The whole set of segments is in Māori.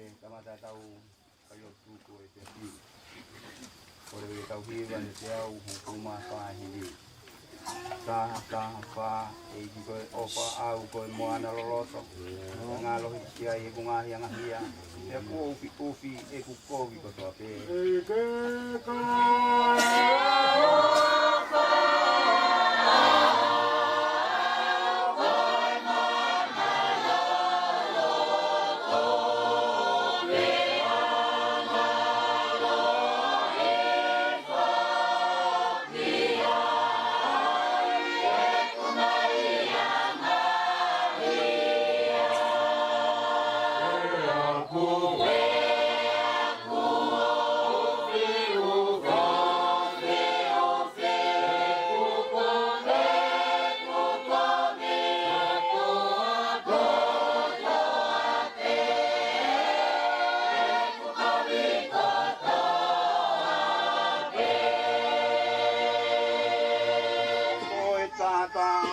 Kamata tau kayo tuko e te pi. Kore we tau hiwa ni te au hukuma whahiri. Ka wha e ki koe opa au koe moana loloto. Ngā lohi kia e kungahi angahia. Te kuofi e kukovi kotoa pe.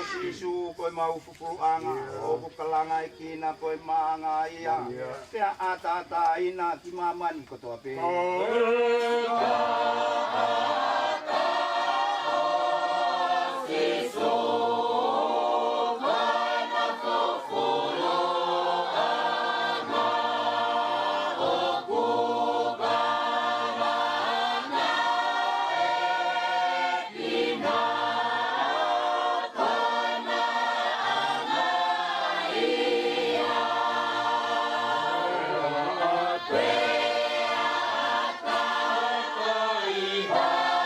Sisu koe mau fupuanga o kukalanga e kina koe maanga ia pea atata ina ki mamani kotoa pe Sisu koe mau fupuanga o kukalanga e kina Bye.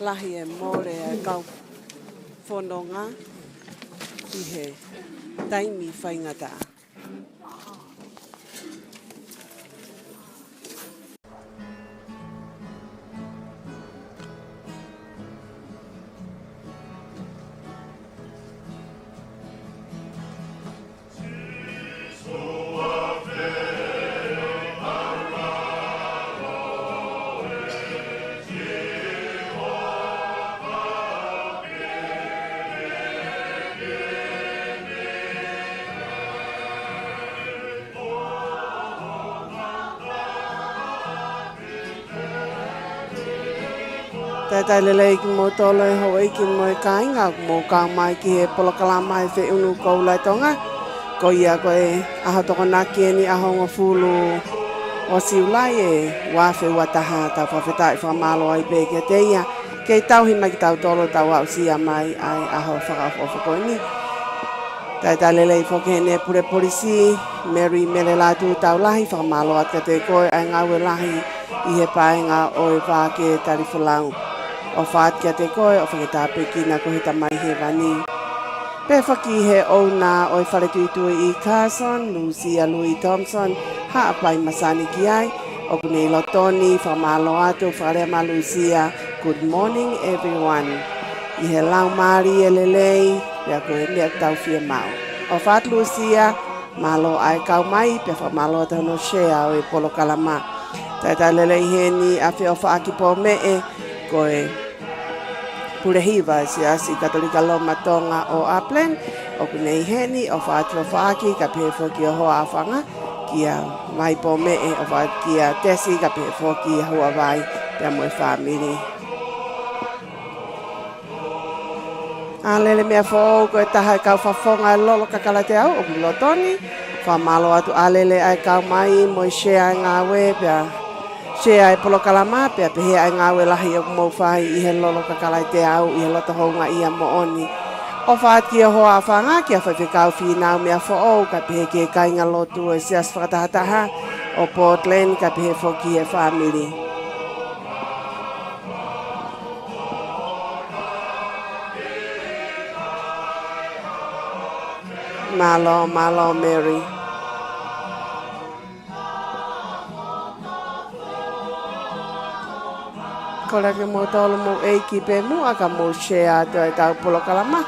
Lahi e more e kau whanonga I he taimi whaingata. Tai lelei ki mo tolo e hoi ki mo e kainga mo ka mai ki he polokala mai fe unu kou lai tonga. Ko ia ko e aho toko naki e ni aho ngā fulu o siulai e wafe wataha tau whawhetai whamalo ai peke te ia. Kei tau hima ki tau tolo tau au sia mai ai aho whakawhawhako ni. Tai lelei whoke ne pure polisi Mary mele latu tau lahi whamalo at ka te koe ai ngawe lahi I he paenga o e Vake Tali Folau. O whaat kia te koe, o whaketā peki na ko he tamai he wani. Pe whaki he o nā o whare tuitui I Carson, Lucia Louis Thompson, ha apai masani ki ai, o kune lotoni, whamalo atu, whare ma Lucia, good morning everyone. I he lau maari e lelei, pia koe mea tau fia mau. O whaat Lucia, malo ai kau mai, pia whamalo atu no shea o e polo kalama. Taitai lelei heni, a whio whaaki po me e, koe Purehiva si asi katolika loma tonga o Upland o kunei heni o whaatua whaaki ka pehefo ki o hoa awhanga kia mai po me e o whaat kia tesi ka pehefo ki hua vai pia moe whamiri. A lele mea fōu ko e taha e kau whawhonga e lolo kakala te au o kulotoni whamalo atu a lele ai kau mai moe shea ngā we pia Shea e polo kalama, pia pehea e ngā welahi o kumau whahi I he lolo kakalai te au, I he loto hounga I a mooni. O whaat ki a hoa a whanga, ki a whaiwhikau whinau mea whaou, ka pehe ki e kainga lotu e sias whakatahataha, o Portland, ka pehe whoki e whamiri. Malo, Mary. Kora ke mo tolo mo eiki pe mu aka mo shea to e tau polo kalama.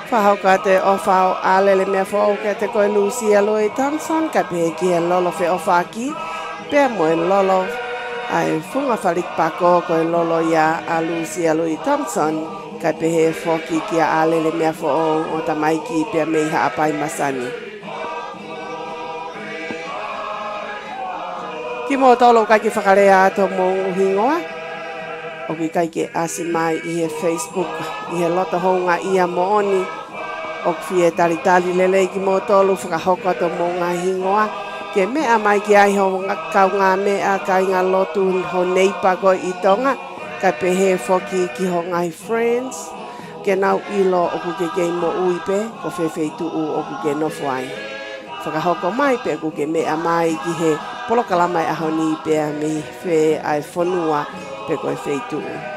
Whahau ka te ofao alele mea whao ke te koe Lucia Louis Thompson ka pehe ki he lolo whe ofaki. Pea mo e lolo ai funga whalik pako koe lolo ia a Lucia Louis Thompson. Ka pehe whoki ki a alele mea whao o tamaiki pia meiha apai masani. Ki mo tolo kai ki whakarea ato mo uhingoa. O ki kai ki asi mai I he Facebook, I he loto hounga I a mooni. O ki e tali lelei ki mo tolo whakahoko ato mo ngā hingoa. Ke mea mai ki ai ho kau ngā mea kai ngā lotu ho neipa ko I tonga. Ka pehe whoki ki ho ngai friends. Ke nau ilo o ku ke kei mo uipe, ko whewhei tuu o ku ke nofwai. Whakahoko mai pe ku ke mea mai ki he polokalamai aho ni pea me whe ai whanua pe koe whei tuu.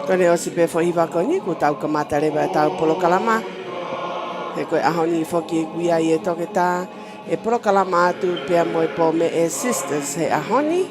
Kone o si pe fo hiwa koni ku tau kamata rewa e tau polo kalama. He koe ahoni whoki e kuia I e toke tā. E polo kalama atu pia moe po me e sisters he ahoni.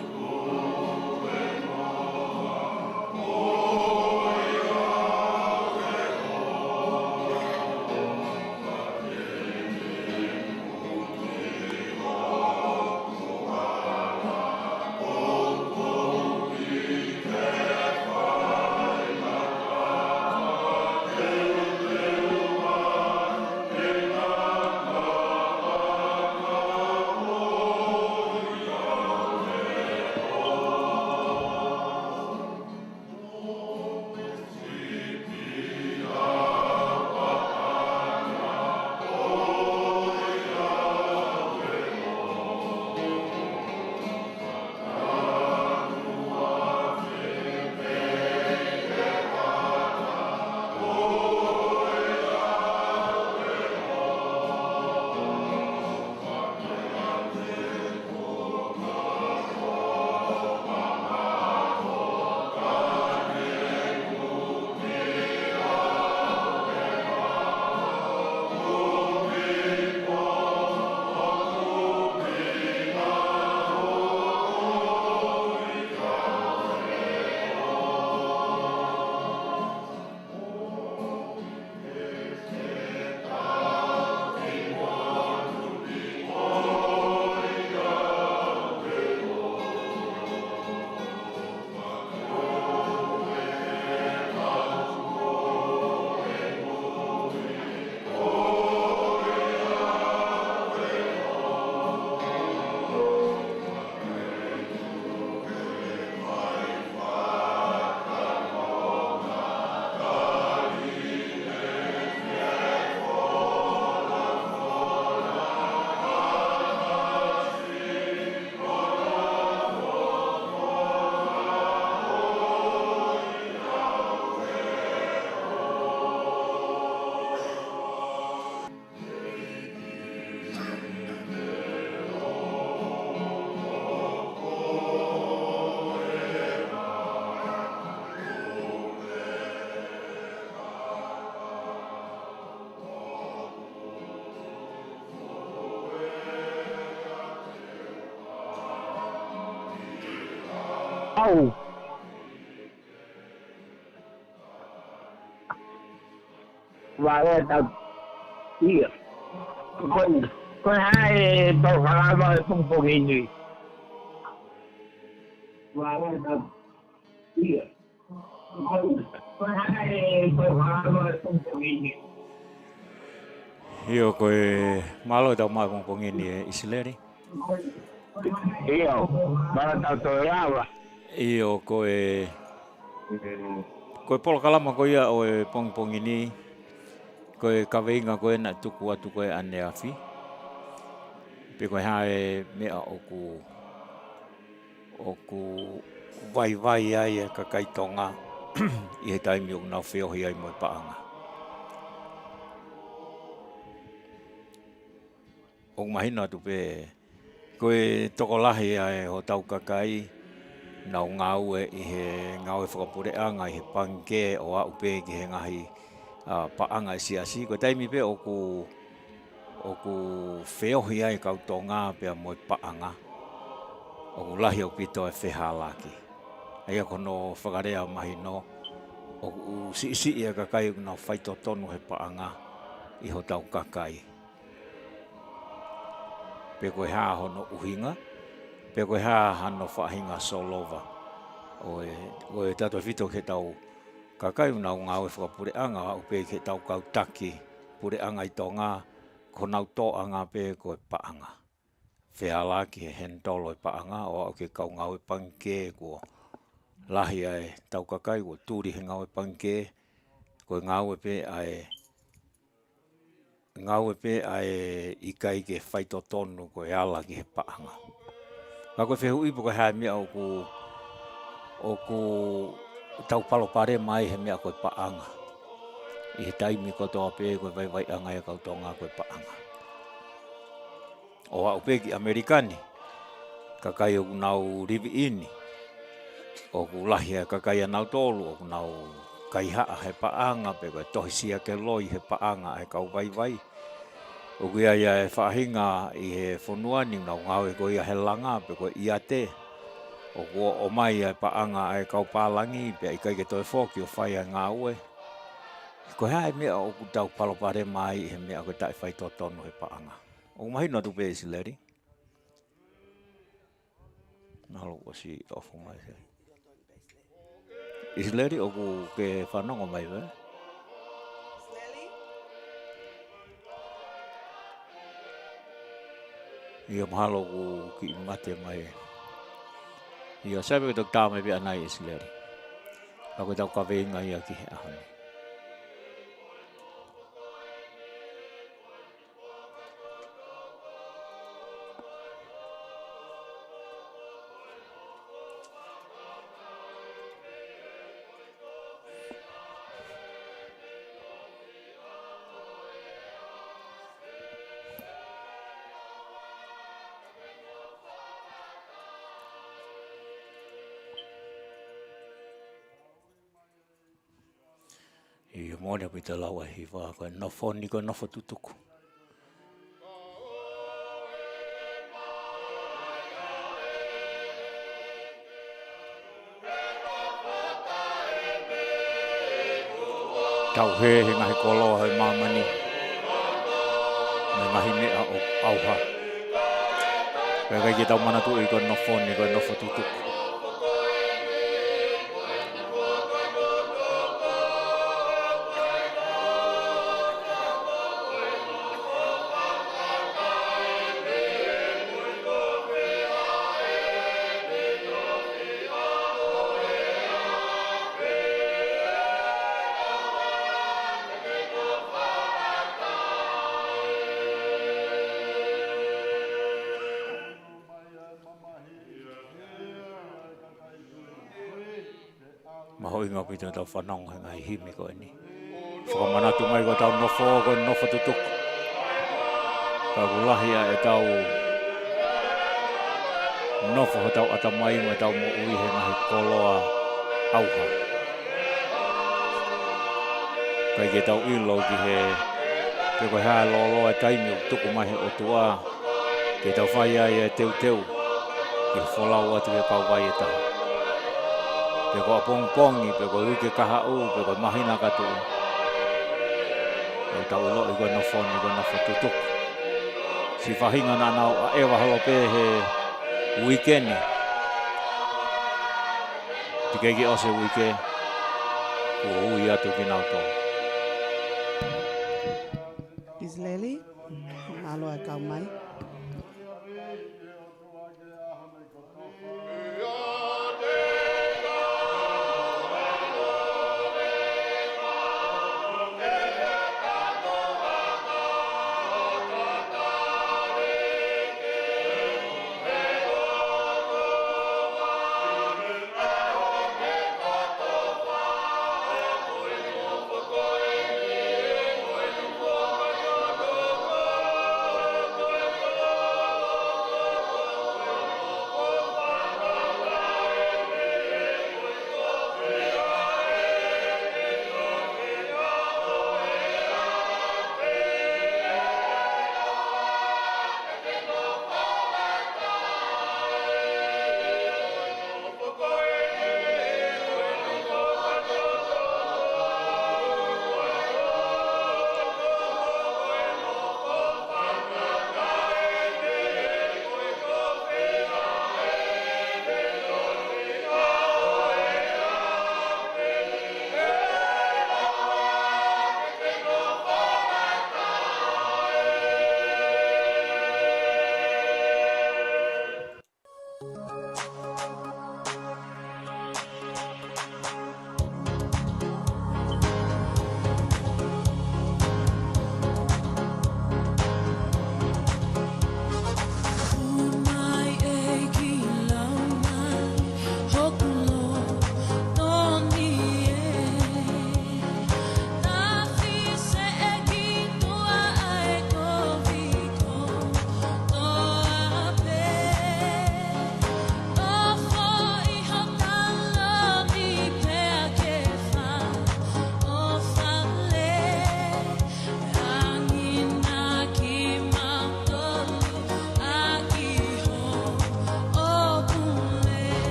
Au. Vale, iya. Con hai tàu phá vào không có gì gì. Vale, iya. Con hai tàu phá vào không có gì gì. Io koe malo tau mai pongpongi ni Isileri. Io, mana tau toiawa. Io koe polo kalama koe ia o e pongpongi ni koe kaweinga koe na tuku atu koe ane afi. Pe koe hae mea oku vai ai e kakaitonga i he taimi o nau whiohi ai mo e paanga. O mahina atu pe koe tokolahi ai ho tau kakai nau ngau e i he ngau e whakapureanga i he panke o au pe ki he ngahi paanga e siasi. Koe taimi pe oku whiohi ai kautonga pe mo e paanga. Oku lahi o pito e whehalaki. Aia kono whakarea mahino oku si e kakai o nau whaito tonu he paanga i ho tau kakai. Pe koe haa hono uhinga, pe koe haa hano whahinga solova. O e tato whito ke tau kakai unau ngau e whakapureanga au pe ke tau kautaki pureanga i tō ngā konau tōanga pe koe paanga. Whialaki he hentolo e paanga o au ke kau ngau e panke ko lahi ai tau kakai ko tūri he ngau e panke koe ngau e pe ai i kai ke whaito tonu ko e ala ki he paanga. Ka koe whehu ipo koe hae mea oku tau palo pare mai he mea koe paanga. I he taimi kotoa pe koe vai anga e kautonga koe paanga. O au pe ki Amerikani, kakai oku nau rivi ini, oku lahi e kakai a nau tolu, oku nau kaihaa he paanga pe koe tohisia ke loi he paanga e kau vai. Oku ia e whahinga i he whonuani nau ngau e koe ia he langa pe koe ia te. Oku o mai e paanga e kau pālangi pe i kai ke toi whoki o whai a ngā ue. Koe hae mea oku tau palopare mai he mea koe tai whai totonu he paanga. Oku mahino tu pe Isileri. Nalo ko si ofu mai se. Isileri oku ke whanongo mai ve. Ia mahalo ku ki mate mai. Ia sabe ke tok tāme pe anai Isileri. Ako tau kaweinga ia ki he ahani. Ia mōne pita lawa hiwa koe nofo ni koe nofo tutuku. Tau he ngahi koloa he mamani. Me ngahi mea o auha. Koe kai ki tau mana tu i koe nofo ni koe nofo tutuku. Mahoi ngā pita tau whanong he ngai himi koe ni. Whakamanatu mai koe tau nofo koe nofo tutuku. Ka kulahia e tau nofo he tau atamai mai tau mo ui he ngahi koloa auha. Kai ke tau ilo ki he pe koe hae lolo e taimi o tuku mai he otua. Ke tau whai ai e teu. Ki folau atu he pau vai e taha. Pe ko pong-pongi, pe ko uke kahau, pe ko mahina katu. O tau ulo i ko nofoni, ko nofotutuk. Si whahinga na nau a ewa halope he weekendi. Tikeki ose wike, kua ui atu ki nau tō. Isleli, malo e kau mai.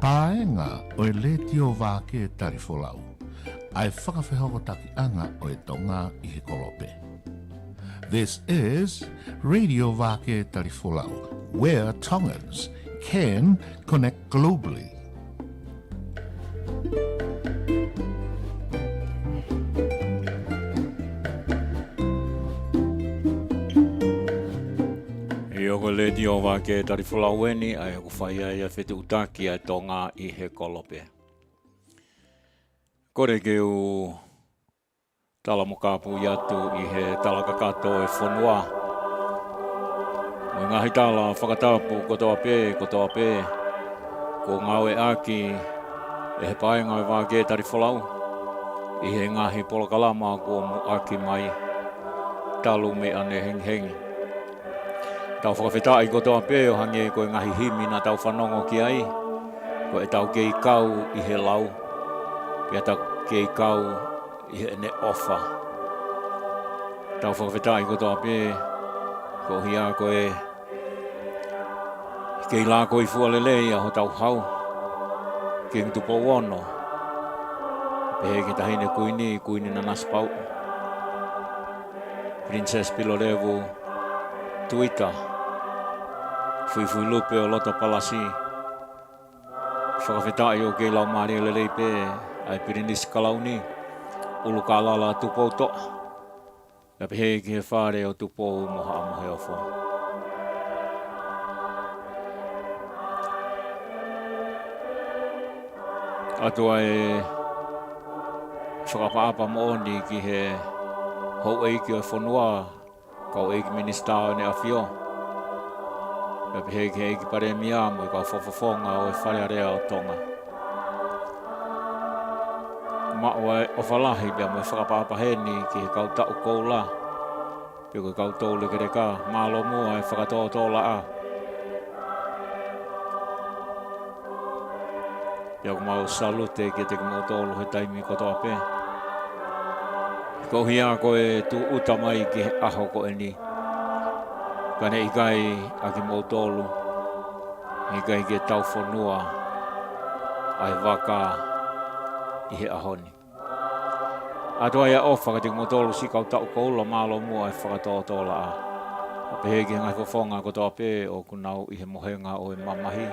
paenga o le tio Vake Tali Folau. Ai whakawhehoko anga o e tonga I he kolope. This is Radio Vake Tali Folau, where Tongans can connect globally. Ioko le dio Vake Tali Folau eni ai ku whaia ia whete utaki ai tonga I he kolope. Kore ke u tala mo kāpu iatu I he tala kakato e whanua. Mo ngahi tala whakatapu kotoa pē, ko ngawe aki e he paenga e Vake Tali Folau. I he ngahi polokalama ko mo aki mai talu me ane heng. Tau whakawhetai kotoa pē o hange ko e ngahi himi na tau whanongo ki ai. Ko e tau kei kau I he lau. Pia tau kei kau I he ne ofa. Tau whakawhetai kotoa pē ko hia ko e kei la ko I fualelei a ho tau hau. Kei tupo wono. Pehe ki tahine kuini na naspau. Princess Pilorevu Tuita. Fui lupe o loto palasi. Whakawhetai o kei lau maari lelei pē. Ai pirinis kalauni. Ulu ka lala tupo to. Ja pehe ki he whare o tupo moha amohe o fo. Atua e whakapaapa mooni ki he hou eiki o whanua. Kau eiki minista o ne awhio. Ja pehe ki he eiki pare miamu I kau whawhawhonga o e wharearea o tonga. Maua e ofalahi pia mo e whakapaapa heni ki he kau tau koula. Pia ko kau toule kere ka. Malo mua e whakatoa a. Pia ko mau salute ki te kumau tolu he taimi kotoa pē. Ko hia ko e tu utamai ki he aho ko e ni. Kane ikai a ki mau tolu. Ikai ki e tau whanua. Ai waka I he ahoni. Atua ia ofa ka te kumotolu si kau tau koula malo mua e whakatoa a. A pehe ki ngai whawhonga kotoa pē o kunau I he mohenga o e mamahi.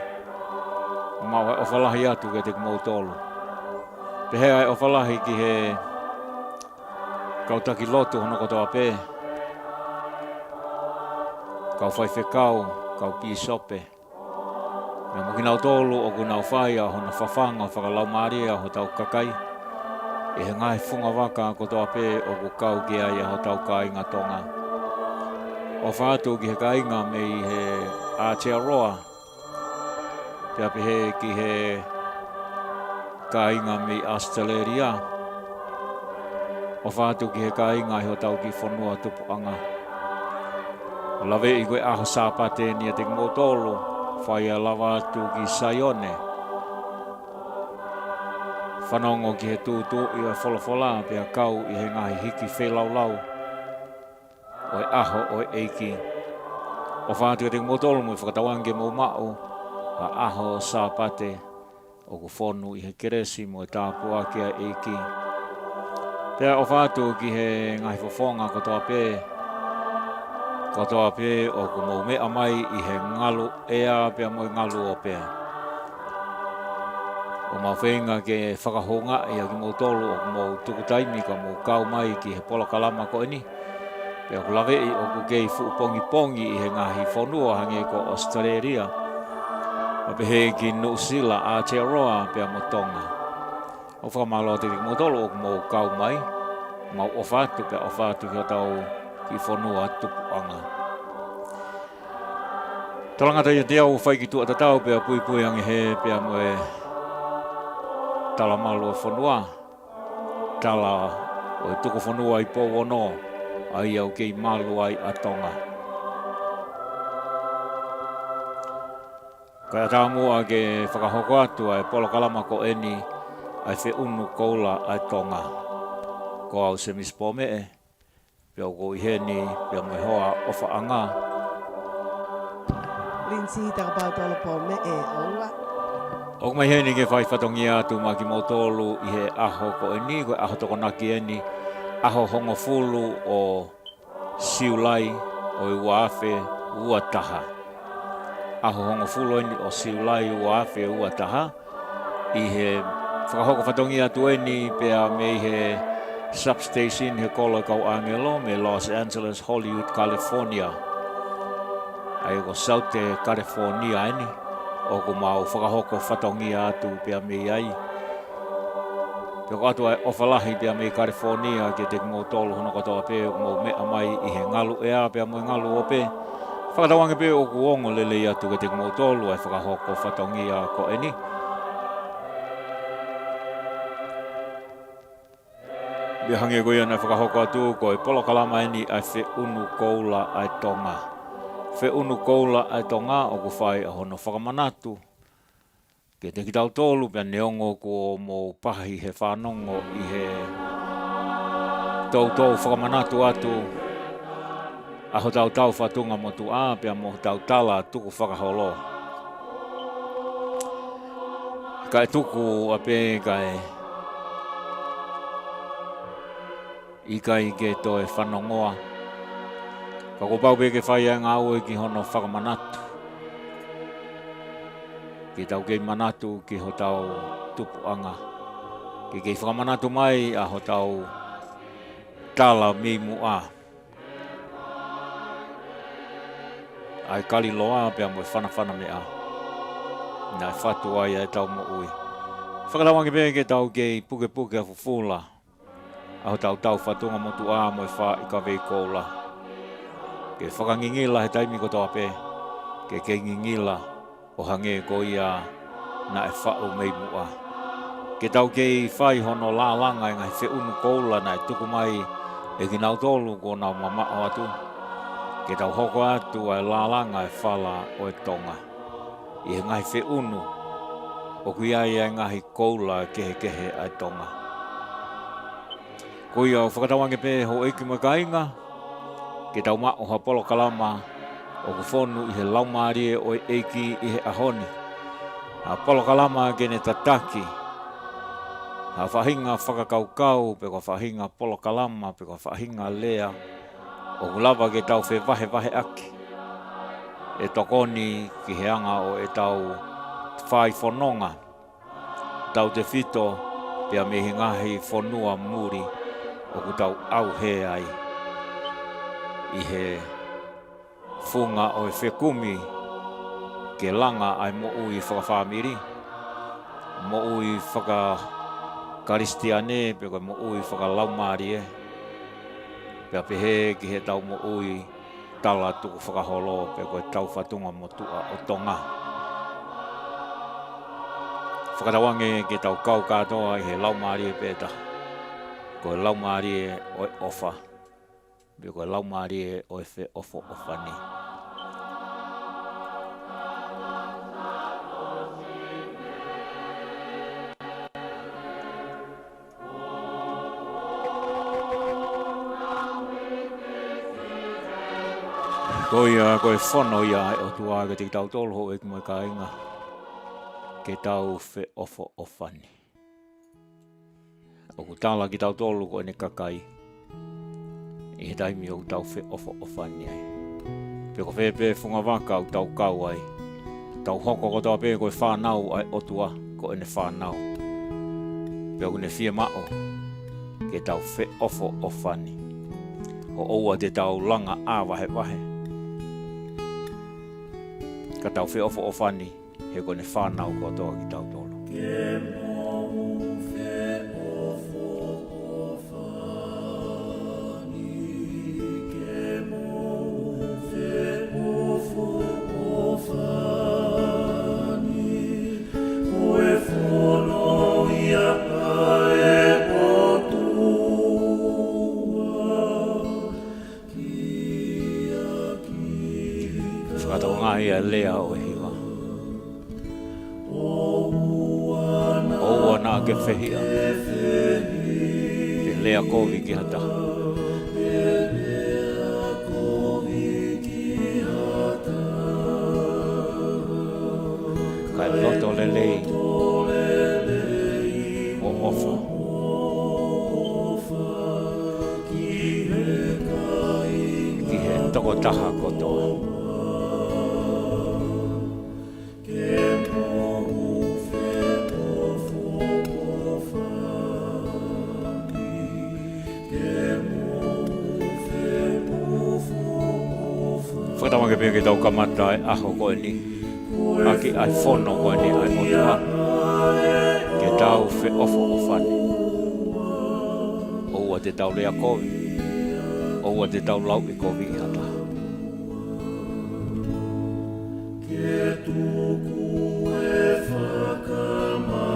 Mau e ofalahi atu ke te kumotolu. Pehe ai ofalahi ki he kau taki lotu hono kotoa pē. Kau whaiwhekau, kau pisope. Me mokinau tolu o kunau whaia hono whawhanga whakalau maria ho tau kakai. E he ngai whunga waka kotoa pē o ku kau ki ai ho tau kainga tonga. O whātu ki he kainga me I he Aotearoa. Pia pehe ki he kainga me Australia. O whātu ki he kainga ho tau ki whanua tupuanga. Lawe I koe aho sāpate ni a te ngotolu. Whaia lawa atu ki Saione. Whanongo ki he tūtū I o wholofola pia kau I he ngahi hiki whelaulau. O e aho o e eiki. O whātua te ngotolu mo I whakatawange mo mao. A aho sāpate. O ku whonu I he keresi mo e tāpua ki a eiki. Pia o whātua ki he ngahi whawhonga kotoa pē. Kotoa pē o ku mau mea mai I he ngalu ea pia mo I ngalu o pē. O mau whenga ke whakahonga I a ki mau tolu o ku mau tukutaimi ka mau kau mai ki he pola kalama ko ini. Pia ku lawe I o ku kei fu pongi I he ngahi whanua hange ko Australia. A pehe ki Nusila Aotearoa pia mo tonga. O whakamalo te ki mau tolu o ku mau kau mai. Mau ofatu pia ofatu ki o tau ki whanua tupuanga. Talangata ia te au whai ki tu atatau pia pui angi he pia mo e tala malu e whanua. Tala o e tuku whanua I pō wono. Ai au kei malu ai atonga. Kaya tā mua ke whakahoko atu ai polo kalama ko eni ai whi unu koula ai tonga. Ko au se mispome e. Pia ko I heni, pia mo hoa ofa anga. Linsi takapau tolo po me e ola. O mai heni ke whai whatongia atu ma ki motolu I he aho ko e ni koe aho toko naki eni aho hongo fulu o siulai o I uawhe ua taha. Aho hongo fulu eni o siulai uawhe ua taha I he whakahoko whatongia atu eni pea me he substation he kola kau angelo me Los Angeles, Hollywood, California. Ai ko Saute, California eni. O ko mau whakahoko whatongia atu pia me ai. Pia ko atu ai ofalahi pia me California ke te ngō tolu hono katoa pe mō mea mai I he ngalu ea pia mo ngalu o pe. Whakatawange pe o kuongo lele atu ke te ngō tolu ai whakahoko whatongia ko eni. Pia hange koe ana whakahoko atu ko e polokalama eni ai whe unu koula ai tonga. Whe unu koula ai tonga o ku whai a hono whakamanatu. Ke te ki tau tolu pia neongo ko mō pahi he whanongo I he tau whakamanatu atu. Aho tau whatunga motu a pia mo tau tala tuku whakaholo. Kai tuku a pe kai I kai ke toe whanongoa. Ka ko pau pe ke whai a ngā ue ki hono whakamanatu. Ki tau kei manatu ki ho tau tupuanga. Ki kei whakamanatu mai a ho tau tala mimu a. Ai kali loa pia mo whanawhana me a. Nai whatu ai e tau mo ui. Whakalawangi pe ke tau kei puke a fufula. A ho tau whatunga motu a mo wha I ka Vake Koula. Ke whakangingila he taimi kotoa pe. Ke kei ngingila. O hange ko ia na e whao mei mua. Ke tau kei whai hono la langa I ngai whe unu koula na e tuku mai e ki nau tolu ko nau mamao atu. Ke tau hoko atu ai la langa e whala o e tonga. I he ngai whe unu o kui ai ai ngahi koula kehe ai tonga. Ko ia o whakatawange pe ho eiki makainga. Ke tau mao ha polo kalama. O ku whonu I he laumarie o eiki I he ahoni. A polo kalama ke ne tataki. A whahinga whakakaukau pe ko whahinga polo kalama pe ko whahinga lea. O ku lava ke tau whe vahe aki. E tokoni ki he anga o e tau whai whanonga. Tau te whito pia me he ngahi whanua muri. O ku tau au he ai. I he funga o e whekumi ke langa ai mo ui whakawhamiri. Mo ui whakakaristiane pe koe mo ui whakalaumari e. Pea pehe ki he tau mo ui tala tuku whakaholo pe koe tau whatunga mo tua o tonga. Whakatawange ke tau kau katoa I he laumari e peta. Koe laumari e o e ofa. Pe koe laumari e o e whe ofo ofani. Koe whono ia e o tua ke te tau tolu ho e ki moi ka inga. Ke tau whe ofo ofani. O ku tala ki tau tolu ko ene kakai. I he taimi o tau whe ofo ofani ai. Pe ko whepe whunga waka o tau kau ai. Tau hoko ko tau pe koe whanau ai otua ko ene whanau. Pe o ne whia mao. Ke tau whe ofo ofani. O oua te tau langa a wahe. Ka tau whe ofo ofani. He ko ne whanau ko toa ki tau tolu. Whakatawangai a lea o hiwa. Oua nā ke whehia. Te lea kovi ki hata. Kai loto le lei. toko taha kotoa. Whakatawange pia ke tau kamata e aho koe ni. Aki ai whono koe ni ai motua. Ke tau whe ofo o whane. Oua te tau lea koe. Oua te tau lau i koe i hata. Ke tuku e whakamau.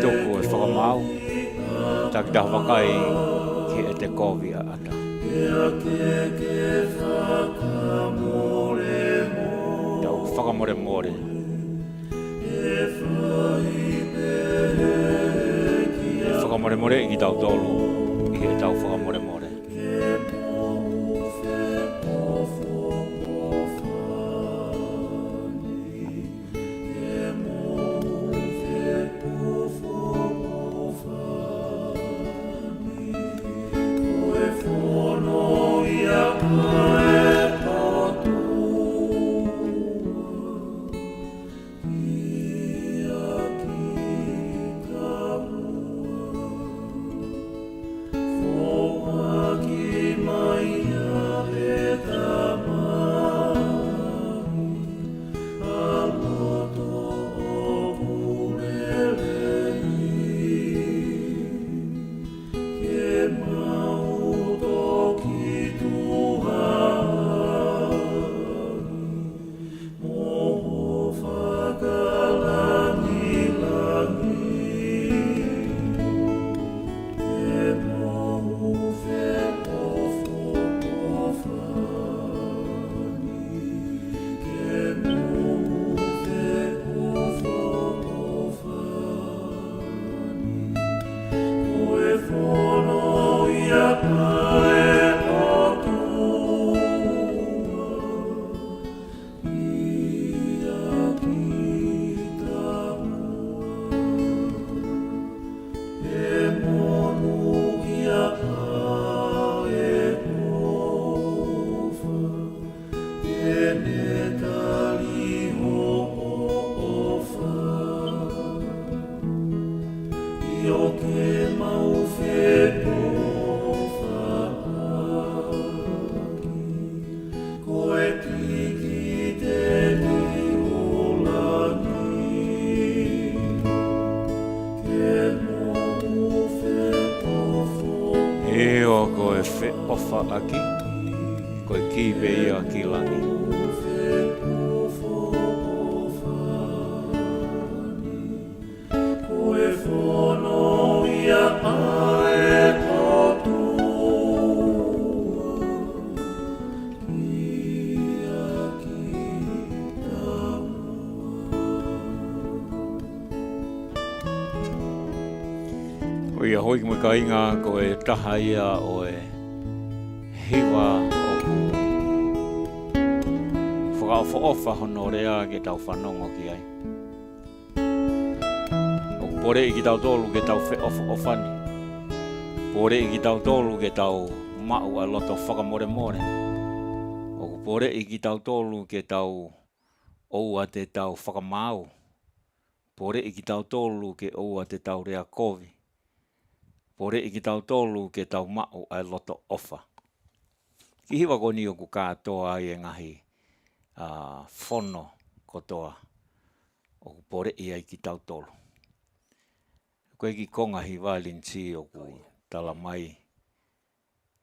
Tuku e whakamau. Tak dah wakai ke e te kovi a ata. Tau whakamore more. Whakamore more i ki tau tolu. I e tau whakamore more. Aki, koe kiwe ia ki langi. Koe whono ia ae totu. Ia ki taua. O ia hoi ki mo ka inga koe taha ia oe hiwa oku whakaofa hono rea ke tau whanongo ki ai. Oku pore i ki tau tolu ke tau ofani. Pore i ki tau tolu ke tau mau a loto whakamore more. Oku pore i ki tau tolu ke tau oua te tau whakamau. Pore i ki tau tolu ke oua te tau rea kovi. Pore i ki tau tolu ke tau mau a loto ofa. Ki hiwa ko ni o ku kātoa ai e ngahi whono kotoa o ku pore i ai ki tau tolu. Koe ki konga hi valinti o ku tala mai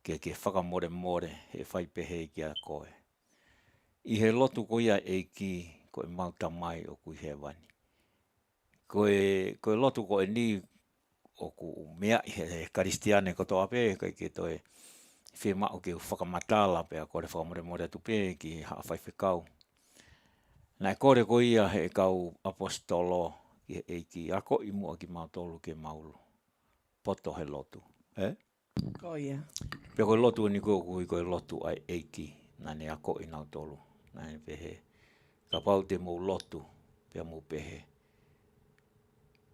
ke whakamore more he whaipehe ki a koe. I he lotu ko ia e ki koe mauta mai o ku he wani. Koe lotu ko e ni o ku mea i he karistiane kotoa pe koe ki toe whi mao ke whakamatala pe a kore whakamore more atu pe ki haa whaiwhikau. Nai kore ko ia he kau apostolo ki he eiki ako i mua ki mautolu ke maulu. Poto he lotu. Ko ia. Pea koe lotu ni koe lotu ai eiki nane ako i nautolu. Nai pehe. Ka pau te mou lotu pea mou pehe.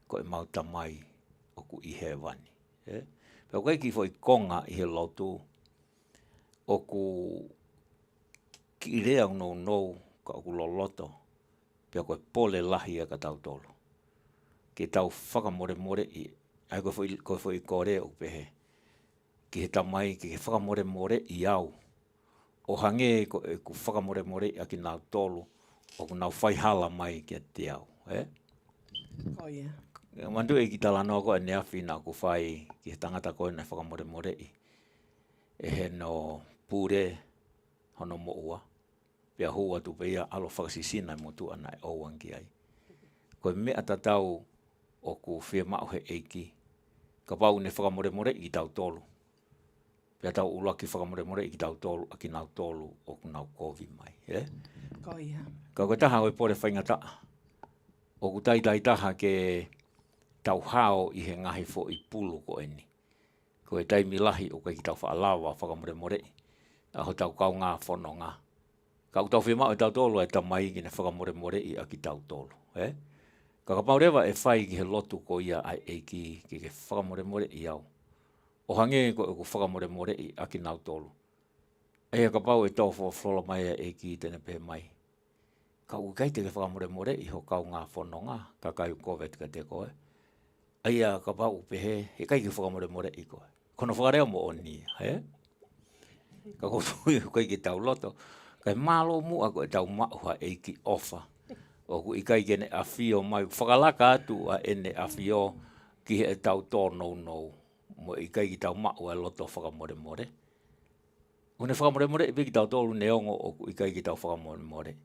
Koe mauta mai o ku i he wani. Pea koe ki foi konga i he lotu o ku ki i rea no ka o ku loloto. Pea koe pole lahi a ka tau tolu. Ke tau whakamore i, ai koe foi kore o pehe. Ki he tamai ki he whakamore i au. O hange ko e ku whakamore a ki nau tolu o ku nau whaihala mai ki a te au. Oh, yeah. Mandu e ki tala noa ko e nea whina ku whai ki he tangata koe na whakamore i. E he no pure hono mo ua. Pea hua tu peia alo whakasisina i motu ana e ouangi ai. Koe mea tatau o ku whia mao he eiki. Ka pau ne whakamore i tau tolu. Pea tau ulaki whakamore i tau tolu, a ki nau tolu o ku nau kovi mai. Ko ia. Ka koe taha o e pore whaingata. O ku tai taha ke tau hao i he ngahi fo i pulu ko eni. Ko e taimi lahi o kai ki tau whaalawa whakamore a ho tau kau ngā whono ngā. Ka u tau whimau e tau tolu e tamai ki ne whakamore i a ki tau tolu. Ka kapau rewa e whai ki he lotu ko ia ai eiki ki ke whakamore i au. O hange ko e ku whakamore i a ki nau tolu. E kapau e tau whola mai e eiki tene pehe mai. Ka u kai te ke whakamore i ho kau ngā whono ngā, ka kai u COVID ka te koe. Aia ka pau pehe, he kai ki whakamore i koe. Kono whakarea mo o ni, Ka kotui kai ki tau loto. Kai malo mu a koe tau mauha e ki ofa. O ku i kai kene a whio mai. Whakalaka atu a ene a whio ki he tau tō no. Mo i kai ki tau mauha loto whakamore. Kone whakamore i pe ki tau tōru neongo o ku i kai ki tau whakamore.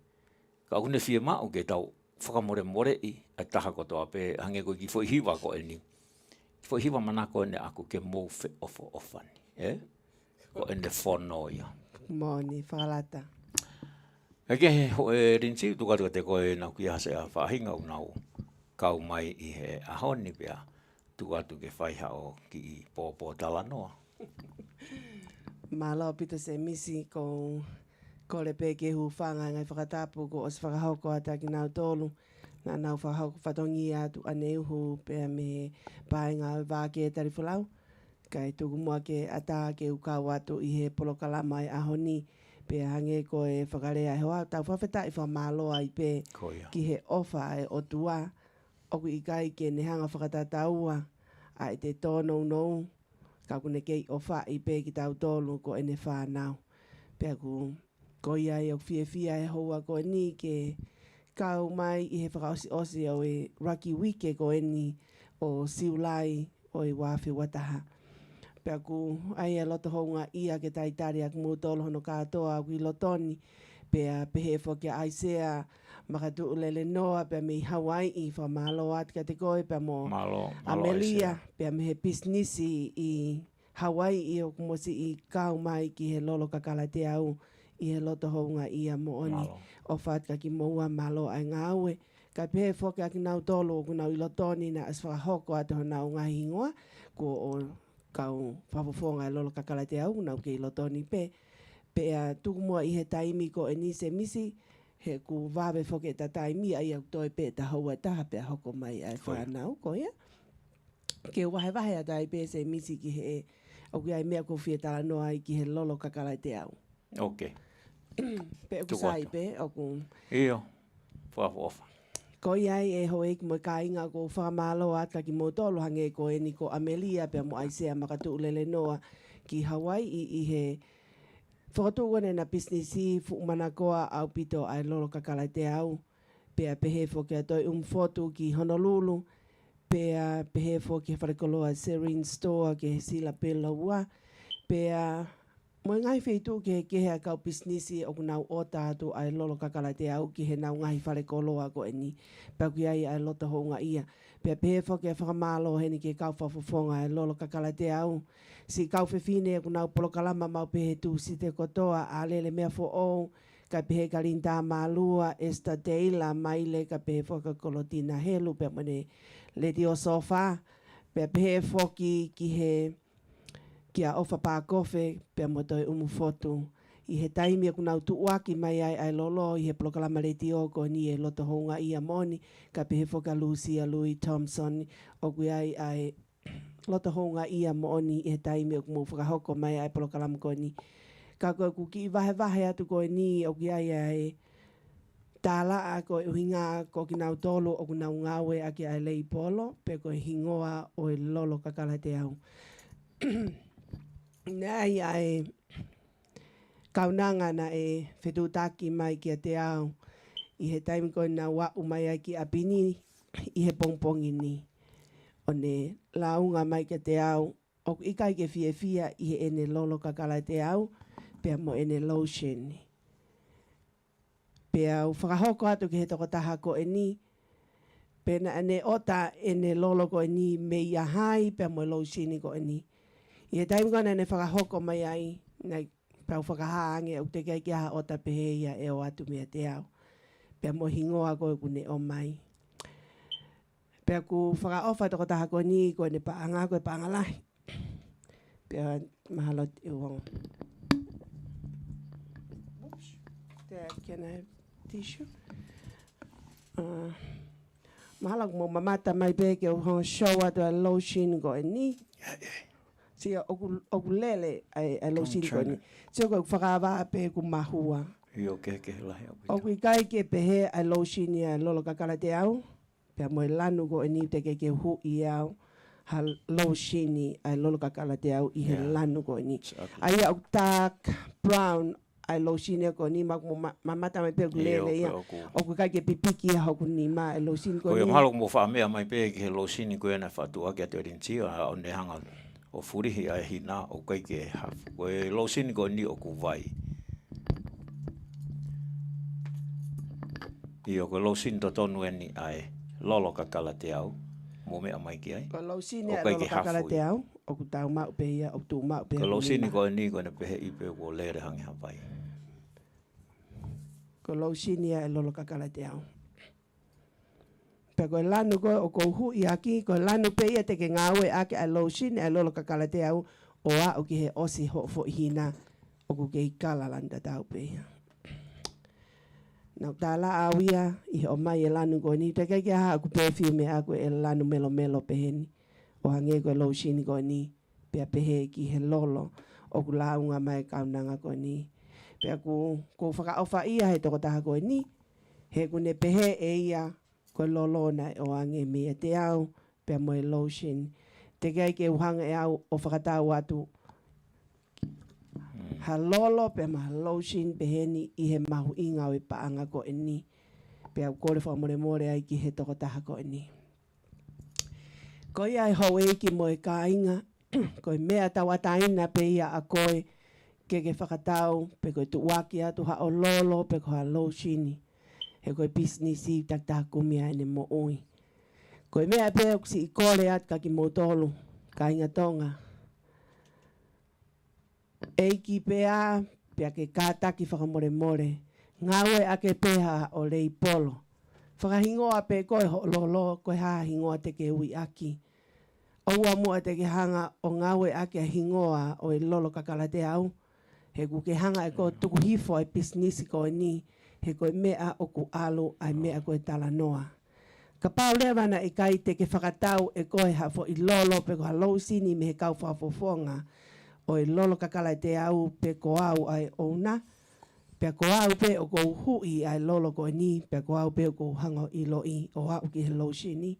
Ka kune whia mau ke tau whakamore i a taha kotoa pe hange koe ki fwoi hiwa ko e ni. Fwoi hiwa manako ene aku ke mou fe ofani. Ko ene whonoia. Moni, whakalata. Eke ho e rinsi tukatu te koe nau ki hase a whahinga unau kau mai i he ahoni pia tukatu ke whaiha o ki i pōpō tala noa. Malo pita se misi ko le pe ke hu whanga ngai whakatapu ko os whakahauko ata ki nau tolu. Nā nau whakahauko whatongi atu aneuhu pia me paenga Vake Tali Folau. Kai tuku mua ke ata ke ukau atu i he polokalama i ahoni. Pea hange ko e whakarea he wā tau whawheta i whamaloa i pe ki he ofa e o tua. Oku i kai ke ne hanga whakatataua a i te tōnou nou. Ka kune kei ofa i pe ki tau tolu ko ene whanau. Pea ko ia e o fia e hoa ko ni ke kau mai i he whakaosi o e Raki Wike ko eni o siulai o e wāwhi wataha. Pea ku ai e loto honga ia ke taitari ak mūtolo hono kātoa ku i lotoni. Pea pehe whoki aisea makatu ulele noa pea me i Hawaii i whamalo at ka te koe pea mo Amelia. Pea me he businessi i Hawaii i o kumosi i kau mai ki he lolo kakala te au i he loto honga ia mo oni. O whatka ki moua malo ai ngāue. Ka pehe whoki aki nau tolo o kunau i lotoni na as whakahoko atu honau ngahi ngoa. Ko o kau whapafonga e lolo kakala te au nau ke i lotoni pe. Pea tuku mua i he taimi ko e nise misi. He ku wawe whoki e ta taimi ai au toi pe ta haua taha pea hoko mai ai whanau ko ia. Ke wahe a tai pe se misi ki he au ki ai mea ko whia tala noa i ki he lolo kakala te au. Ok. Pe ku sai pe o ku. Iyo. Whafofa. Ko iai e hoe ki mo ka inga ko whamalo ata ki mo tolo hange ko e ni ko Amelia pea mo aisea makatu ulele noa ki Hawaii i he whakatūwane na business i fukumana koa au pito ai lolo kakala te au. Pea pehe whoki atoi fotu ki Honolulu. Pea pehe whoki wharekoloa Serene Store ke Sila Pela ua. Pea mo ngai wheitu ke hea kau businessi o kunau o tātu ai lolo kakala te au ki he nau ngai wharekoloa ko eni. Pea ki ai lota honga ia. Pea pehe whoki a whakamalo heni ke kau whafofonga ai lolo kakala te au. Si kau whewhine kunau polokalama mau pehe tu si te kotoa a lele mea fo o. Ka pehe karinta malua esta teila maile ka pehe whakakolotina helu pea mene le dio sofa. Pea pehe whoki ki he kia ofa pā kofe, pea motoi fotu. I he taimi a kunau tuuaki mai ai lolo, i he plokalama le tioko ni e loto honga ia moni, ka pehe whoka Lucia Louis Thompson, o kui ai loto honga ia mo oni e taimi o mo whakahoko mai ai polo kalama ko ni. Ka koe ku ki vahe atu koe ni o ki ai ai tāla a koe uhinga ko ki nau tolu o ku nau ngawe a ki ai lei polo pe koe hingoa o e lolo kakala te au. Nei ai kaunanga na e whetutaki mai ki a te au i he taimi koe na wa umai ai ki a pini i he pongpongi ni. O ne launga mai ki a te au o ikai ke fia i he ene lolo kakala te au pea mo ene lotion ni. Pea u whakahoko atu ki he toko taha ko e ni. Pea na ane ota ene lolo ko e ni me ia hai pea mo lotion ni ko e ni. I he taimi kona ane whakahoko mai ai nei pau whakahaange o te kai ki aha ota pehe ia e o atu mea te au. Pea mo hingoa koe kune o mai. Pea ku whakaofa toko taha ko ni ko ne paanga koe paanga lahi. Pea mahalo te uongo. Dad, can I have tissue? Mahalo mo mamata mai beke o hongo show atu a lotion ko e ni. Sia oku lele ai lotion ko ni. Sia ko whakaawa pe ku mahua. Io ke lahi au. O kui kai ke pehe a lotion ia lolo kakala te au. Pea mo lanu ko e ni te ke hu i au. Ha lotion ni a lolo kakala te au i he lanu ko e ni. Ai au dark brown a lotion ia ko ni mamata mai pe ku lele ia. O kui kai ke pipiki ia hoku ni ma a lotion ko ni. Ko mahalo mo wha mea mai pe ke lotion ni ko e na whatua ki a te rintia o ne hanga. O furihi ai hina o kai ke hafu. Ko e lotion ko ni o ku vai. I o ko lotion to tonu e ni ai lolo kakala te au. Mo mea mai ki ai. Ko lotion e lolo kakala te au. O ku tau mau pe ia, o tu mau pe. Ko lotion ko ni ko na pehe ipe ko lere hangi hawai. Ko lotion e lolo kakala te au. Pe ko lanu ko o ko hu i aki ko lanu pe ia te ke ngawe ake a lotion e lolo kakala te au o a o ki he osi ho fo hina o ku ke i kala landa tau pe ia. Nau tāla awia i o mai e lanu ko ni te kei ha ku perfume aku e lanu melo pe heni o hange ko lotion ko ni pe pehe ki he lolo o ku launga mai kaunanga ko ni pe ku whakaofa ia he toko taha ko ni he ku ne pehe e ia ko lolo na o ange me te au pe mo lotion te kai ke uhanga e au o whakatau atu ha lolo pe ma lotion pe heni i he mahu inga o paanga ko e ni pe au kore more ai ki he toko taha ko e ni ko ia e hau e ki mo e ka inga ko e mea tawataina pe ia a koe ke whakatau pe ko e tuwaki atu ha o lolo pe ko ha lotion he koe business i tak kumia ene mo oi. Koe mea pēo si i kore at ka ki mo tolu, ka inga tonga. Eiki pēa, pēa ke kātaki whakamore. Ngawe ake pēha o lei polo. Whakahingoa pē koe ho lolo, koe haa hingoa te ke ui aki. Oua mua te ke hanga o ngawe ake a hingoa o e lolo kakala te au. He ku ke hanga e ko tuku hifo e business ko e ni. He koe mea o ku alu ai mea koe tala noa. Ka pau lewa na e kai te ke whakatau e koe hafo i lolo pe ko halau sini me he kau whafofonga o i lolo kakala te au pe ko au ai ona. Pe ko au pe o ko hui ai lolo ko ni pe ko au pe o ko hango i lo i o au ki he lau sini.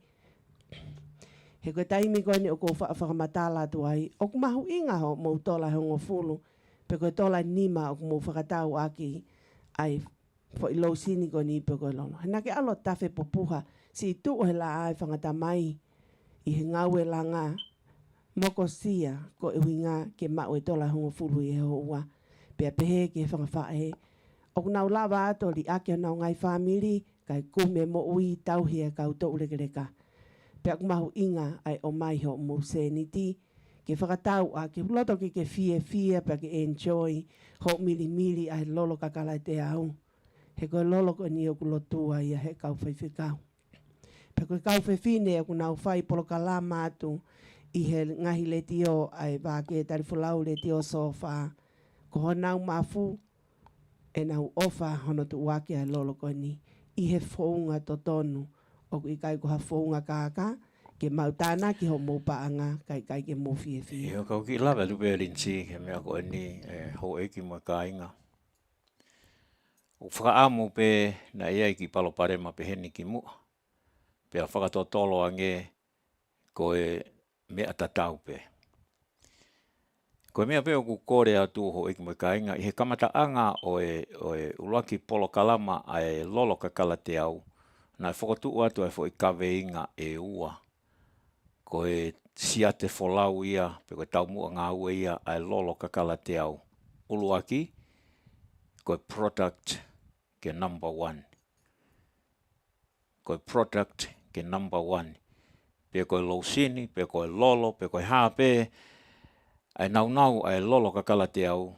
He koe taimi koe ni o ko whakamatala tu ai o ku mahu inga ho mou tola hongo fulu pe koe tola nima o ku mou whakatau aki ai fo i lau sini ko ni pe koe lono. Hena ke alo tafe popuha si tu o he la ai whangata mai i he ngawe la ngā moko sia ko e winga ke mau e tola hongo fulu i he hoa. Pea pehe ke whangawhae. O kunau lawa ato li ake o nau ngai whamiri kai kume mo ui tauhia kau to urekereka. Pea kumahu inga ai o mai ho mo seniti ke whakatau a ke loto ke fia pea ke enjoy ho mili ai lolo kakala te au. He koe lolo ko ni o kulotua ia he kau whaiwhikau. Pe koe kau whewhine o kunau whai polo kalama atu i he ngahi le tio ai Vake Tali Folau le tio sofa. Ko honau mafu e nau ofa hono tu wake ai lolo ko ni. I he whounga to tonu o i kai ko ha whounga kaka ke mautana ki ho mo paanga kai ke mo fie. Ia kau ki lawa lupe rinsi ke mea ko ni ho e ki mo kainga. O whakaamu pe na ia ki palo pare ma pe heni ki mua. Pe a whakatotolo ange ko e mea tatau pe. Ko mea pe o ku kore atu ho e ki mo kainga i he kamata anga o e uruaki polo kalama ai lolo kakala te au. Na whakatu atu ai fo i kawe inga e ua. Ko e siate folau ia, pe koe tau mua ngā ue ia, ai lolo kakala te au. Uluaki, koe product ke number 1. Koe product ke number 1. Pe koe lousini, pe koe lolo, pe koe hape, ai nau ai lolo kakala te au.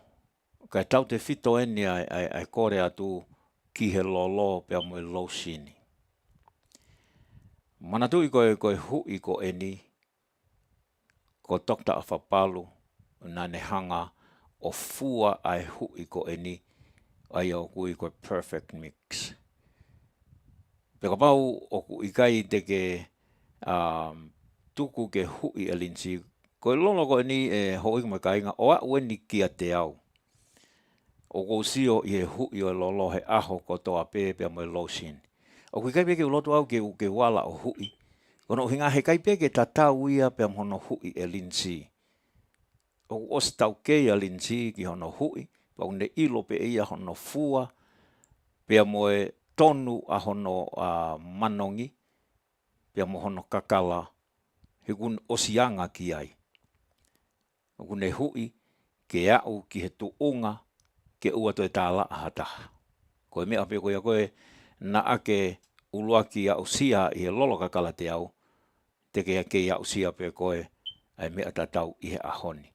Kai tau te fito eni ai kore atu ki he lolo pe amoe lousini. Manatu i koe hui ko eni, ko Dr. Afapalu, nane hanga o fua ai hui ko eni, ai au kui koe perfect mix. Peka pau o ku ikai teke tuku ke hui alinsi, koe lolo ko eni e hoi kuma kainga, o a weni kia te au. O ko sio i he hui o lolo he aho ko toa pe mo lotion. O ku ikai peke ulotu au ke wala o hui, kono hinga he kai peke tatau ia pe hono hui e linsi. O os tau kei a linsi ki hono hui, pa une ilo pe ia hono fua, pe moe tonu a hono manongi, pe mo hono kakala, he kun osianga ki ai. O kune hui, ke au ki he tuunga, ke ua toi tāla ahataha. Koe mea pe koe na ake uluaki a usia i he lolo kakala te au, teke ke ia usia pe koe ai mea tatau i he ahoni.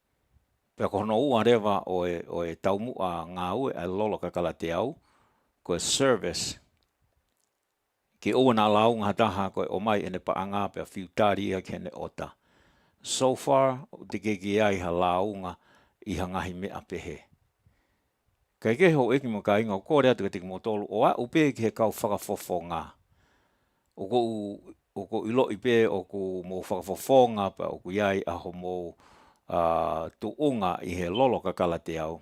Pe kono ua rewa o e taumu a ngā ue ai lolo kakala te au, koe service, ke ua na launga hataha koe o mai ene paanga pe a whiutari ia kene ota. So far, teke ki ai ha launga i hangahi mea pehe. Kai ke ho eki mo ka inga o kore atu ke mo tolu, o a upe ki he kau whakafofo ngā. O ko ilo i pe o ku mo whakafofonga pa o ku iai aho mo tuunga i he lolo kakala te au.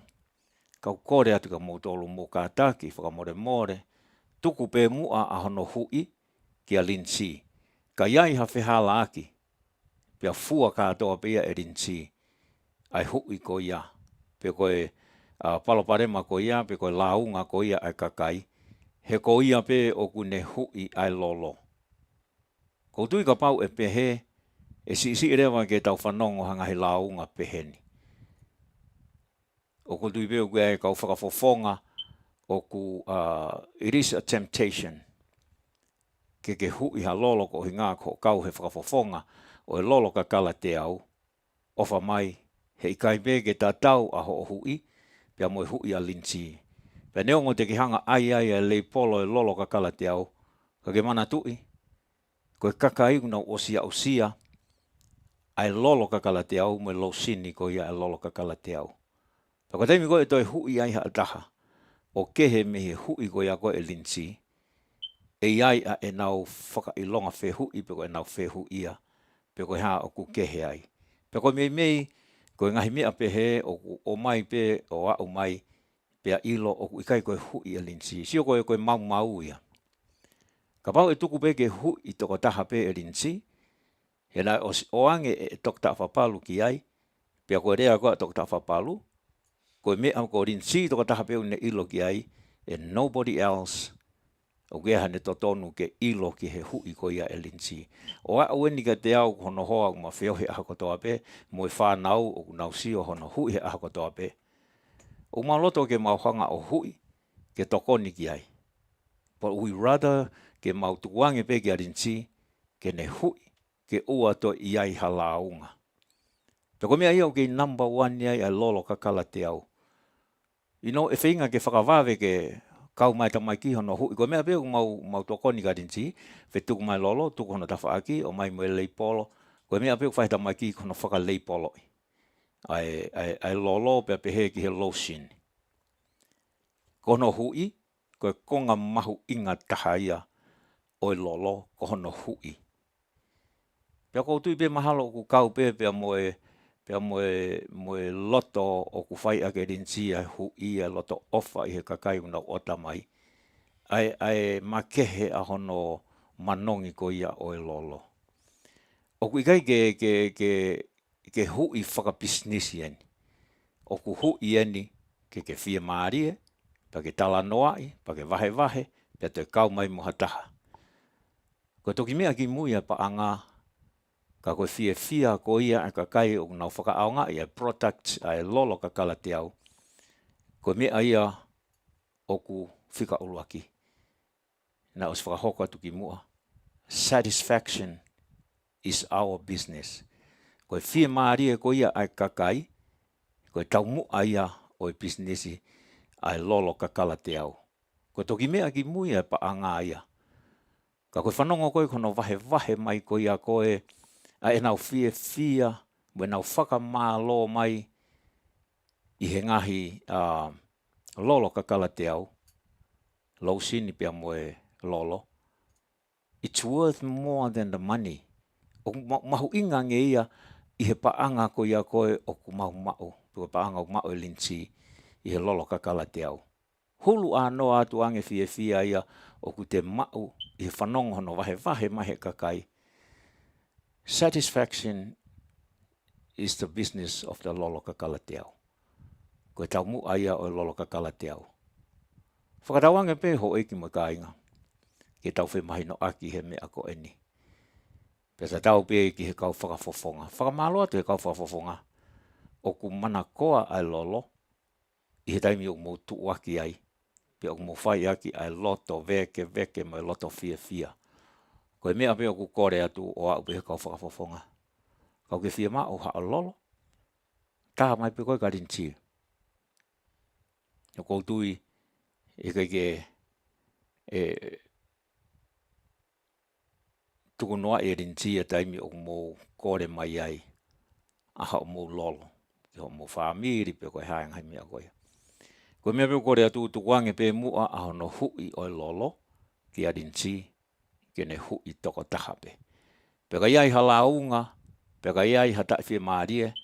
Kau kore atu ka mo tolu mo ka taki whakamore more, tuku pe mua ahono hui ki a linsi. Ka iai ha whihala aki, pe a fua katoa pe ia e linsi, ai hui ko ia, pe koe paloparema ko ia, pe koe launga ko ia ai kakai, he ko ia pe o kune hui ai lolo. Ko tui ka pau e pehe, e si rewa ke tau whanongo hanga he launga peheni. O ko tui pe o kua e kau whakafofonga, o ku it is a temptation. Ke hui ha lolo ko hinga ko kau he whakafofonga, o e lolo ka kala te au, ofa mai, he ikai pe ke tatau aho o hui, pia moe hui a linsi. Pia neongo te ki hanga ai a lei polo e lolo ka kala te au, ka ke mana tui, koe kakai una osia, ai lolo ka kala te au, me lo sini ko ia e lolo ka kala te au. Pia koe teimi koe toi hui ai ha ataha, o kehe me he hui ko ia koe e linsi, e iai a e nau whaka ilonga whe hui, pe koe nau whe hui ia, pe koe haa o ku kehe ai. Pe koe mei, koe ngahi mea pe he, o mai pe, o au mai, pe a ilo, o ku ikai koe hui a linsi. Sio koe mau ia. Ka pau e tuku pe ke hui toko taha pe e linsi, he nai o ange e Dr. Afapalu ki ai, pe a koe rea koe Dr. Afapalu, koe mea ko linsi toko taha pe une ilo ki ai, and nobody else, o kea hane totonu ke ilo ki he hui ko ia e linsi. O a ueni ka te au hono hoa ma whio he aha kotoa pe, mo e whanau o nau sio hono hui he aha kotoa pe. O maloto ke mauhanga o hui, ke tokoni ki ai. But we rather ke mautuange pe ki a linsi, ke ne hui, ke ua to iai halaunga. Peko mea ia o ke number 1 iai a lolo kakala te au. You know, e whinga ke whakawave ke kau mai ta mai ki hono hui. Ko mea peo mau tokoni ka rinsi, fe tuku mai lolo, tuku hono tafa aki, o mai moe lei polo. Ko mea peo whai ta mai ki hono whaka lei polo. Ai lolo pe pehe ki he lotion. Ko hono hui, ko konga mahu inga taha ia, o lolo ko hono hui. Pea koutu pe mahalo ku kau pe moe loto o ku whai ake rinsi ai hu ia loto ofa i he kakai una ota mai. Ai makehe a hono manongi ko ia o e lolo. O ku ikai ke hu i whakapisnisi ani. O ku hu i ani ke whia maarie, pa ke tala noai, pa ke vahe, pia te kau mai mohataha. Ko toki mea ki muia pa anga, ka koe whia ko ia a kakai o nau whakaaonga ia products ai lolo ka kala te au. Ko mea ia o ku whika uluaki. Na os whakahoko atu ki mua. Satisfaction is our business. Ko whia maarie ko ia ai kakai, ko tau mua ia o businessi ai lolo ka kala te au. Ko toki mea ki muia pa anga ia. Ka koe whanongo koe kono vahe mai ko ia koe a e nau whia, we nau whakamālo mai i he ngahi lolo ka kala te au. Lau sini pia moe lolo. It's worth more than the money. O mahu inga nge ia i he paanga ko ia koe o ku mahu. Pua paanga o mau e linsi i he lolo ka kala te au. Hulu anoa atu ange whia ia o ku te mau i he whanongo hono vahe mahe kakai. Satisfaction is the business of the lolo ka kala te au. Ko tau mua ia o lolo ka kala te au. Whakatawange pe ho eki mo ka inga. Ke tau whi mahi no aki he mea ko eni. Pesa tau pe ki he kau whakafofonga. Whakamalo atu he kau whakafofonga. O ku mana koa ai lolo. I he taimi o mo tuaki ai. Pe o mo whai aki ai loto veke mai loto whia. Ko e mea pe o ku kore atu o au pe he kau whakafofonga. Kau ke whia maa o haa lolo. Taha mai pe koe ka rinti. O koutui e kai tuku noa e rinti a taimi o mo kore mai ai. Aha o mo lolo. Ki o mo whaamiri pe koe haeng hai mea koe. Ko mea pe kore atu tukuange pe mua a hono hui o lolo. Ki a rinti. Kene hui toko taha pe. Pe ka iai halaunga. Pe ka iai hata whia maarie.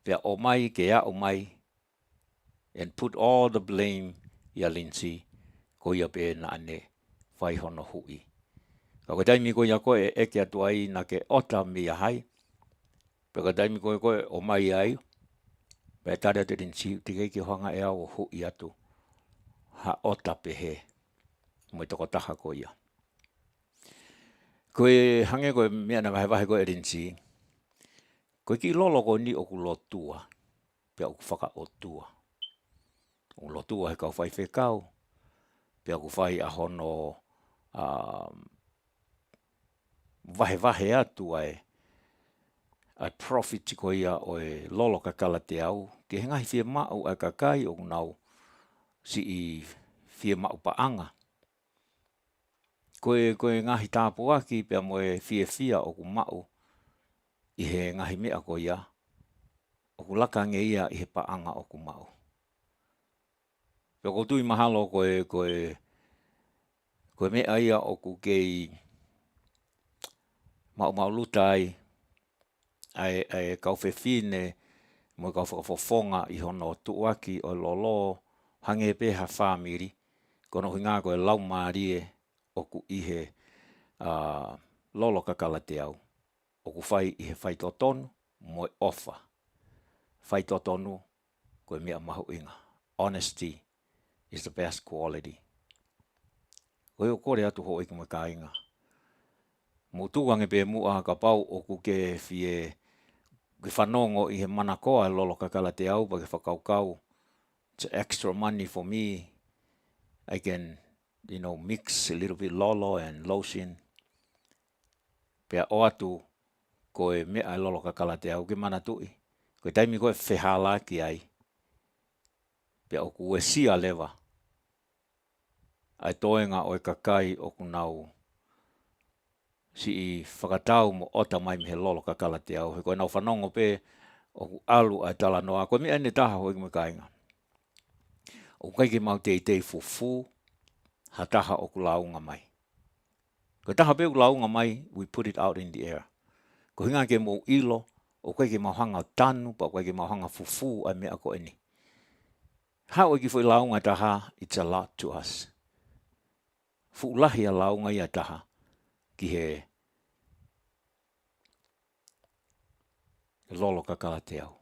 Pe o mai ke a o mai. And put all the blame ia linsi. Ko ia pe na ane whai hono hui. Ka koe taimi ko ia koe eke atu ai na ke ota mea hai. Pe ka taimi koe o mai ai. Pe tare te rinsi te keiki hoanga e au o hui atu. Ha ota pe he. Moi toko taha ko ia. Koe hange koe mea na vahe koe rinsi. Koe ki lolo ko ni o ku lotua. Pe o ku whaka o tua. O lotua he kau whai whekau. Pe o ku whai a hono vahe atu ai. Ai profit ko ia o e lolo ka kala te au. Ke hengahi whia mau ai kakai o nau. Si i whia mau paanga. Koe ngahi tāpu aki pia moe whia o ku mau. I he ngahi mea ko ia. O ku laka nge ia i he paanga o ku mau. Pia ko tui mahalo koe mea ia o ku kei mau luta ai kau whewhine mo kau whakafofonga i hono tuaki o lolo hange pe ha whamiri. Kono hinga koe lau maarie o ku ihe lolo kakala te au. O ku whai i he whai totonu mo e ofa. Whai totonu koe mea mahu inga. Honesty is the best quality. Koe o kore atu ho iki mo ka inga. Mo tuange pe mua ka pau o ku ke whie ke whanongo i he mana koa lolo kakala te au pa ke whakaukau. It's extra money for me. I can, mix a little bit lolo and lotion. Pea o atu koe mea lolo kakala te au ke mana tui. Koe taimi koe whehala ki ai. Pea o ku e sia lewa. Ai toenga o e kakai o ku nau. Si i whakatau mo ota mai me he lolo kakala te au. He koe nau whanongo pe o ku alu ai tala noa. Koe mea ene taha hoi me kainga. O kaike mau te fufu. Ha taha o ku launga mai. Koe taha pe o ku launga mai, we put it out in the air. Ko hinga ke mo ilo, o koe ke mahanga tanu, pa koe ke mahanga fufu ai mea ko eni. Hao e ki fo launga taha, it's a lot to us. Fuulahi a launga ia taha, ki he lolo kakala te au.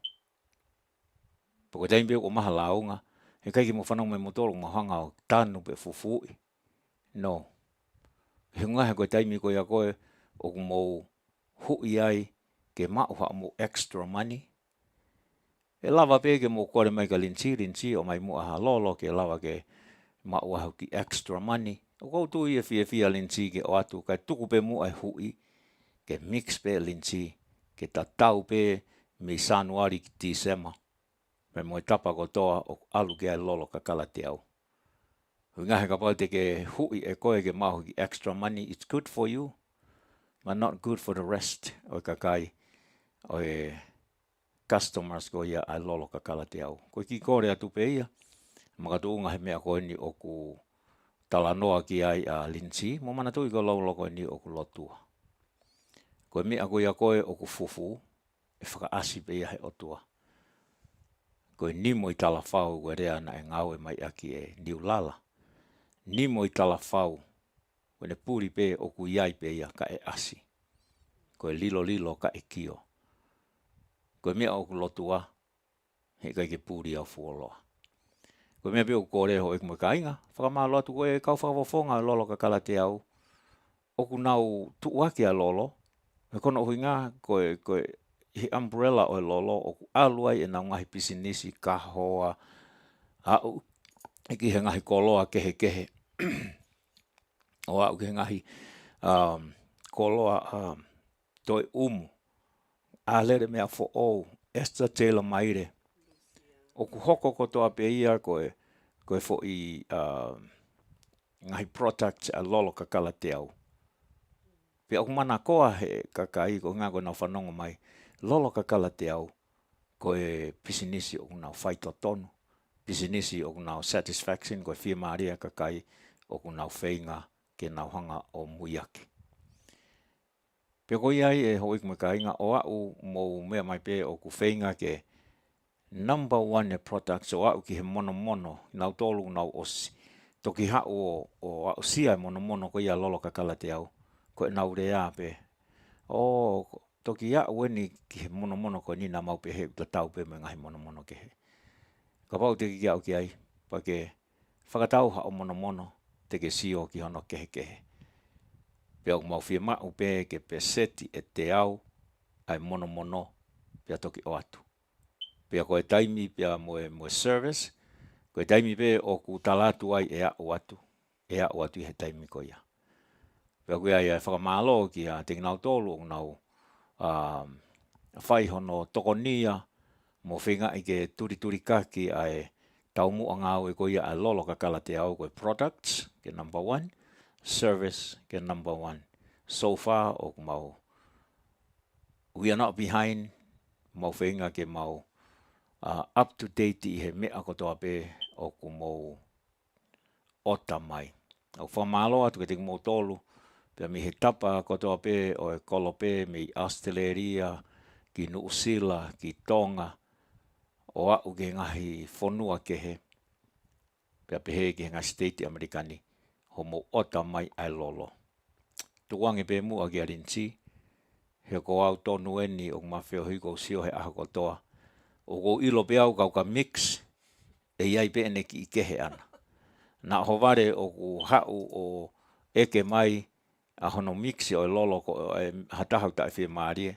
Pako taimbe o maha launga, he kai ki mo whanau mai motoro mahanga o tanu pe fufui. No. He ngahe koe taimi koe a koe, o mo hui ai, ke mauha mo extra money. E lava pe ke mo kore mai ka linsi, o mai mua ha lolo ke lava ke mauha ki extra money. O koutu ia fia linsi ke o atu, kai tuku pe mua hui, ke mix pe linsi, ke tatau pe me Januari ki December. Me mo tapa ko toa o alu ke ai lolo kakala te au. Ngahe ka pau te ke hui e koe ke mahu ki extra money, it's good for you, but not good for the rest o kakai o e customers ko ia ai lolo kakala te au. Ko ki kore atu pe ia, makatuunga he mea koe ni o ku talanoa ki ai a linsi, mo mana tui ko lolo koe ni o ku lotua. Koe mea koe ia koe o ku fufu, e whakaasi pe ia he otua. Koe nimo i tala whau koe rea na e ngau e mai aki e niu lala. Nimo i tala whau, koe ne puri pe o ku iai pe ia ka e asi. Koe lilo ka e kio. Koe mea o ku lotua, he kai ke puri au fuoloa. Koe mea pe o kore ho e kumwe ka inga, whakamalo atu koe kau whakawafonga lolo kakala te au. O ku nau tuuaki a lolo, e kono hui ngā koe hi umbrella o lolo, o ku aluai e nau ngahi pisinisi ka hoa, au iki he ngahi koloa kehe. O au ke ngahi koloa toi a lere mea fo o, Esther Taylor Maire. O ku hoko kotoa pe ia koe fo i ngahi products a lolo kakala te au. Pe aku mana koa he kakai ko ngā koe nau whanonga mai, lolo kakala te au, koe pisinisi o nau whaito tonu, pisinisi o nau satisfaction, koe whia maaria kakai o nau whainga ke nau hanga o muiaki. Pe koi ai e hoi kume ka inga o au mou mea mai pe o ku whainga ke number 1 e products o au ki he mono, nau tolu nau osi. Toki hao o au sia e mono ko ia lolo kakala te au. Ko e nau rea pe. O toki hao weni ki he mono ko ni na mau pe he utatau pe me ngahi mono ke he. Ka pau te ki au ki ai. Pa ke whakatau hao mono te ke sio ki hono kehe. Pe au mau whia mau pe ke pe seti e te au ai mono pe toki o atu. Pe koe taimi pe mo service, koe taimi pe o ku talatu ai e au atu i he taimi ko ia. Pe koe ai whakamalo ki a te nau tolu o nau whai hono tokonia mo whinga i ke turi kaki ai taumu a ngau e ko ia a lolo kakala te au koe products ke number 1, service ke number 1. So far o mau we are not behind mau whinga ke mau up to date i he mea kotoa pe o ku mau ota mai. Au whamalo atu ke te mau tolu, pe mi he tapa kotoa pe o e kolo pe mi Australia, ki Nuusila, ki Tonga, o au ke ngahi whonua ke he, pe he ke ngahi state Amerikani, ho mau ota mai ai lolo. Tuange pe mua ki arinsi, he ko au tonu eni o mawheo hiko sio he aha kotoa, o ko ilo pe au kau ka mix, e iai pe ene ki ikehe ana. Na hovare o ku hau o eke mai, a hono mixi o lolo ko hatahau ta whi maarie,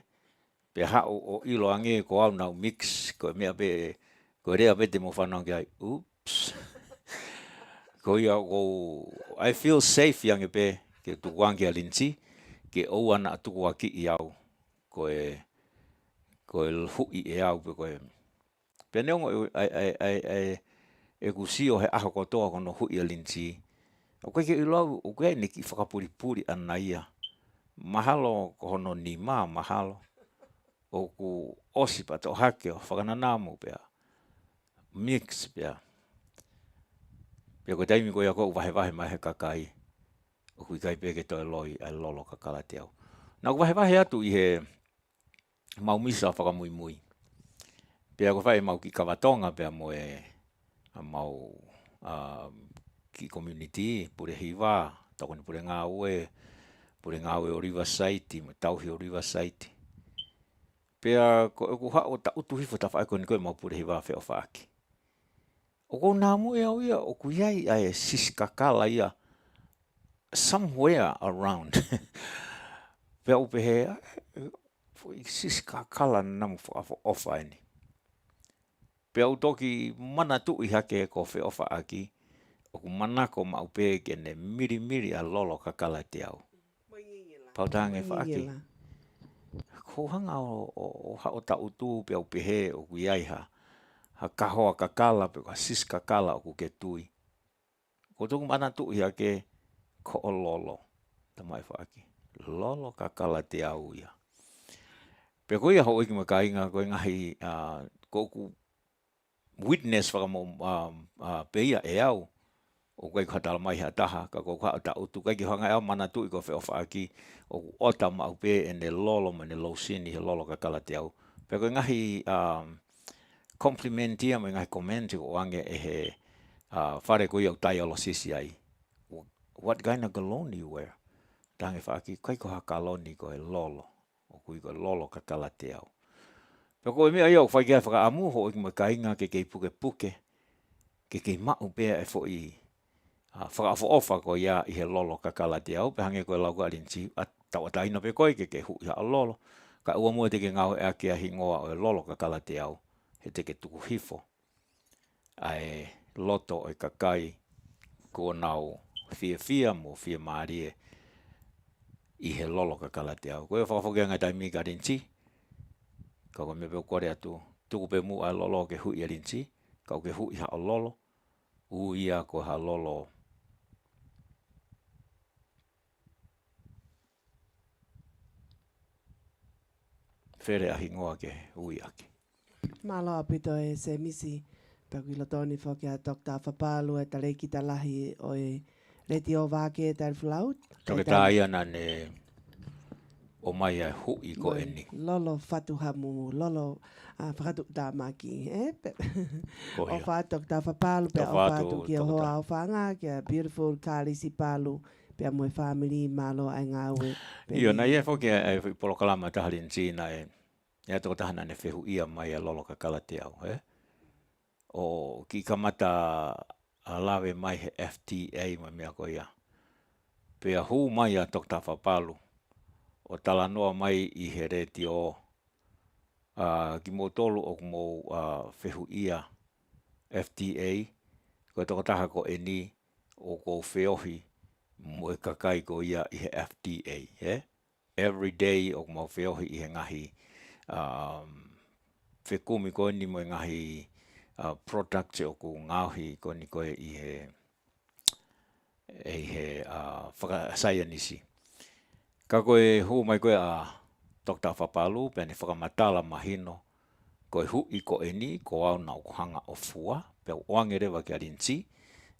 pe hau o ilo ange ko au nau mix, ko mea pe, ko rea pe te mo whanau ki ai, oops. Ko ia ko, I feel safe yange pe, ke tukuangi a linsi, ke ou ana tukua ki i au, ko e hui e au pe ko e. Pe neongo e kusio he aho kotoa kono hui a linsi. O koe ke ilau, o koe neki whakapuri ana ia. Mahalo ko hono ni mahalo. O ku osi pato hake o whakananamu pea. Mix pea. Pea koe taimi koe a koe wahe mai he kakai. O kui kai peke toi loi ai lolo kakala te au. Nā ku wahe atu i he mau misa whakamui. Pea ko whai mau ki kawatonga pea mo mau ki community, pure hiwa, takoni pure ngā ue o Riverside, mo tauhi o Riverside. Pea ko hao ta utu hifo ta whae koni koe mau pure hiwa wheo whaaki. O kou nā mui au ia, o ku iai ai siskakala ia, somewhere around. Pea upe he, siskakala namu whaofa eni. Pea utoki mana tu I hake ko wheo whaaki, o ku manako ma upe kene miri a lolo kakala te au. Pautange whaaki. Ko hanga o hao ta utu pea upe he o ku iai ha kahoa kakala pe ka sis kakala o ku ke tui. Ko tuku mana tu ia ke ko o lolo. Tamai whaaki. Lolo kakala te au ia. Pe ko ia ho iki makainga ko ngahi ko ku witness whakamo pe ia e au. O kai katala mai ha taha ka ko ka ta utu kai ki hanga au mana tu I ko wheo whaaki. O ku ota ma upe e ne lolo ma ne losini he lolo kakala te au. Pe ko ngahi complimentia me ngai comment o ange e he whare ko iau tai alo sisi ai. What kind of galoni you wear? Tange whaaki, kai ko ha kaloni ko e lolo. O kui ko lolo ka kala te au. Pea ko e mea iau whai kia whaka amu ho i makainga ke kei puke. Ke kei mau pea e fo I whaka ofa ko ia I he lolo ka kala te au. Pe hange ko e lau ka arinti a tawataina pe koe ke hui ha lolo. Ka ua mua te ke ngau e ake a hingoa o e lolo ka kala te au. He te ke tuku hifo. Ai loto o kakai ko nau fia mo fia maarie I he lolo ka kala te au. Koe whakawhokea ngai tai mi ka rinti. Ka ko me peo kore atu. Tuku pe mu a lolo ke hui a rinti. Ka ke hui ha o lolo. U ia ko ha lolo. Where a hingoa ke ui ake. Malo apito e se misi Pakilo toni whoki a Dr. Whapalu e tale ki talahi o e reti o Vake Tali Folau. Toke tā ia na ne o mai a hui ko eni. Lolo whatu hamu, lolo whakatu tā maki. O whatu Dr. Whapalu pe o whatu ki o hoa o whanga ki a beautiful Kalisi Palu pe a moe family malo ai ngā ue. Io na ia whoki e polokalama tahalin tina e ia toko tahana ne whehu ia mai a lolo ka kala te au. O ki kamata a lawe mai he FTA mai mea ko ia. Pea hu mai a Dr. Whapalu. O talanoa mai I he reti o ki mo tolu o mo whehu ia FTA. Ko toko taha ko eni o ko wheohi mo e kakai ko ia I he FTA. Every day o mo wheohi I he ngahi whekumi ko eni mo e ngahi product o ku ngauhi ko ni koe I he whakasaya nisi. Ka koe hu mai koe a Dr. Whapalu pe ne whakamatala mahino koe hui ko eni ko au na ukuhanga o fua pe oange rewa ki a Lindsay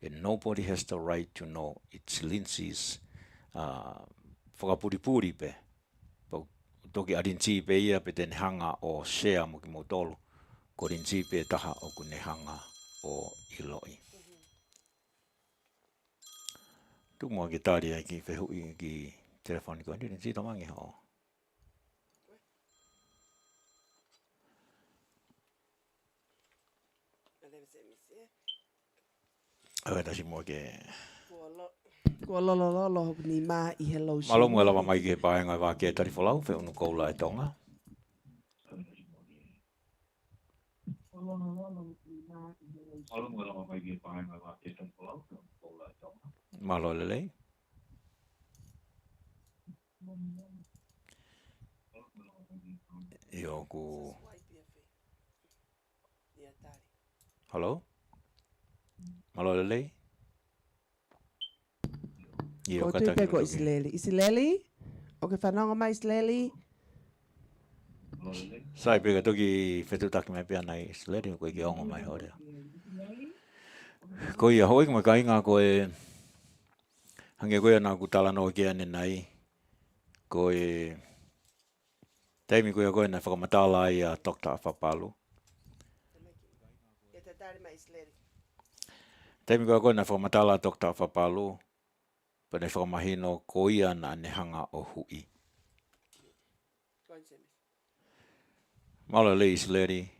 and nobody has the right to know it's Lindsay's whakapuripuri pe. Toki a Lindsay pe ia pe tene hanga o share mo ki mo tolu. Ko rinti pe taha o kune hanga o Iloi. Tu mua ki tāri ai ki whehui ki telefoni ko. Ni rinti tamangi ho. Awe tasi mua ke... Kua lolo ni mā I he lau shi. Malomu e lawa mai ki he pāenga Vake Tali Folau, whe unu koula e tonga. Malo lelei. Io ku... Hello? Malo lelei? Ko tui pe ko Isileli. Isileli? O ke whanonga mai Isileli? Sai pega toki whetutaki mai pia nei Isileli, koe ki ongo mai horea. Ko ia hoi mai kainga koe hange koe ana ku talano ki ane nei koe Taimi ko koe na whakamatala i a Dr. Afapalu. Taimi ko koe na whakamatala a Dr. Afapalu. Pane whakamahino ko ia na nehanga o hui. Maula le isleri.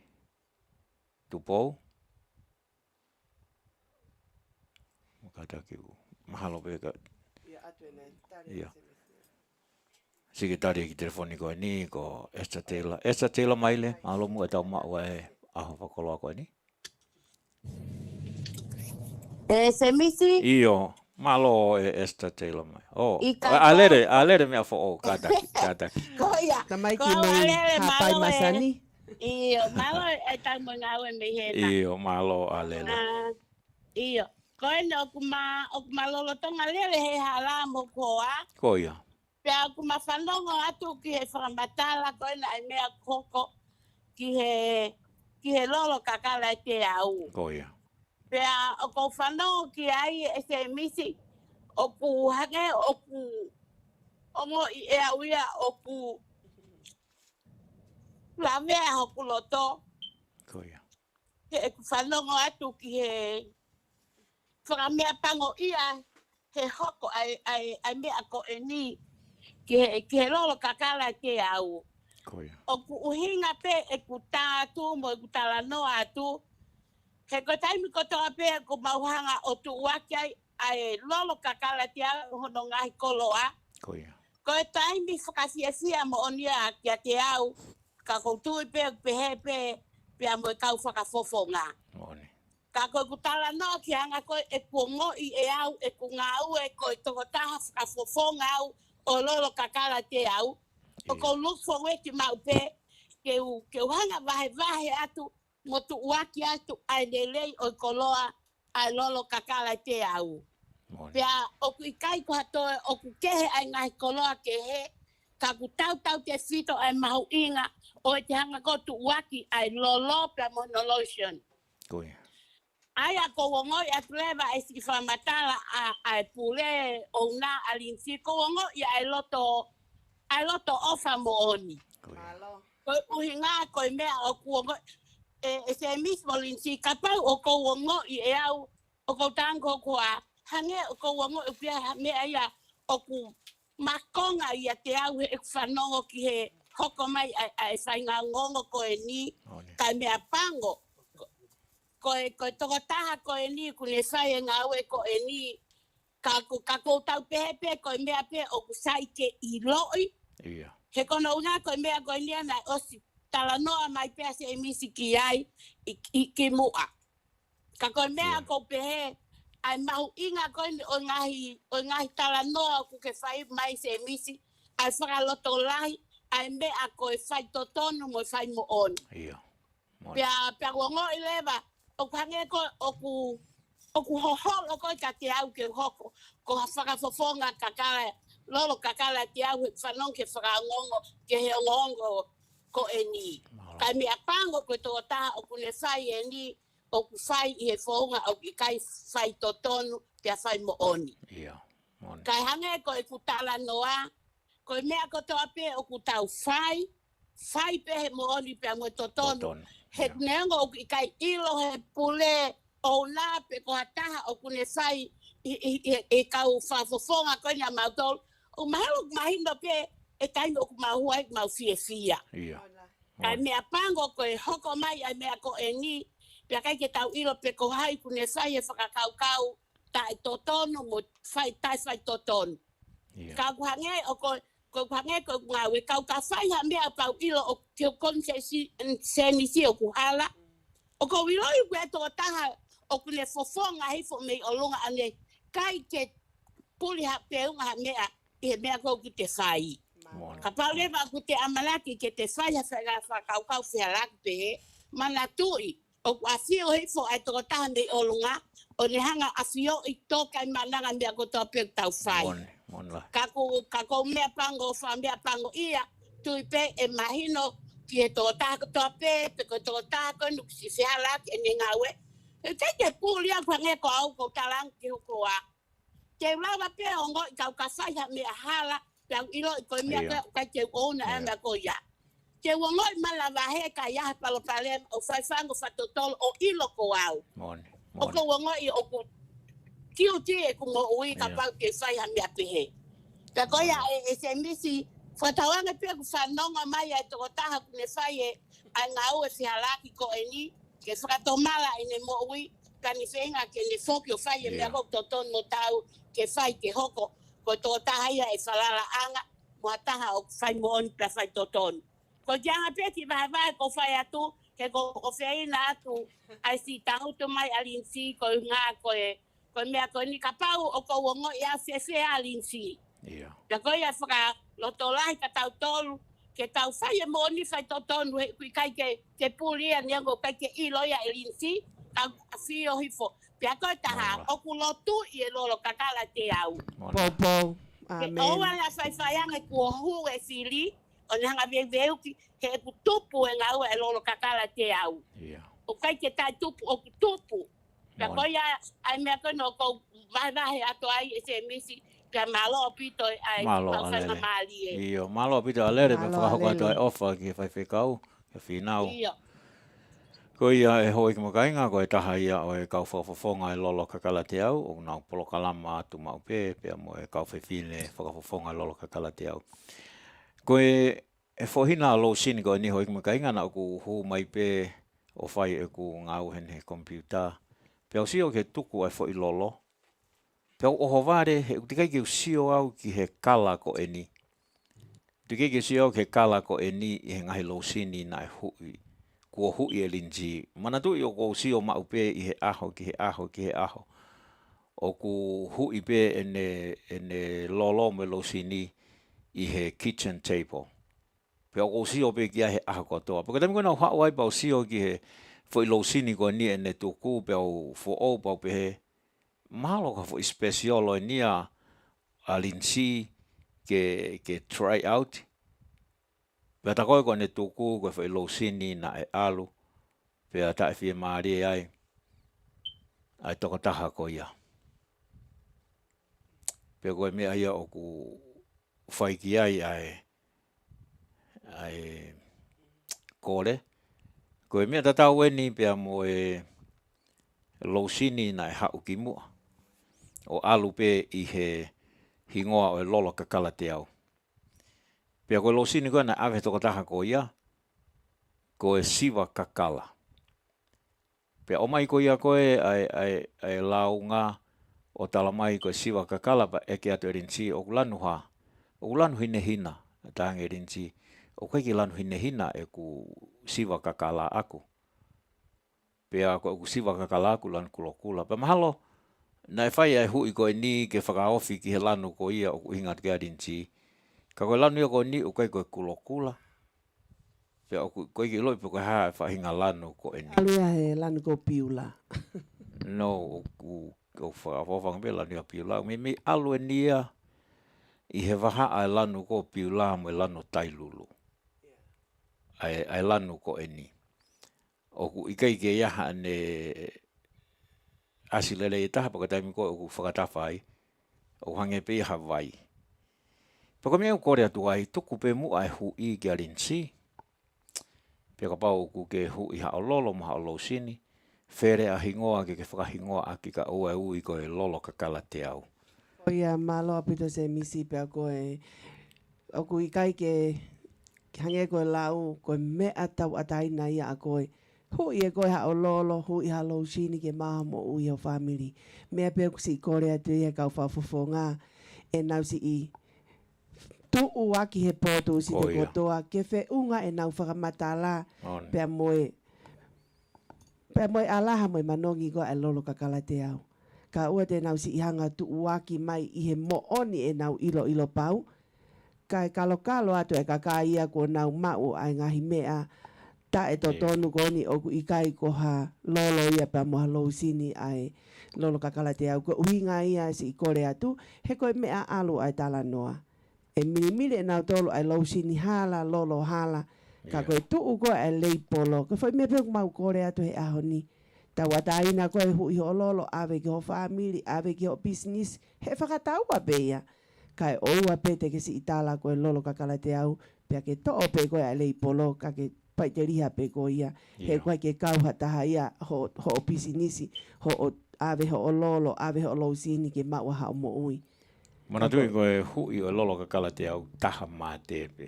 Tupou. Makata ki mahalo peka. Ia. Sige tari ki telefoni ko ni ko Esta Taylor maile. Alo mu etau maua e aho whakoloa ko ni. Se misi? Iyo. Malo e Esta Taylor mai. Oh. Alere me afo o kataki. Koia. Tamai ki mai hapai masani. Iyo, malo e tango ngawe me hena. Iyo, malo alele. Iyo. Koe ne okuma lolotonga lele he hala mo koa. Koia. Pea okuma whanongo atu ki he whakamatala koe na e mea koko ki he lolo kakala e te au. Koia. Pea oko whanongo ki ai e se misi oku hake ongo i e auia oku lavea hoku loto. Koia. He whanongo atu ki he whakamea pango ia he hoko ai mea ko e ni ki he lolo kakala te au. Koia. Oku uhinga pe e kuta atu mo e kutala no atu. He ko taimi ko toa pe ko mauhanga o tu waki ai lolo kakala te au hono ngahi koloa. Koia. Ko e taimi whakasiasia mo onia kia te au ka koutui pe pe amo e kau whakafofonga. Moni. Ka koe kutala no ki hanga koe e kuongo i e au e kungau e koe tokotaha whakafofonga au o lolo kakala te au. O ko look for weti mau pe ke u hanga vahe atu mo tu uaki atu ai lelei o koloa ai lolo kakala te au. Pea oku ikai ko hatoe oku kehe ai ngahi koloa kehe ka ku tau te fito ai mahu inga o te hanga ko tu uaki ai lolo pea monolotion. Koia. Aia ko wongo i atleva e si whamatala ai pule o na alinsi ko wongo i ai loto ofa mo oni. Ko uhinga ko mea o kuongo e se mismo linsi kapau o ko wongo i e au o ko tango koa hange o ko wongo i pia mea ia o ku makonga i a te au e whanongo ki he hoko mai ai whainga ngongo ko e ni kai mea pango. Ko tokotaha ko e ni kune whai e ngau e ko e ni ka koutau pehe ko e mea pe o ku saike i loi. Ia. He kono unga ko e mea ko e ni ana osi tala noa mai pea se e misi ki ai ki mua. Ka ko e mea ko pehe ai mahu inga ko o ngahi tala noa ku ke whai mai se e misi ai whakaloto lahi ai mea ko e whai totonu mo e whai mo on. Ia. Pea wongo i leva o kange ko oku hoholo ko ka te au ke hoko ko whakafofonga kakala lolo kakala te au whanong ke whakangongo ke he ngongo ko e ni. Kai mea pango ko tō taha o kune whai e ni o ku whai i he whaunga o ki kai whai totonu pia whai mo oni. Ia. Kai hange ko e kutala noa ko e mea ko tō ape o ku tau whai pe he mo oni pia mo totonu. He neongo o ki kai ilo he pule o nā pe ko hataha o kune whai e kau whafofonga koe ni a mautol. O mahalo mahino pe e taimi o ku mahuai mau fia. Ia. Kai mea pango ko e hoko mai ai mea ko e ni. Pea kai ke tau ilo pe ko hai kune whai e whakakau ta e totonu mo tai whai totonu. Ka kuhange o ko kuhange ko ngā we kau ka whai ha mea pau ilo o kio konsenisi o kuhala. O ko wiloi kwe tō taha o kune fofonga hifo mei o lunga ane kai ke puli ha peunga ha mea i he mea kou ki te whai. Ka pau lewa ku te amalaki ke te whai ha whakaukau whialaki pe he mana tui. O ku awhio hifo ai tō taha mei o lunga o ne hanga awhio i tōkai mananga mea ko tō peu tau whai. Ka kou mea pango wha mea pango ia tui pe e mahino ki he tō taha ko tō pe ko tō taha ko nuksi whialaki e ne ngawe. E te pūlia whange ko au ko talang ki hoko a. Te ulawa pe o ngoi kau ka whaiha mea hala, pia ilo i koe mea kai te ona e mea ko ia. ke wongoi malavahe ka ya palopale o faifango fatotolo o ilo ko au. Mone. O ko wongoi o ko kiuti e ko mo ui ka pau ke fai ha mea pehe. Ka koia e se misi fatawanga pe ku fanonga mai e to taha ku ne fai e a ngau e si halaki ko eni ke fratomala ine mo ui ka ni fenga ke ni foki o fai e mea ko toton no tau ke fai ke hoko ko to taha ia e falala anga mo taha o fai mo on pe fai toton. Ko janga peti vai ko fai atu ke ko fai na atu ai si tangu to mai alinsi ko nga ko e ko mea ko ni kapau o ko wongo ia se alinsi. Ia. Ka ko ia faka lo to lai ka tau tolu ke tau fai e mo ni fai toton ku kai ke pulia ni ngo kai ke ilo ia alinsi ka fio hifo. Pea ko taha o ku lotu i e lolo kakala te au. Popo. Amen. O wala fai anga ku hu e fili o nga veu ki ke ku tupu e ngau e lolo kakala te au. Ia. O kai ke tai tupu o ku tupu. Ka ko ia ai mea ko no ko vai ato ai e se misi ka malo pito ai Malo mali e. Iyo, malo pito alere me whakahoko ato ai ofa ki whai whekau, ke whinau. Iyo. Ko ia e hoi ki makainga, ko e taha ia o e kau whakafofonga e lolo kakala te au, o nau polokalama atu mau pē, pēa mo e kau whewhine whakafofonga e lolo kakala te au. Ko e whohina lo sini ko e ni hoi ki makainga na ku hu mai pē o whai e ku ngau hene kompiuta. Pēa o sio ke tuku ai whoi lolo. Pēa o hovare he utikai ke sio au ki he kala ko e ni. Utikai ke sio au ke kala ko e ni i he ngahi lo sini na e hui. Kua hui e linji. Mana tu i o ko sio mau pē i he aho ki he aho ki he aho. O ku hui pē ene lolo me lo sini i he kitchen table. Pea o sio pē ki a he aho katoa. Paka tami kona hao ai pao sio ki he foi lo sini ko ni ene tuku pea o fo o pao pē he. Mahalo ka foi specialo ni a linji ke try out. Pea ta koe ko ne tuku ko foi lo sini na e alu. Pea ta e fie maari ai. Ai toko taha ko ia. Pea koe mea ia o ku whaiki ai kore. Koe mea tatau weni pea mo e lo sini na e hau ki mua. O alu pe i he hingoa o e lolo kakala te au. Pea koe lo sini koe na awe toko taha ko ia. Ko e siwa kakala. Pea o mai ko ia koe ai launga o tala mai ko e siwa kakala pa eke atu erinci o kulanu ha. O kulanu hine hina tahange erinci. O kaiki lanu hine hina e ku siwa kakala aku. Pea ko ku siwa kakala aku lanu kulokula. Pea mahalo na e whai ai hui ko e ni ke whakaofi ki he lanu ko ia o ku hingat ke erinci. Ka koe lanu ia ko ni o kai ko e kulokula. Pea o kaiki loi pe koe haa e whahinga lanu ko e ni. Alua he lanu ko piula. No, o whakawhawhanga me lanu ia piula. Me alu e nia i he waha ai lanu ko piula mo e lanu tailulu. Ai lanu ko e ni. O ku ikai ke iaha ne asilele e taha paka taimi ko o ku whakatawhai. O hange pe i Hawaii. Paka mea kore atu ai tuku pe mu ai hui ki alinsi. Peka pau ku ke hui hao lolo mo hao lo sini. Fere a hingoa ke whakahingoa a ki ka ua ui ko e lolo kakala te au. O ia malo apito se misi pea koe. O ku ikai ke hange koe lau koe mea tau ataina ia a koe. Hui e koe hao lolo, hui hao lo sini ke maha mo ui hao family. Mea pea kusi kore atu ia kau whawhufo ngā. E nau si i tuu aki he poto si te kotoa. Ke whe unga e nau whakamata la. Pea moe alaha moe manongi koe e lolo kakala te au. Ka ua te nau si i hanga tuu aki mai i he mo oni e nau ilo pau. Ka e kalo atu e kaka ia ko nau mau ai ngahi mea. Ta e totonu koni o ku ikai ko ha lolo ia pa moha lo sini ai lolo kakala te au. Ko uhinga ia si i kore atu, he koe mea alu ai tala noa. E milimili e nau tolu ai lo sini hala, lolo hala. Ka koe tuu koe ai leipolo. Ko fai mea peo mau kore atu he ahoni. Ta wataina koe hui ho lolo, ave ki ho family, ave ki ho business. He whakatau a beia. Kai oua pete ke si itala koe lolo kakala te au. Pea ke to'o pe koe a lei polo ka ke pai te riha pe ko ia. He koe ke kauha taha ia ho o pisinisi, ho o ave ho o lolo, ave ho o lousini ke maua hao mo ui. Mana tui koe hui o lolo ka kala te au taha mā tepe.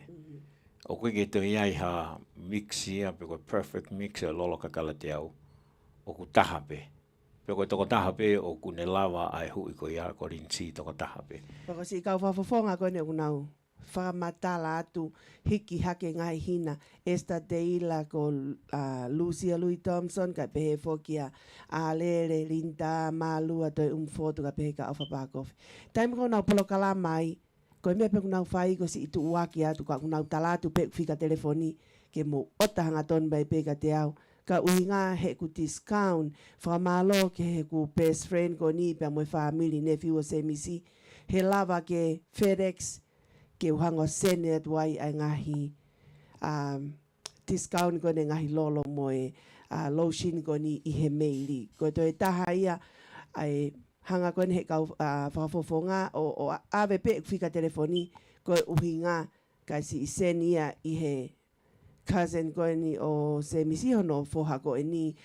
O koe ke te iai ha mix ia, pe koe perfect mix o lolo ka kala te au. O ku taha pe. Pe koe toko taha pe o ku ne lava ai hui ko ia ko rinsi toko taha pe. Pako si kau whafafonga koe ne unau. Whakamatala atu hiki hake ngai hina. Esta Deila ko Lucia Louis Thompson ka pehe fokia a lere Linda Malua toi umfotu ka pehe ka awha pakofi. Taimi ko nau polo kala mai. Koe mea pe kunau whai ko si itu uaki atu ka kunau talatu pe whika telefoni ke mo otahanga ton bai pe ka te au. Ka uhinga he ku discount whamalo ke he ku best friend ko ni pe moe family nephew o semisi. He lava ke FedEx ke uhango senet wai ai ngahi discount ko ne ngahi lolo moe lotion ko ni i he meili. Ko toi taha ia ai hanga ko ne he kau whafofonga o ave pe whika telefoni ko uhinga ka si isen ia i he cousin ko ni o se misi hono foha ko ni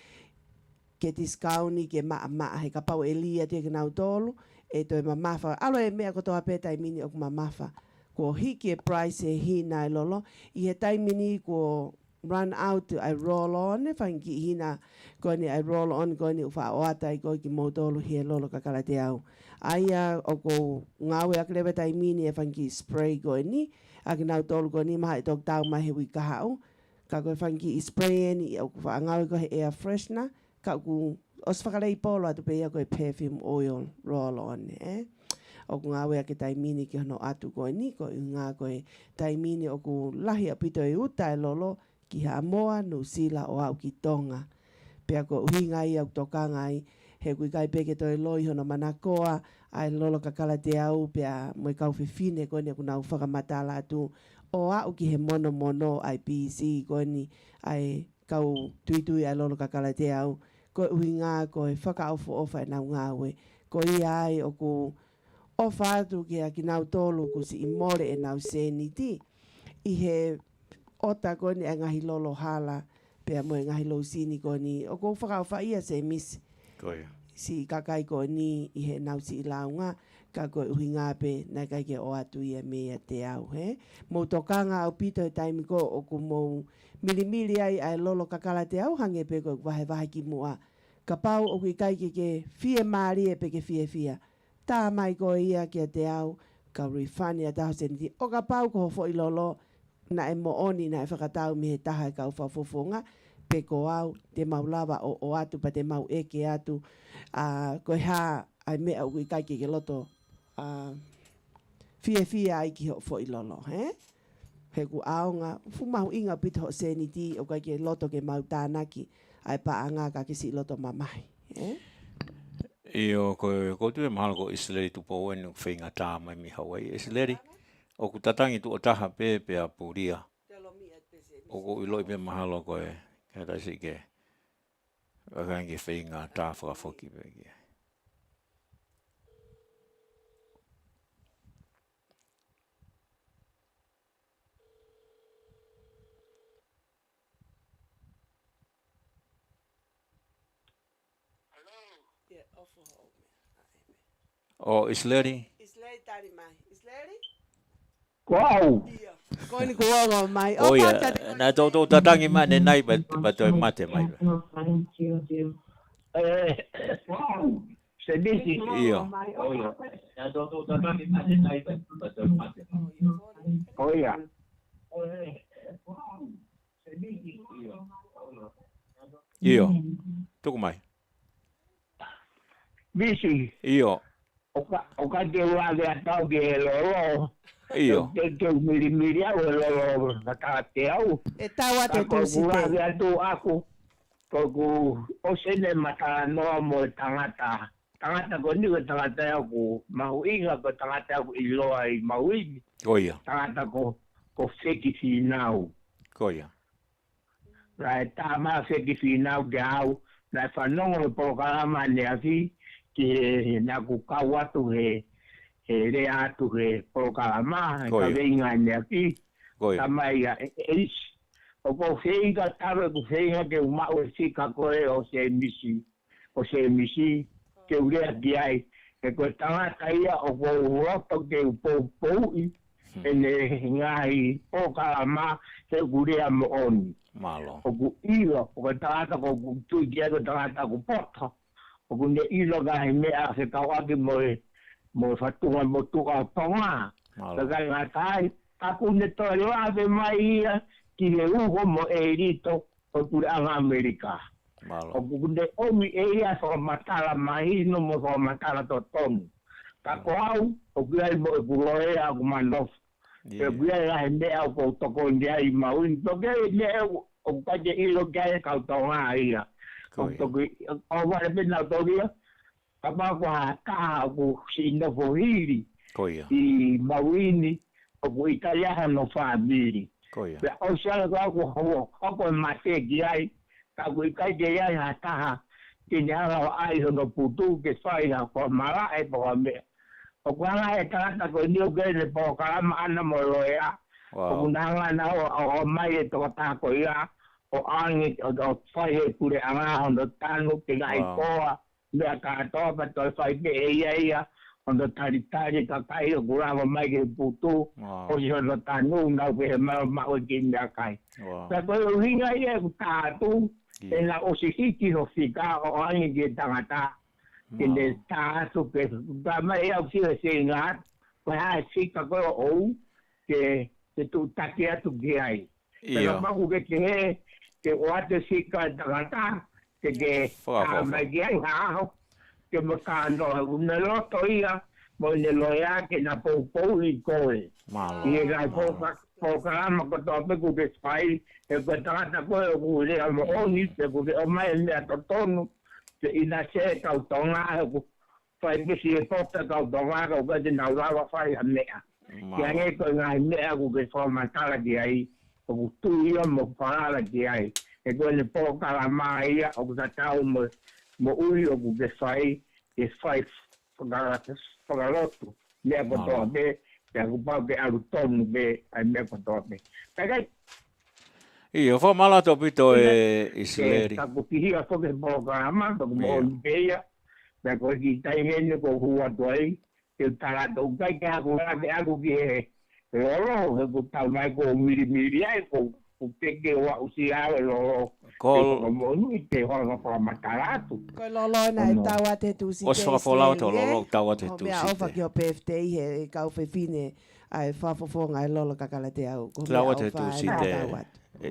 ke discount ni ke maa he ka pau elia te ke nau tolu e toi mamafa. Alo e mea ko toa peta i mini o ku mamafa. Ko hiki e price e hina e lolo. I he taimini ko run out I roll on. E whanki hina ko ni I roll on ko ni uwha oata i ko ki mautolu hi e lolo kakala te au. Aia o ko ngawe aklewe taimini e whanki spray ko ni. Aki nau tolu ko ni maha i tok tau mahe wi kahau. Ka koe whanki i spray ni o ku wha ngawe ko he air freshener. Ka ku os whakalei polo atu pe ia ko e perfume oil roll on. O ku ngā wea ke taimini ki hono atu koe ni, ko i ngā koe taimini o ku lahi a pito e uta e lolo ki Hamoa, New Zealand o au ki Tonga. Pea ko uhi ngai au toka ngai, he kui kai peke toi loi hono manakoa, ai lolo kakala te au, pea moe kau whiwhine koe ni aku nau whakamatala atu, o au ki he mono mono ai PC koe ni, ai kau tuitui ai lolo kakala te au, koe uhi ngā koe whakaofu ofa e nau ngā we, ko i ai o ku o whātu ki a ki nau tolu ku si i more e nau seniti. I he ota koni a ngahi lolo hala, pea mo e ngahi lousini koni. O kou whakau whaia se misi. Koia. Si kakai koni i he nau si i launga, ka koe uhi ngā pe, nai kai ke o atu ia mea te au, he? Mou tokanga au pito e taimi ko o ku mou milimili ai ai lolo kakala te au, hange pe koe wahe ki mua. Ka pau o kui kai ke fie maari e pe ke fie. Tā mai ko ia kia te au, ka refund ia taho seniti. O ka pau ko hofo i lolo, na e mo oni na e whakatau me he taha e kau whafofonga, pe ko au, te maulawa o atu, pa te mau eke atu, ko ha ai mea ui kai ke loto, fie ai ki hofo i lolo, he? He ku aonga, fumahu inga pito ho seniti, o kai ke loto ke mau tānaki, ai pa anga ka kisi loto mamahi, he? Io ko tu e mahalo ko Israeli tu po en whainga tā mai mi Hawaii. Israeli, o ku tatangi tu o taha pe a puria. O ko iloi pe mahalo ko e kata si ke wakangi whainga tā whakafoki pe ke. O Israeli? Israeli tari mai. Israeli? Wow! Ko ni kuongo mai. O ia, na tau tatangi mai ne nai ba toi mate mai. Wow! Se disi. Io. Oh ia. Na tau tatangi mai ne nai ba toi mate. Oh ia. Wow! Se disi. Io. Tuku mai. Bisi. Io. O ka te wale atau ke lolo. Io. Te miri au lolo na te au. E tau ate tō si te. Ka wale atu aku. Ko o sene mata noa mo tangata. Tangata ko ni ko tangata aku. Mahu inga ko tangata aku iloa i mahu ingi. Koia. Tangata ko feki finau. Koia. Rai tā maa feki finau ke au. Rai whanongo e pokalama ne aki. Ke na ku kau atu he rea atu he pokalama. Ka veinga ne aki. Tamai ya eis. O ko feinga tawe ko feinga ke uma o fika koe o se misi ke urea diai ke ko tanga kaia o ko roto ke po i ene ngai o kalama se urea mo oni Malo. o ku ilo o ko tanga ko tu dia ko tanga ko poto o ku ne ilo ga me a se kawaki mo fatunga mo tu a tonga ka ga kai aku ne to lo ave mai ki le uho mo e rito o tu anga Amerika. O kunde omi e ia so matala mai no mo so matala to tonu. Ka ko au o kia mo e kuloe a kumandof. E kia la hende au ko toko ndia i mauin. Toke ne o kaje ilo kia ka utonga ia. O toke o wale pena tokia. Kapa kwa kaha ku sinda fo hiri. I mauini o ku italiaha no famili. Pe o sala ko ko mate giai ka ko kai de ya ta ke ne ala ai no putu ke sai ha ko mala e po me o kwala e ta ko ni o ge po ka ma ana mo lo ya o nanga na o mai e to ta ko ya o angi o fai e pure ana on do tanu ke ngai ko me ka to pa to fai ke e ya on tari ka kai o gura mai ke putu o yo no tanu na pe ma o ke nda kai ta ko ringa ye ta tu en la osihiki no fika o ani ke tangata ke ta su ke da mai o si se nga ko ha fika ko o ke tu takia tu gai pero ma ku ke o ate fika tangata ke mai gai ha ke mo ka no un lo toia mo ne lo ya ke na po i koe i ga po ka ma ko to pe ku ke fai e ko ta ko ku le mo oni pe ku o mai me to tonu ke ina se ka tonga ku fai ke si po ta ka tonga ko ke na la fai a me ya ne ko na me ku ke fo ma ta la di ai ku tu yo mo pa la di ai e ko le po ka la mai o ku ta mo ui o ku ke fai e fai pagalotu le boto be ya ku pa be alu tonu be ai me boto be kai Io fa malato pito e isleri ta ku ki ha ko ke programa ko mo beia be ko ki tai ngene ko hua toi ke tala do kai ka ku la be alu ki lo ku ta mai ko miri ai ko pe ke wa usi a lo ko mo ni te ho no pa mataratu ko lolo na tawa te tu si os fa folau to lolo tawa te tu si o fa ki o PFT he ka o fe fine ai fa fo fo ngai lolo ka kala te au ko tawa te tu si te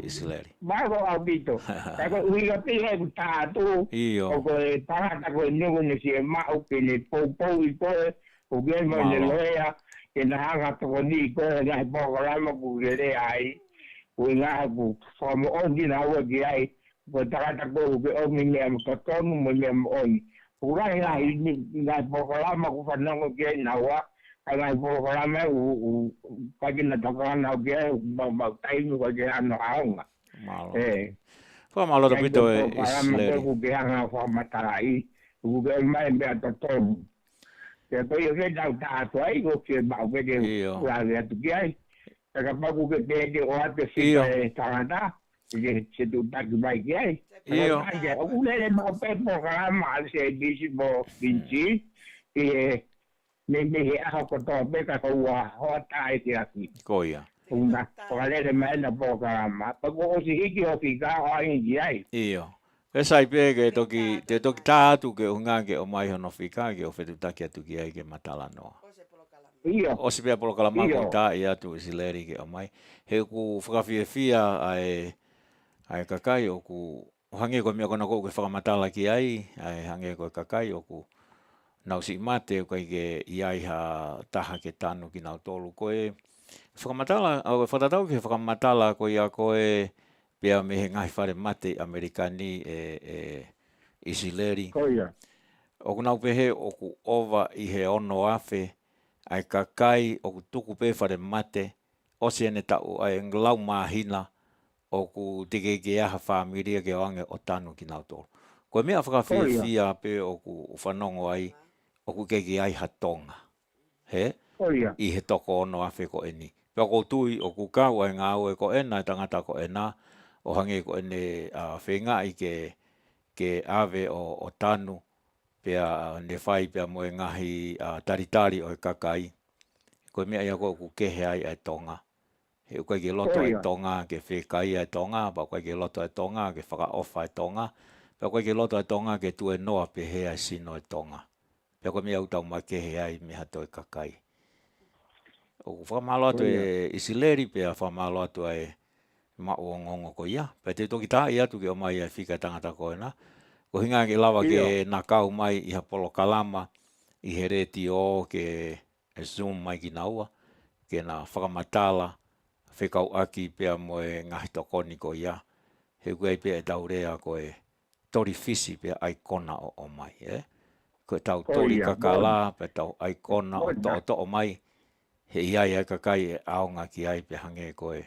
isleri ma ko abito ta ko ui ga pe he ta tu o ko ta ta ko ni ko ni si ma o pe le po i ko o bien mo le loya ke na ga to ni ko ga po ga ma ku le ai Uinga ku from on din awa giai ko taka ko ke o minge am ko tonu mo le on ura ila ni na programa ku fa no ge na wa ai programa u ka ke na taka na ge ba tai no ge ano aunga fa malo do pito isleri ku ge anga fa matarai ku ge mai me to tonu ke ko yo ge da ta to ai ko ke ba ge ura ge tu giai Ka pagu ke te o ate fika e tangata, ke se tu taki mai ki ai. Io. O kulele mo pe programa se disi mo pinchi, ke me he aho ko to pe ka ko wa ho tai ki aki. Koia. Unga, kulele me na programa, pa ko si hiki o fika o ai ki ai. Io. E sai pe ke te toki tātu ke unga ke o mai hono fika ke o fetu taki atu ki ai ke matala noa. O se pia polo kala maku ta ia tu isileri ke o mai. He ku whakawhiawhia ai kakai o ku hange ko mea kona ko ke whakamatala ki ai hange ko kakai o ku nau si mate o kai ke iai ha taha ke tanu ki nau tolu ko e whakamatala o whatatau ke whakamatala ko ia ko e pia me he ngai whare mate Amerikani isileri. O ku nau pehe o ku ova i he ono afe ai kakai o ku tuku pe whare mate, o se ane tau ai nglau mahina o ku tike ke aha whamiria ke oange o tanu ki nau tōru. Koe mea whakawhiawhia pe o ku whanongo ai, o ku keke ai hatonga. He? I he toko ono awhi ko eni. Pea ko tui o ku kau ai ngā au e ko ena, tangata ko ena, o hange ko ene whenga i ke ave o tanu, pea ne whai pea moe ngahi taritari o e kakai. Koe mea ia ko ku kehe ai tonga. He ukai ke loto ai tonga, ke whekai ai tonga, pa ukai ke loto ai tonga, ke whakaofa ai tonga, pa ukai ke loto ai tonga, ke tue noa pe he ai sino ai tonga. Pea koe mea utau mai kehe ai me hato e kakai. O whamalo atu e isileri, pea whamalo atu ai mao ngongo ko ia. Pea te toki tā i atu ke o mai ai whika tangata koe na. Ko hinga ke lawa ke na kau mai i hapolo kalama, i he reti o ke Zoom mai ki naua, ke na whakamatala, whekau aki pea moe ngahi tokoni ko ia. He kuei pea e taurea ko e tori fisi pea aikona o mai. Ko e tau tori kakala, pea tau aikona o to o mai. He iai ai kakai e aonga ki ai pea hange ko e.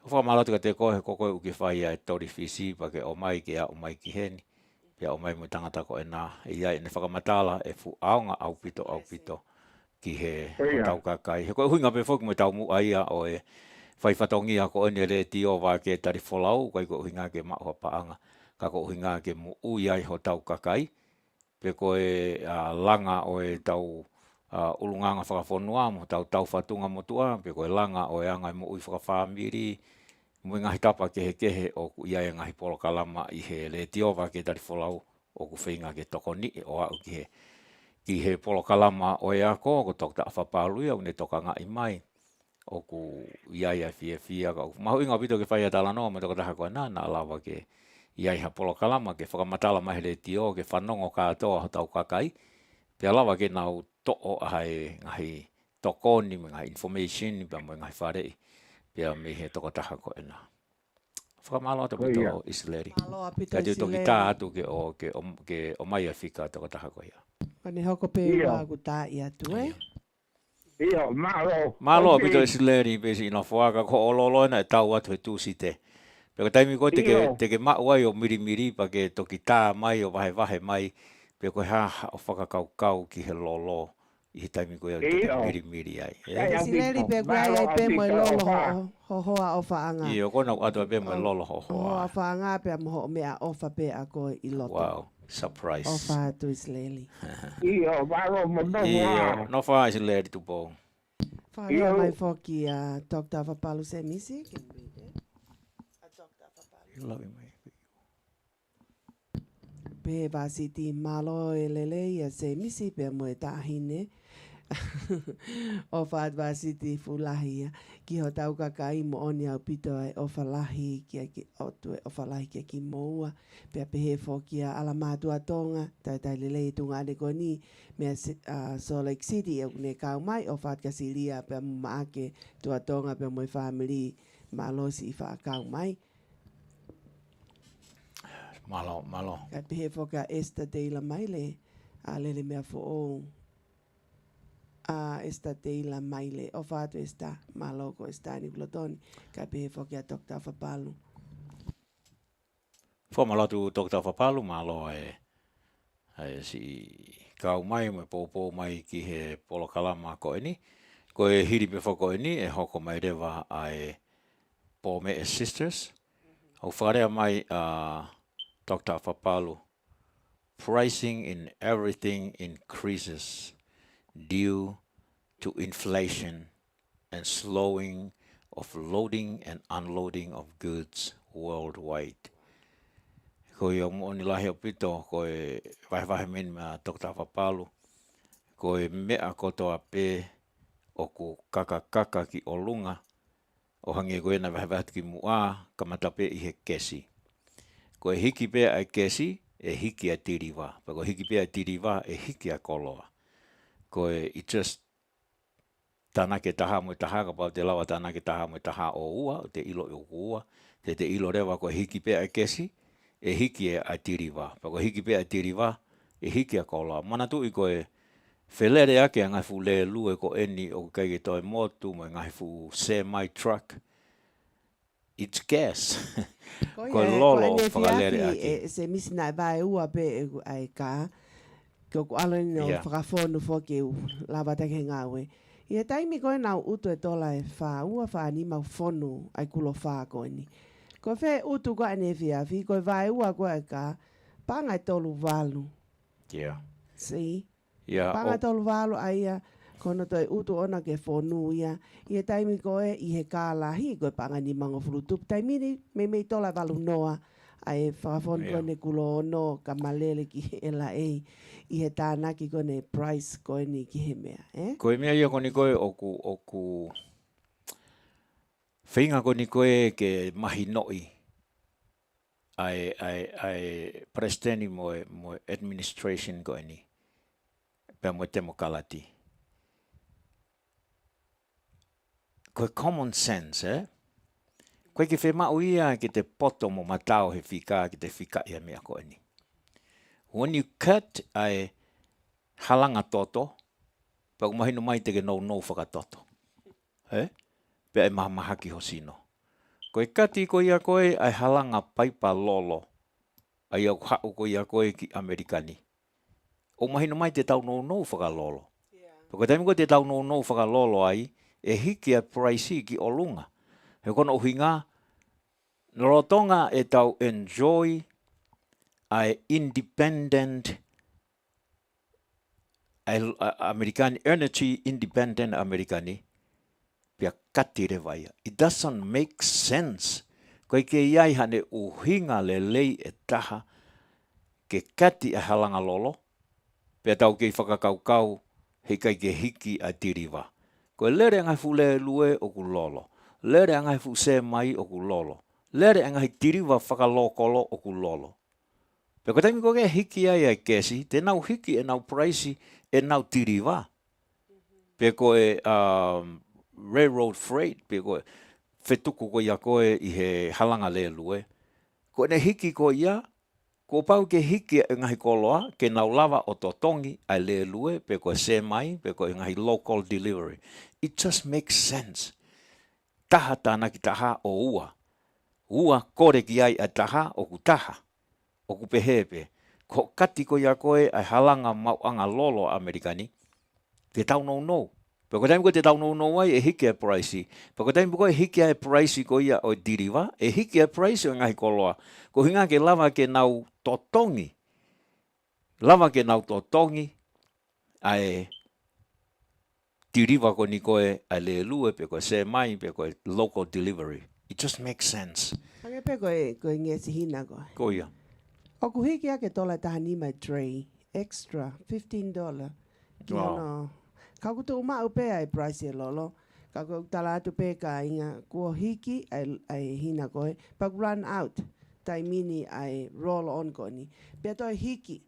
Whamalatu ka te koe koe uki whai ai tori fisi pa ke o mai ki a o mai ki heni. Pea o mai mo tangata ko e nā. E iai ne whakamatala e fu aonga au pito. Ki he tau kakai. He koe huinga pe whoki mo tau mu aia o e whai whatongia ko ene re ti o Vake Tali Folau, koe ko huinga ke mao paanga. Ka ko huinga ke mu ui ai ho tau kakai. Pe koe langa o e tau ulunganga whakafonua mo tau whatunga mo tua. Pe koe langa o e angai mo ui whakawhamiri. Mo ngahi tapa kehe o ku iai ngahi polo kalama i he re ti o Vake Tali Folau o ku whinga ke tokoni o au ki he polo kalama o e ako, ko tok ta whapaluia, une toka ngai mai, o ku iai fia, ka mahu inga pito ke whaia tala noa, me toka taha koe na alawa ke iai ha polo kalama, ke whakamatala mahi le tio, ke whanongo katoa ho tau kakai, pe alawa ke nau to'o ahai ngahi tokoni, me ngahi information, pe mo ngahi wharei, pe me he toka taha koe na. Whakamalo ata pito o Isileri. Ka te toki tā atu ke o mai a whika toka taha koe ia. Pane hoko pe wagu tā i atu, Ia, malo. Malo pito Isileri, pesi ina whaaka ko ololo ena e tau atu he tūsi te. Peko taimi ko te ke mau ai o miri pa ke toki tā mai o vahe mai, peko ha o whakakau ki he lolo i he taimi ko e miri ai. Isileri pe kua ai pe mo lolo ho hoa o whaanga. Ia, kona atu pe mo lolo ho hoa. Ho hoa whaanga pe mo mea ofa pe a ko i loto. Wow. Surprise. Ofa tu Isleli. Ia, malo mo no. Ia, no fa Isileri tu po. Whaia mai whoki a Dr. Fapalu se misi. A Dr. Fapalu. Lawi mai. Pe vasiti malo e lele ia se misi pe mo e tahine. O whaat vasiti fulahia. Ki ho tau kakai mo oni au pito ai o whalahi ki o whalahi ki moua. Pea pehe whoki a ala mātua tonga. Tai lele i tunga ane ko ni. Mea Salt Lake City e ne kau mai o whaat kasilia pea maake tua tonga pea mo i family malosi i whaakau mai. Malo. Ka pehe whoka Esther Taylor maile. A lele mea fo o. Esta teila maile o fato esta maloko esta ni glotoni ka pe fokia Dr. Fapalu. Malo tu Dr. Fapalu malo e si kau mai me popo mai ki he polo kalama ko ni. Ko e hiri pe foko ni e hoko mai rewa ai po me sisters. Au wharea mai Dr. Fapalu. Pricing in everything increases due to inflation and slowing of loading and unloading of goods worldwide. Ko i o ni lahi o pito, ko e vahe min ma Dr. Fapalu, ko e mea kotoa pe o ku kaka ki o lunga, o hangi ko e na vahe ki mua, kamata pe i he kesi. Ko e hiki pe ai kesi, e hiki a tiriwa. Ko hiki pe a tiriwa, e hiki a koloa. Ko e just tāna ke taha mo taha ka pau te lawa tāna ke taha mo taha o ua, o te ilo o ua, te ilo rewa ko hiki pe a kesi, e hiki e a tiriwa. Pa ko hiki pe a tiriwa, e hiki a koloa. Mana tu i ko e whelere ake a ngai fu le lue ko eni o kai ke toi motu, mo ngai fu semi-truck. It's gas. Ko lolo whakalere ake. Se misi nai vai ua pe ai ka, ko alo ni o whakafonu whoke u lawa take ngawe. Ia taimi koe nau utu e tola e wha, ua wha ni mau whonu ai kulo wha koe ni. Ko whe utu koe ane whiawhi, koe vai ua koe ka, panga tolu walu. Yeah. See? Yeah. Panga tolu walu aia, kono toi utu ona ke whonu ia, ia taimi koe i he kālahi, koe panga ni mango fulutup. Taimi ni, me tola walu noa, ai whakawhon koe ne kulo ono, ka malele ki e la ei, i he tānaki koe ne price koe ni ki he mea, Koe mea ia koni koe oku whinga koni koe ke mahi noi ai presteni mo administration koe ni pia mo temo kalati. Koe common sense, Koe ke whemau ia ki te poto mo matao he whika ki te whika ia mea koe ni. When you cut ai halanga toto, pa umahino mai te ke no whakatoto. Pea e maha ki ho sino. Koe kati ko ia koe ai halanga paipa lolo, ai au hau ko ia koe ki Amerikani. O mahino mai te tau no whakalolo. Pa koe taimi ko te tau no whakalolo ai, e hiki a praisi ki o lunga. He kono uhinga, norotonga e tau enjoy ai independent Amerikani, energy independent Amerikani, pia kati re vai. It doesn't make sense. Koe ke iai hane uhinga le lei e taha ke kati a halanga lolo, pia tau kei whakakaukau he kai ke hiki a tiriwa. Koe lere ngai fule lue o ku lolo. Lere ngai fu se mai o ku lolo. Lere ngai tiriwa whakalokolo o ku lolo. Pia koe taimi koe hiki ai kesi, te nau hiki e nau praisi e nau tiriwa. Pia koe railroad freight, pia koe whetuku ko ia koe i he halanga le lue. Koe ne hiki ko ia, ko pau ke hiki e ngahi koloa, ke nau lava o totongi ai le lue, pia koe se mai, pia koe ngahi local delivery. It just makes sense. Taha tāna ki taha o ua. Ua kore ki ai a taha o ku taha. O ku pehepe. Ko kati ko ia koe ai halanga mauanga lolo Amerikani, te tau no. Pea ko taimi ko te tau no ai e hiki a praisi. Pea ko taimi ko e hiki a praisi ko ia o diriwa, e hiki a praisi o ngahi koloa. Ko hinga ke lava ke nau totongi. Lava ke nau totongi ai diriwa ko ni koe ai le lue, pea ko se mai, pea ko local delivery. It just makes sense. Hange pe koe ngesi hina koe. Ko ia. O ku hiki ake tola taha ni mai tray, extra, $15. Ki hono, ka kutu uma upe ai price e lolo, ka kutu tala atu pe ka inga, kua hiki ai hina koe, pa run out, tai mini ai roll on koe ni. Pea toi hiki,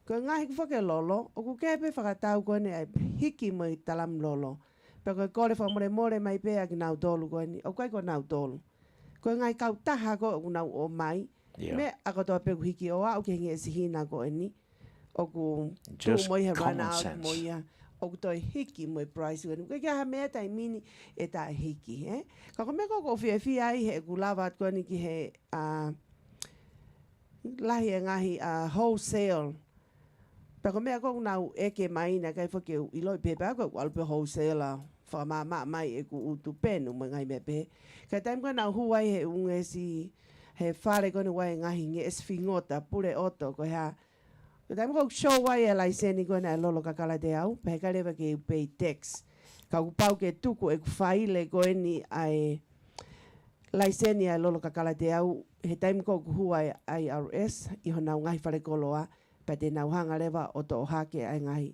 koe ngahi ku whake lolo, o ku kepe whakatau koe ni ai hiki mai talam lolo. Pea koe kore whamore mai pe ki nau tolu koe ni, o koe ko nau tolu. Koe ngai kau taha koe o nau o mai, me ako toa peku hiki o au ke hinge si hina koe ni. O ku tu moi he run out moi ya. O ku toi hiki moi price koe ni. Koe kia ha mea tai mini e tai hiki. Kako me koko fia ai he ku lava at koe ni ki he lahi e ngahi wholesale. Pako mea koko nau eke mai na kai whake iloi pepe ako ku alpe wholesale whamama mai e ku utu penu mo ngai me pe. Kai taim koe nau huai he unge si he whare kone wai ngahi nge esfingota pure oto ko ha. Kai taim koe show wai e laiseni kone e lolo kakala te au. Pehe ka lewa ke pay tax. Ka upau ke tuku e ku whaile koe ni ai laiseni e lolo kakala te au. He taim koe ku huai IRS iho nau ngahi whare koloa. Pa te nau hanga lewa o to hake ai ngahi.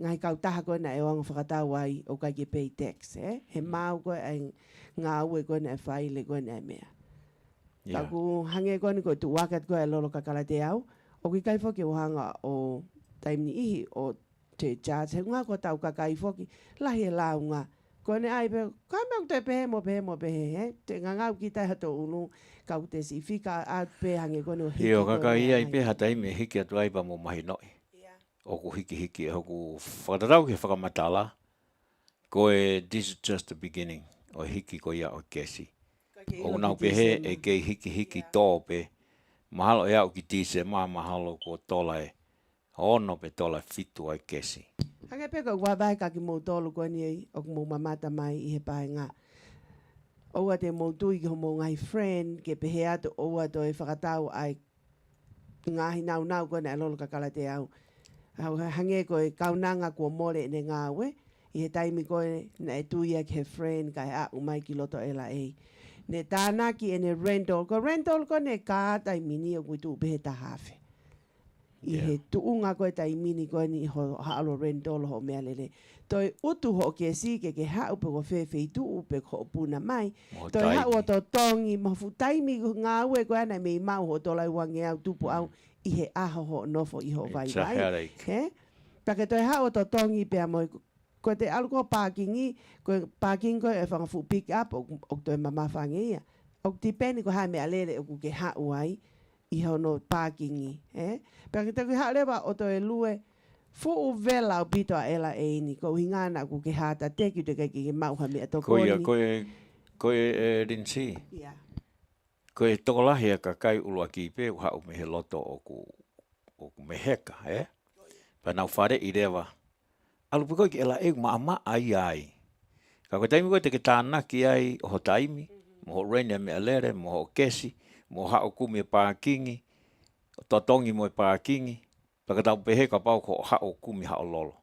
Ngai kau taha koe na e wanga whakatau ai o kai ke pay tax. He mau koe ai ngā ue koe na e whaile koe na e mea. Yeah. Taku hange koe ni koe tu wakat koe e lolo kakala te au. O ki kai whoki o hanga o taimni ihi o te charge. He ngā koe tau kakai whoki lahi e lau ngā. Koe ne ai pe, kai mea te pehe mo pehe. Te ngau ki tai hato unu kau te si whika out pe hange koe no hiki. Hio kakai ai pe hatai me hiki atu ai pa mo mahi noi. O ku hiki, o ku whakatarau ke whakamatala, koe, this is just the beginning, o hiki ko ia o kesi. O nau pehe e kei hiki tōpe, mahalo e au ki tise mahalo ko tola e, ono pe tola fitu ai kesi. Hanga peka ua vai ka ki mo tolu ko ni o mo mamata mai I he paenga. Oua te mo tui ki mo ngai friend ke pehe atu oua to e whakatau ai ngahi nau ko na lolo ka kala te au. Hange ko e kaunanga ko mole ne ngā we. I he taimi ko na e tui ki he friend ka he a umai ki loto ela e. Ne tāna ki e ne rental ko ne kātai mini o kuitu pehe ta hafe. I he tuunga koe tai mini koe ni ho haalo rental ho mea lele. Toi utu ho ke si ke hau pe ko whewhi tu upe ko puna mai. Toi hau o to tongi mafu taimi ngā ue koe ana mei mau ho tolai wange au tupu au I he aho ho nofo I ho vai vai. He? Pake toi hau o to tongi pe amoi ko te alu ko parkingi, ko parking ko e whangafu pick up o toi mama whangeia. O tipeni ko hae mea lele o ke hau ai. I hono parkingi, Pake te kui halewa o to e lue fu vela o pito a ela e ni ko hingana ku ke hata te ki te ke mauha mea to koni. Koe e rinsi. Koe tokolahi a kakai ulua ki pe u hau me he loto o ku me heka, Pa nau whare I rewa. Alu piko ki ela e maa ai. Ka koe taimi koe te ke tānaki ai o ho taimi, mo ho renia mea lere, mo ho kesi, mo hao kumi e pākingi, totongi mo e pākingi, pakatau pehe ka pau ko hao kumi hao lolo.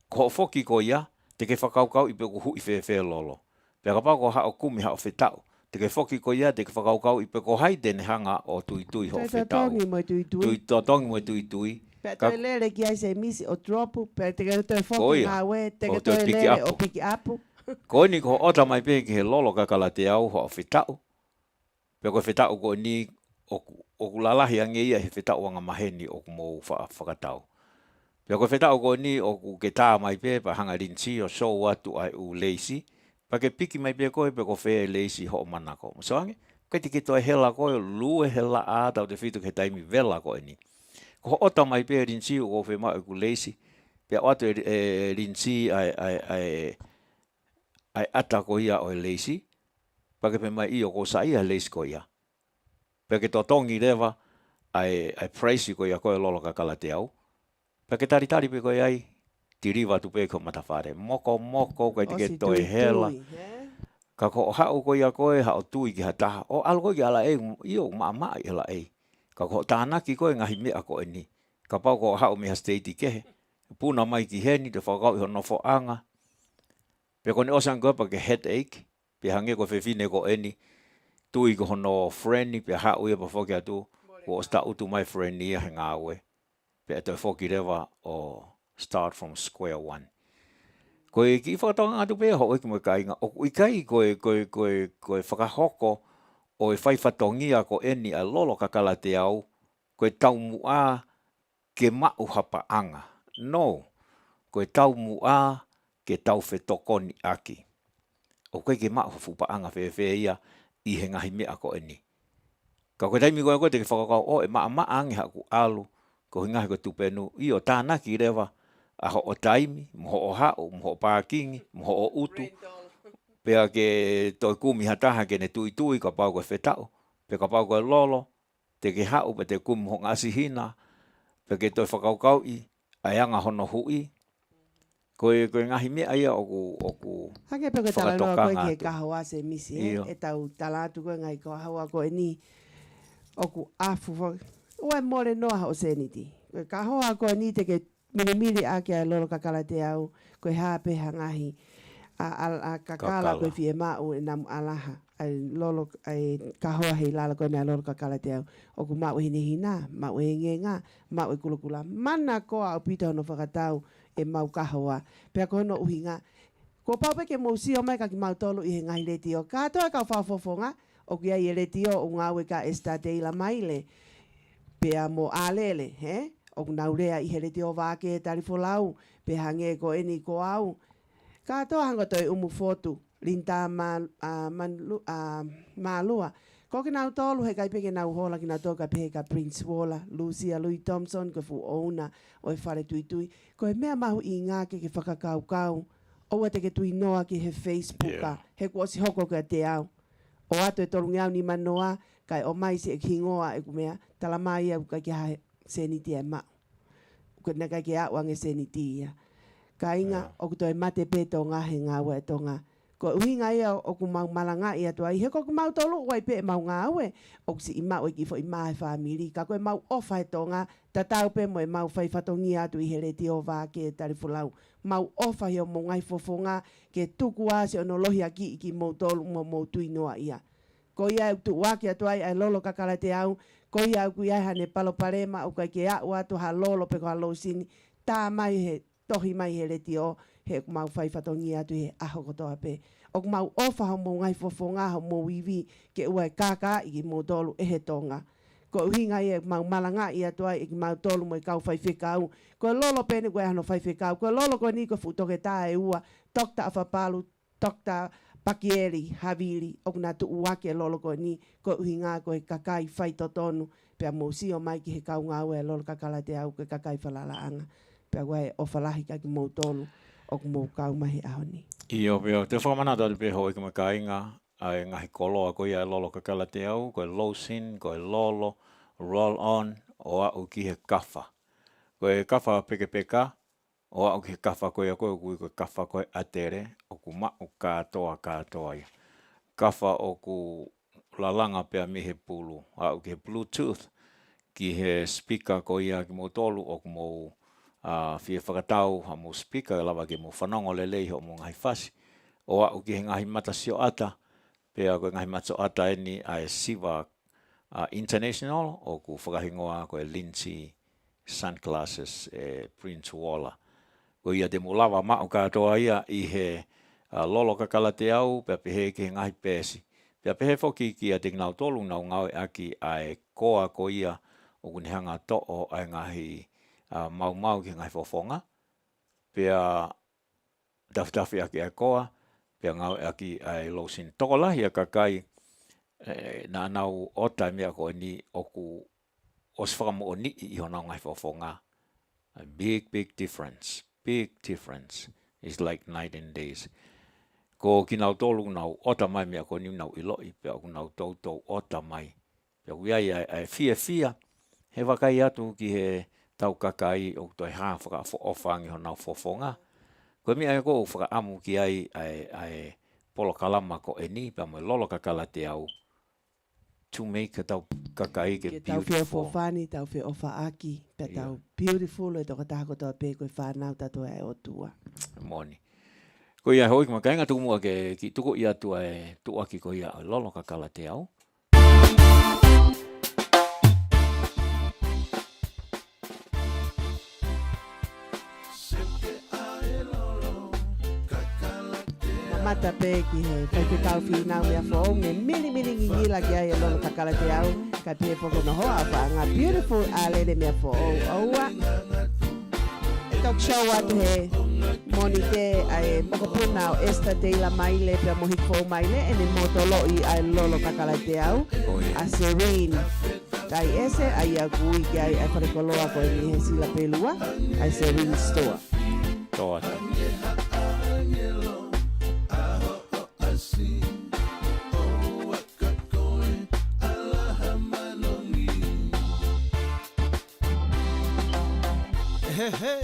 Ko foki ko ia, te ke whakaukau I pe ko hui whewhe lolo. Peka pau ko hao kumi hao whetau, te ke foki ko ia, te ke whakaukau I pe ko haidene hanga o tui ho whetau. Totongi mo tui. Totongi mo tui. Pe toi lele ki ai se misi o dropu, pe te ke toi foki ngā we, te ke toi lele o piki apu. Ko ni ko ota mai pe ki he lolo kakala te au ho whetau. Pe ko whetau ko ni o ku lalahi ange ia he whetau anga maheni o ku mou whakatau. Pe ko whetau ko ni o ku ke tā mai pe pa hanga rinsi o show atu ai u leisi. Pa ke piki mai pe koe pe ko whea leisi ho manako. So ange, kai te ke toi hela koe lue hela a tau te whitu ke taimi vela koe ni. Ko ota mai pe rinsi o ko whea mai ku leisi. Pe atu e rinsi ai ata ko ia o leisi. Pa ke pe mai I o ko sa ia leisi ko ia. Pe ke totongi rewa ai praise ko ia koe lolo ka kala te au. Pe ke taritari pe koe ai tiriwa tu pe ko matawhare. Moko kai te ke toi hela. Ka ko hao ko ia koe hao tui ki hataha. O alo koe ki ala e io maa I ala e. Ka ko tānaki koe ngahi mea koe ni. Ka pau ko hao mea steiti kehe. Puna mai ki heni te whakau I honofo anga. Pe ko ne osan koe pa ke headache. Pe hange ko whewhine ko eni. Tui ko hono friendly pe hao ia pa whoki atu. Ko sta utu mai friendly ia he ngā ue. Pe ato whoki rewa o start from square one. Koe ki whakatonga atu pe ho ki mo kainga. O ikai koe whakahoko o e whaifatongia ko eni a lolo kakala te au. Koe tau mua ke mau hapa anga. No. Koe tau mua ke tau whetokoni aki. O koe ke mau fupa anga whewhe ia I he ngahi mea ko eni. Ka koe taimi koe te ke whakakau o e maa ange haku alu. Ko hingahi ko tupenu. I o tānaki rewa. A ho o taimi, mo o hao, mo o pākingi, mo o utu. Pea ke toi kumi hataha ke ne tui ka pau koe whetau. Pea ka pau koe lolo. Te ke hao pe te kumi ho ngasi hina. Pea ke toi whakaukau I. Aianga hono hui. Koe ngahi mea ia o ku hake pe koe tala noa koe ke kahoa se misi. E tau talatu koe ngai kahoa koe ni. O ku afu. Ua more noa hao seniti. Koe kahoa koe ni te ke mili ake ai lolo kakala te au. Koe hape hangahi. A kakala koe fie mau e namu alaha. Ai lolo ai kahoa hei lala koe nai lolo kakala te au. O ku mau hine hina. Mau e ngenga. Mau e kulukula. Mana koa au pita hono whakatau. E mau kahoa. Pea koe no uhinga. Ko paupe ke mousi o mai ka ki mau tolu I he ngahi leti o. Ka toa kau whafofonga. O kia I leti o ngawe ka esta teila maile. Pea mo alele. O naurea I he leti o Vake Tali Folau. Pea hange ko eni ko au. Ka toa hanga toi umu fotu. Linta malua. Ko ki nau tolu he kai peke nau hola ki nau toka pehe ka Prince Waller, Lucia Louis Thompson, ko fu ouna o e whare tui. Ko he mea mahu I ngā ke whakakau. Oua te ke tui noa ki he Facebooka. He kuosi hoko ka te au. O ato e tolu ngiau ni manoa, kai o mai se e kingoa e kumea, tala mai au kai ki hae seniti e mau. Ko na kai ki au ange seniti ia. Kainga o toi mate pe tonga he ngā ue tonga. Ko uhinga ia o ku mau malanga ia tua i he ko ku mau tolu wai pe mau ngā ue. O ku si i mau i ki fo i maa he whamiri. Ka koe mau ofa he tonga. Ta tau pe mo e mau whai whatongi atu i he reti o Vake Tali Folau. Mau ofa he o mo ngai fofonga ke tuku a se ono lohi a ki i ki mau tolu mo tui noa ia. Ko ia tu wake atu ai lolo kakala te au. Ko ia ku ia hane palo parema o kai ke au atu ha lolo pe ko ha lo sini. Tā mai he tohi mai he reti o he mau whai whatongi atu he aho kotoa pe. O mau ofa ho mo ngai fofonga ho mo wiwi ke ua e kaka i ki mo tolu e he tonga. Ko uhinga i e mau malanga i atu ai i ki mau tolu mo i kau whai whikau. Ko lolo pene koe hano whai whikau. Ko lolo koe ni ko futoke tā e ua. Tokta awhapalu, tokta pakieri, havili. O kuna tu uake lolo koe ni. Ko uhinga koe kakai whai totonu. Pea mo si o mai ki he kau ngā ue lolo kakala te au koe kakai whalalaanga. Pea koe o whalahi ka ki mo tolu. O mo kau mahi ahoni. Io peo, te whamanata te peho i ka makainga, ai ngahi koloa koe ia lolo kakala te au, koe low sin, koe lolo, roll on, o au ki he kawha. Koe kawha peke peka, o au ki he kawha koe a koe koe kawha koe atere, o ku mau katoa ia. Kawha o ku lalanga pea mi he pulu, au ki he Bluetooth, ki he speaker koe ia ki mo tolu, o ku mo fia whakatau ha mo speaker lawa ke mo whanongo lelei ho mo ngai whasi. O au ki he ngahi mata sio ata, pea koe ngahi mata ata eni ai Siva International, o ku whakahingoa koe Lindsay Sunglasses Prince Walla. Ko ia te mo lawa mao katoa ia i he lolo kakala te au, pea pehe ki he ngahi pēsi. Pea pehe whoki ki a te ngau tolu ngau ngau aki ai koa ko ia o kunihanga to'o ai ngahi mau ki ngai fofonga, pea daftafi aki a koa, pea ngau aki ai losin tokola ia kakai na nau ota mea ko ni oku oswhakamo o ni I hona ngai fofonga. A big difference. It's like night and days. Ko ki nau tolu nau ota mai mea ko ni nau iloi, pea ku nau tau ota mai. Pea kuiai ai fia, he wakai atu ki he tau kakai o toi ha whaka ofangi ho nau fofonga. Koe mi ai ko whaka amu ki ai polo kalama ko ni, pa mo lolo kakala te au. To make tau kakai ke beautiful. Tau whia fofani, tau whia ofa aki, pe tau beautiful e toka taha kotoa pe koe whanau tato e o tua. Moni. Ko ia hoi kuma kainga tukumua ke ki tuko ia tua e tuaki ko ia lolo kakala te au. Mata pe ki he pe kau fi nau mea fo me mili ngi la ki ai lolo kakala te au ka pe fo no hoa fa nga beautiful ale le mea fo oua talk show at he moni te ai poko puna o esta de la maile pe mo hiko maile en el motolo I ai lolo kakala te au a Serene tai ese ai a gui ki ai wharekoloa ko ni he sila pelua ai Serene store Toa. He,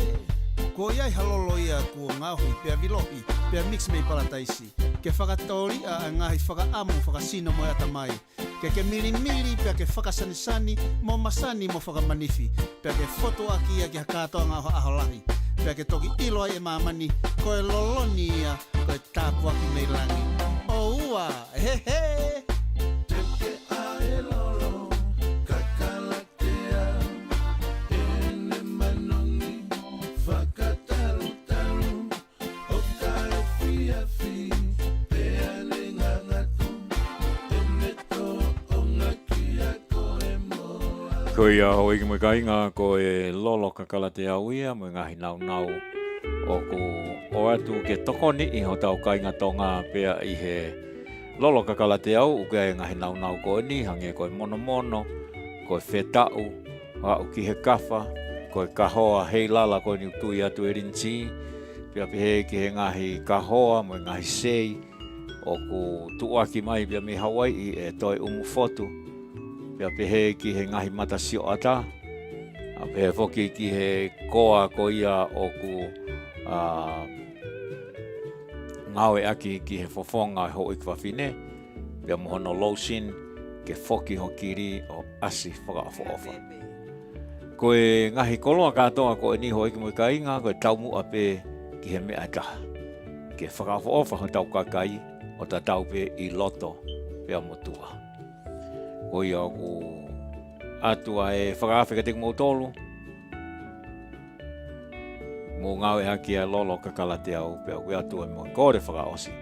ko iai halolo ia ko ngahui pea vilohi, pea mix mei palataisi. Ke whakatori a ngahi whakaamu whakasino mo ata mai. Ke mili pea ke whakasanisani mo masani mo whakamanifi. Pea ke foto aki ia ke hakatoa ngā aholahi. Pea ke toki ilo ai e mamani, koe loloni ia, koe tāpu aki mei langi. O ua, he. Ko ia hoi ki kainga ko e lolo kakala te au ia, mo ngahi nau o ko o atu ke tokoni I ho tau kainga tonga pea I he lolo kakala te au, uke ai ngahi nau ko ni, hange ko e mono, ko e whetau, au ki he kawha, ko e kahoa hei lala ko ni utui atu e rinti, pea pehe ki he ngahi kahoa, mo ngahi sei, o ko tuaki mai pia mi Hawaii e toi umufotu, pea pehe ki he ngahi mata sio ata, a pehe foki ki he koa ko ia o ku ngau e aki ki he fofonga ho i kwawhine, pia mohono lotion ke foki ho kiri o asi whakaofa. Koe ngahi koloa katoa ko e ni ho iki mo i ka inga, koe taumu ape ki he mea taha. Ke whakaofa ho tau kakai o ta tau pe i loto pia motua. Koe ia ku atua e whakaawhika te mo tolu, mo ngau e haki a lolo ka kalate au pia koe atua mo kore whakaosi.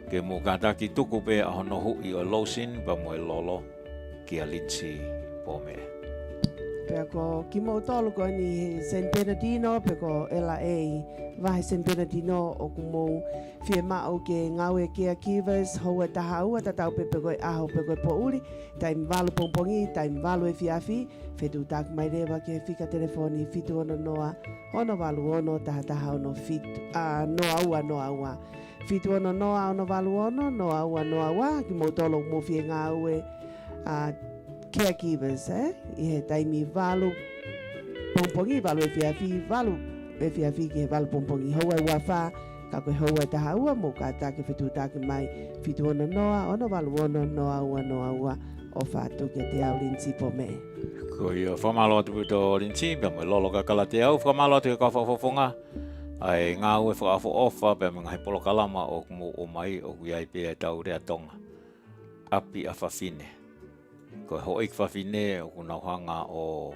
Ke mo kataki tuku pe a hono hui o losin pa mo e lolo ki a linsi po mea. Pea ko ki mo tolu ko ni San Bernardino, pe ko LA, vahe San Bernardino o ku mo fie mao ke ngau e kia kivas, hoa taha ua, tatau pe koe aho pe koe po uri, taim walu pongpongi, taim walu e fiafi, fetu tak mai rewa ke fika telefoni fitu ono noa, ono walu ono, taha ono fitu, noa ua. Fitu ono noa, ono walu ono, noa ua, ki mo tolu mo fie ngau e, caregivers, I he taimi walu pongpongi, walu e fiafi ki he walu pongpongi. Hoa ua wha, ka koe hoa taha ua, mo ka take fitu take mai, fitu ono noa, ono walu ono, noa ua, o whātu ke te au linsi po me. Ko ia whamalo atu to linsi, pia mo lolo ka kala te au, whamalo atu ka whafonga, ai ngā ue whakafo ofa, pia mga he polo kalama o kumu o mai, o kuiai pia tau rea tonga. Api a whawhine. Ko ho ik whawhine o kuna hanga o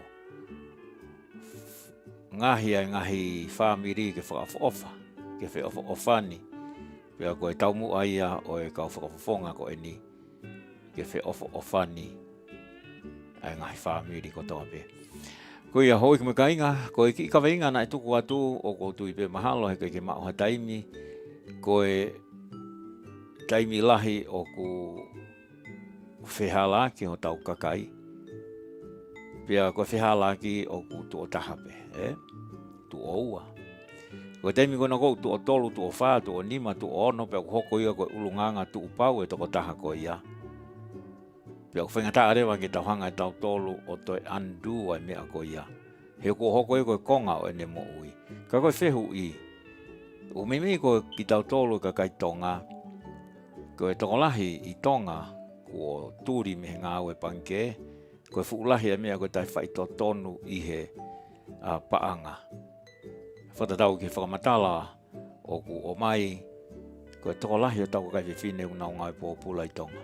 ngahi whamiri ke whakafo ofa, ke whakafo ofani. Pia koe taumu aia o e kau whakafofonga ko e ni, ke whakafo ofani ai ngahi whamiri ko toa pe. Ko ia hoi ki me kainga, ko i ka weinga na e tuku atu o ko tui pe mahalo he ke mao ha taimi, ko e taimi lahi o ku whehala ki o tau kakai. Pia ko whehala ki o ku tu o tahape, tu o ua. Ko taimi kona kou tu o tolu, tu o wha, tu o nima, tu o ono, pia ko hoko ia ko ulunganga tu upau e toko taha ko ia. Pia ko whengata arewa ki tau hanga e tau tolu o toi andu ai mea ko ia. He ko hoko ia ko konga o ene mo ui. Ka koe whehu i. O mimi ko ki tau tolu ka kai tonga. Ko e tokolahi i tonga ko turi me ngā ue panke. Ko e fuulahi a mea ko tai whai tō tonu i he paanga. Whatatau ki whakamatala o ku o mai. Ko e tokolahi o tau kai whiwhine unau ngai pōpula i tonga.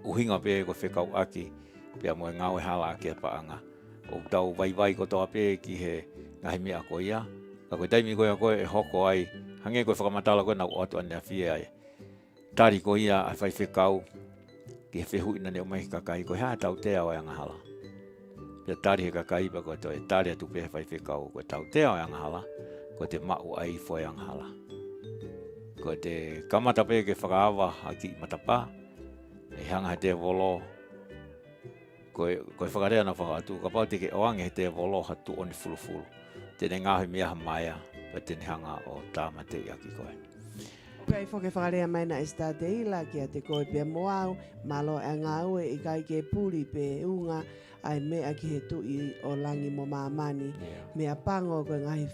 Uhinga pe ko whekau aki, pia mo e ngau e hala aki a paanga. O tau vai ko toa pe ki he ngahi mea ko ia. Ka koe taimi koe a koe e hoko ai, hange koe whakamatala koe nau atu ane a fie ai. Tari ko ia a whai whekau, ki he whehu ina ne o mai kakai, koe haa tau te au e angahala. Pia tari he kakai pa koe toi, tari atu pe he whai whekau, koe tau te au e angahala, koe te mau ai fo e angahala. Koe te kamata pe ke whakaawa a ki matapa, e hanga he te volo, koe whakarea na whakaatu, ka pau te ke oange he te volo hatu oni fulufulu. Tene ngahi mea maia, pa tene hanga o tāmate i aki koe. Pei whoke whakarea mai na esta te ila ki a te koe pia moau, malo e ngā ue i kai ke puri pe unga, ai mea ki he tui o langi mo mamani. Mea pango koe ngahi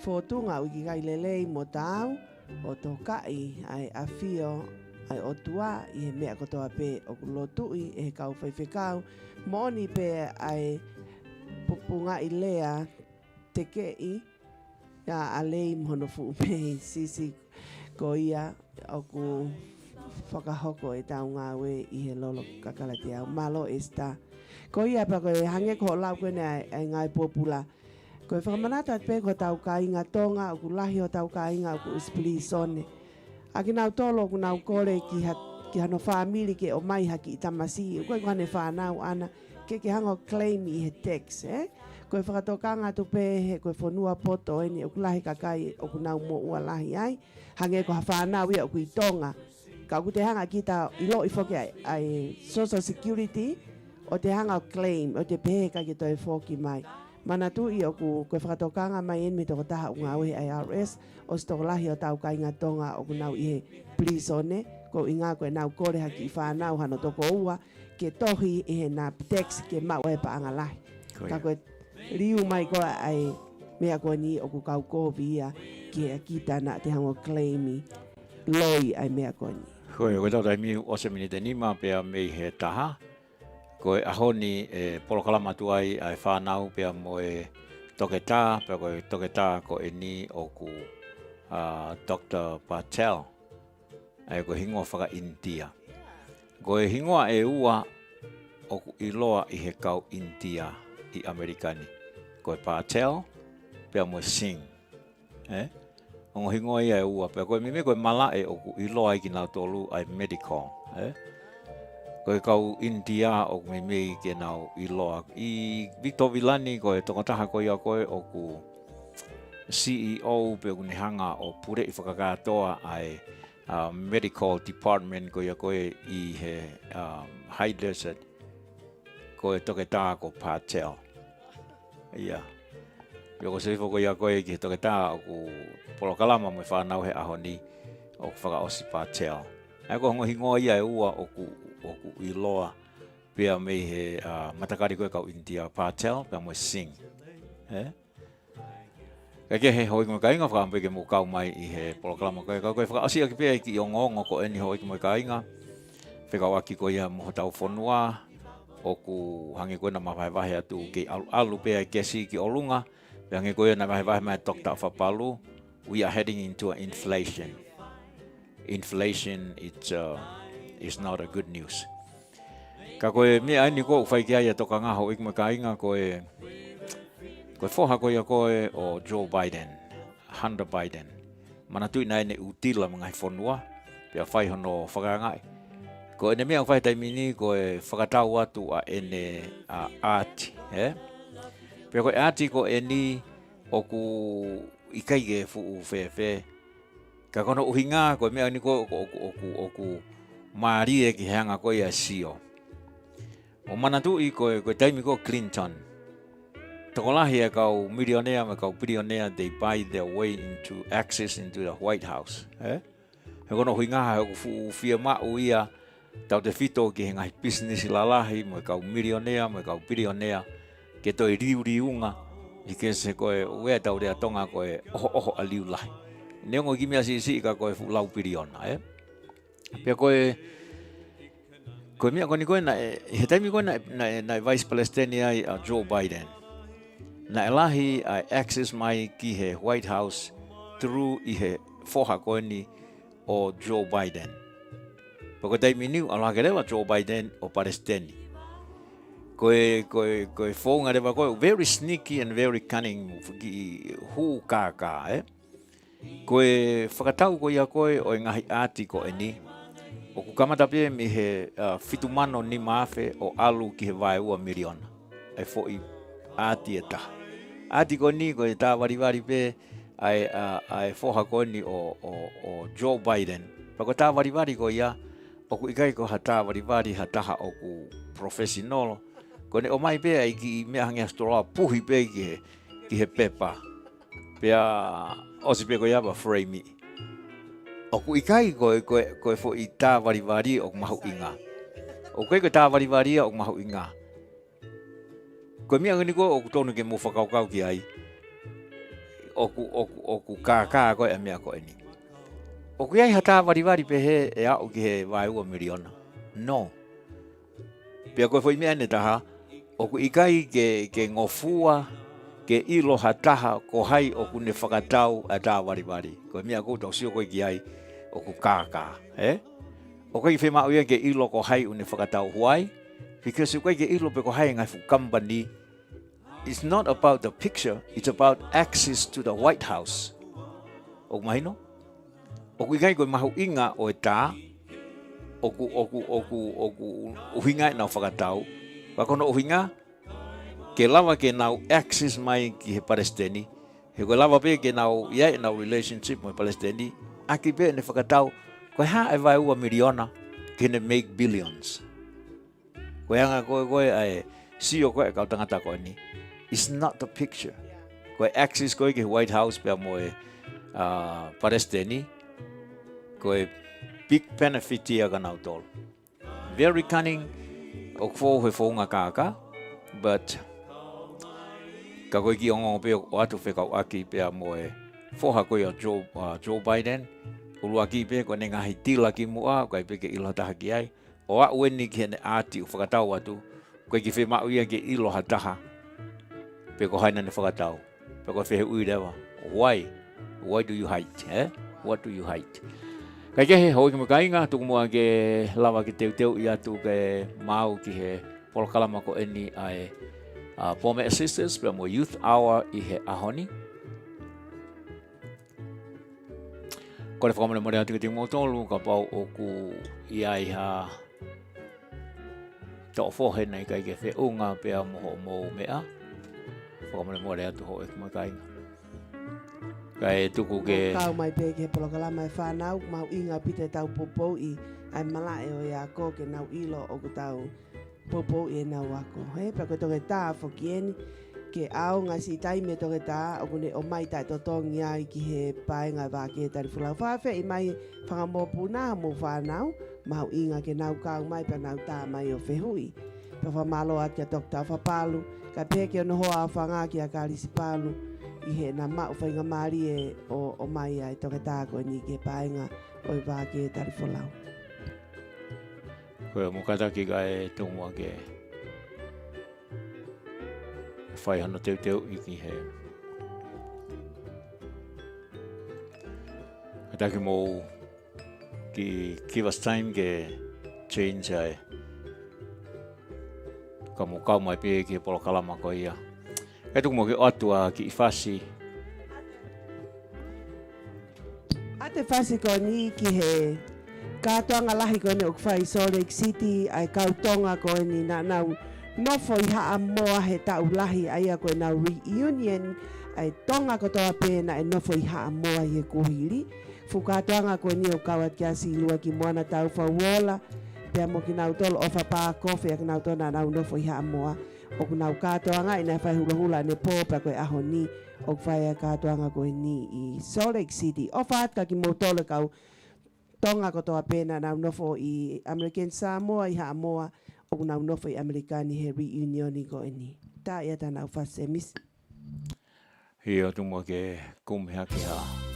fōtunga uki kai lelei mo tāu, o tō kai ai a fio, ai o tua i he mea kotoa pe o kulotui e he kau whaiwhekau. Moni pe ai pupunga i lea te kei, ia a lei mhono fu mei sisi ko ia o ku whakahoko e tau ngā ue i he lolo kakalati au. Malo esta. Ko ia pa koe hange ko lau koe nei ai ngai popula. Koe whakamanata pe ko tau ka inga tonga o ku lahi o tau ka inga o ku ispili sone. Aki nau tolo ku nau kore ki hano whaamili ke o mai haki i tamasi. Koe kane whanau ana ke hango claim i he text, Koe whakatokanga tu pe he koe whanua poto eni o ku lahi kakai o ku nau mo ua lahi ai. Hange ko hawhanau ia o ku i tonga. Ka ku te hanga ki ta ilo i whoke ai social security o te hanga claim o te pehe ka ki toi whoki mai. Mana tu i o ku koe whakatokanga mai en me toko taha unga uhe IRS o stoko lahi o tau kai ngā tonga o ku nau i he please one ko i ngā koe nau kore haki i whanau hano toko ua ke tohi i he nā text ke mau e paanga lahi. Ka koe Liu mai ko ai mea ko ni o ku kau ko via ke kita na te hango claimi loi ai mea ko ni. Koe koe tau taimi o se minite nima pea mei he taha. Koe ahoni polokalama tuai ai whanau pea mo e toke tā, pea koe toke tā ko e ni o ku Dr. Patel. Ai koe hingoa whaka India. Koe hingoa e ua o ku iloa i he kau India i Amerikani. Koe Patel, pea mo Singh. Ongo hingoa ia e ua, pea koe mime koe mala e o ku iloa i ki nau tolu ai medical. Koe kau India o ku mime i ke nau iloa. I Victor Vilani koe tokotaha koe a koe o ku CEO pe kuni hanga o pure i whakakatoa ai medical department koe a koe i he high desert koe toke tā ko Patel. Ia. Ko se fo koe a koe ki toke tā o ku polokalama mo whanau he aho ni o ku whakaosi Patel. Ai ko hongo hingoa ia e ua o ku iloa pia mei he matakari koe kau India Patel pia mo Singh. Kake he hoi mo kainga whakampe ke mo kau mai i he polokalama koe koe whakaosi aki pia ki o ngongo ko eni hoi mo kainga. Whekawaki koe ia mo tau whanua o ku hangi koe na mawhaiwahe atu ki alu pia kesi ki olunga. Pia hangi koe na mawhaiwahe mai tokta whapalu. We are heading into an inflation. Inflation is not a good news. Ka koe mea aini koe whai kia ia toka ngaho ik mo kainga koe whoha koe a koe o Joe Biden, Hunter Biden. Mana tui nai ne utila mga hi whanua, pia whai hono whakangai. Ko ene mea whai taimini koe whakatau atu a ene ati. Pia koe ati ko eni o ku ikaige fuu whewhe. Ka kono uhinga koe mea ni koe o ku maari e ki hanga koe a sio. O mana tui koe taimi ko Clinton. Tokolahi e kau millionaire me kau billionaire, they buy their way into access into the White House. He kono huingaha he ku fia mau ia tau te fito ki he ngai business lalahi mo kau millionaire mo kau billionaire ke toi riunga i ke se koe ue tau rea tonga koe oho a liu lahi. Neongo ki mea si ka koe lau billionaire. Pia koe mea koni koe na he taimi koe na Vice Palestinian Joe Biden. Na elahi I access mai ki he White House through i he foha koe ni o Joe Biden. Pako taimi niu aloha ke rewa Joe Biden o Palestini. Koe whaunga rewa koe very sneaky and very cunning ki hu kaka. Koe whakatau koe a koe o ngahi ati ko ni. O ku kamata pia mi he fitumano ni maafe o alu ki he vai ua miliona. Ai fo i ati e taha. Ati ko ni ko e tā wariwari pe ai foha ko ni o Joe Biden. Pako tā wariwari ko ia o ku ikai ko ha tā wariwari ha taha o ku professional. Ko ne o mai pe ai ki mea hangi astora puhi pe ki he pepa. Pea osi pe ko ia ba frame. O ku ikai ko fo i tā wariwari o mahu inga. O ko tā wariwari o mahu inga. Ko mea ngani ko o tonu ke mo whakaukau ki ai. O ku kaka ko e mea ko eni. O ku iai hata wariwari pe he e au ki he vai ua miliona. No. Pia koe foi mea ne taha. O ku ikai ke ngofua ke ilo hataha ko hai o ku ne whakatau a tā wariwari. Ko mea ko tau sio koe ki ai o ku kaka. O koe i whema uia ke ilo ko hai o ne whakatau huai. Because koe ke ilo pe ko hai ngai fu company, it's not about the picture, it's about access to the White House. O mahino? O kui kai koe mahu inga o e tā, o ku uhinga e nau whakatau. Wakono uhinga, ke lava ke nau access mai ki he Palestini, he koe lava pe ke nau iai nau relationship mo he Palestini, aki pe ne whakatau, koe ha e vai ua miliona, ke ne make billions. Koe anga koe ai sio koe kau tangata koe ni. It's not the picture. Koe access koe ke White House pia moe Palestini. Koe big benefit ia ka nau tolu. Very cunning. O kfo he whaunga kaka. But ka koe ki ongo pe o atu whekau aki pe a moe foha koe a Joe Biden, ulu aki pe ko ne ngahi tila ki mua, koe pe ke ilo taha ki ai, o a ueni ki hene ati u whakatau atu, koe ki whi mau ia ke ilo hataha, pe ko haina ne whakatau, pe ko whehe ui rewa, why do you hate, eh? What do you hate? Kai ke he hoi ki makainga, tuku mua ke lawa ki teu i atu ke mau ki he polokalama ko eni ai Pome Assistance, pe mo Youth Hour i he ahoni. Ko le whakamane more atu ke tingu tolu, ka pau o ku i ai ha tau whohe nei kai ke whiunga pe a moho mou mea. Whakamane more atu hoi ki makainga. Kai tuku ke kau mai pe ke polokalama e whanau mau inga pite tau popo i ai malae o ia ko ke nau ilo o ku tau popo i nau ako he pa ko toke tā fokieni ke au ngasi taime toke tā o kune o mai tai totongi ai ki he paenga Vake Tali Folau whawhe i mai whangamopuna mo whanau mau inga ke nau kau mai pa nau tā mai o whehui pa whamalo ati a tokta whapalu ka peke o noho a whanga ki a karisi palu i he na mau whainga maari e o mai ai toke tāko ni ke paenga o i Vake Tali Folau. koe mokata ki kai tungua ke whai hana teu i ki he. Kataki mō ki give us time ke change ai. Ka mō kau mai pe ki polokalama ko ia. Kai tuku mō ki atua ki i whasi. Ate whasi ko ni ki he kātoanga lahi ko ni o kwhai Salt Lake City ai kautonga ko ni na nau nofo i haa moa he tau lahi ai a koe nau reunion ai tonga ko toa pēna e nofo i haa moa i he kuhiri. Fukatoanga ko ni o kawat kia si lua ki moana tau whawola pia mo ki nau tolo ofa pā kofi a ki nau tona nau nofo i haa moa o ku nau kātoanga i nai whai hula hula ne pōpa koe aho ni o kwhai a kātoanga ko ni i Salt Lake City. Ofa atka ki mo tolo kau tonga ko toa pēna nau nofo i American Samoa i haa moa o nau nofo i Amerikani he reunion i ko ni. Tā ia tā nau whase mis. Hia tumua ke kumea ki haa.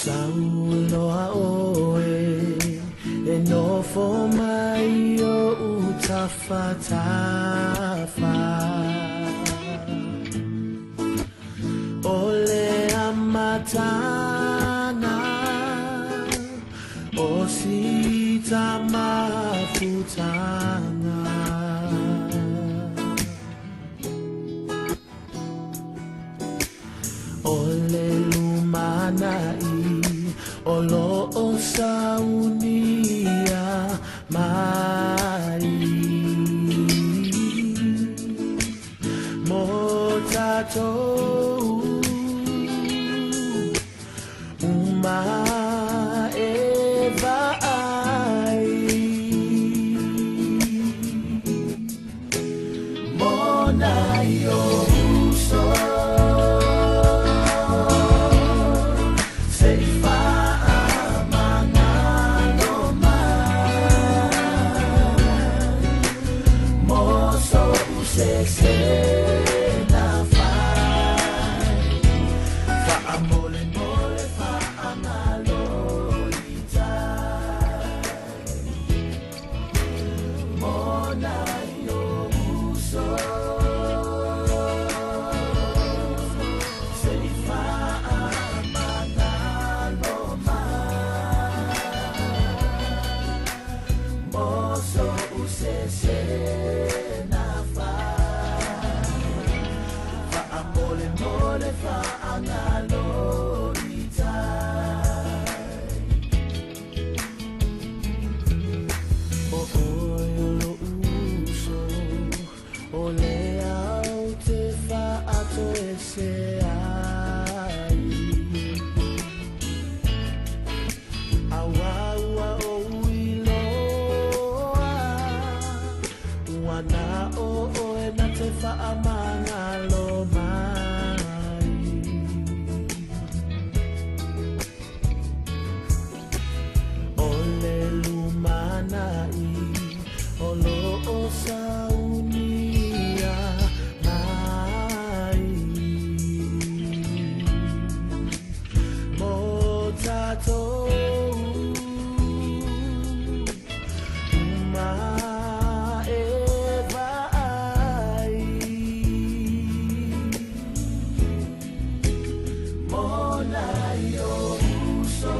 Sauloa oe e nofo mai o utawhatafa Ole amatana o sita mafutana Ole lumanai Olo o saunia mai Motato uma eva ai Mona yo uso Say lo uso o le au te whaato e se ai awaua o uiloa wana o e na te whaamangalo mai o le lumanai o lo o saunia mai mo tatou ma e vai mo na yo uso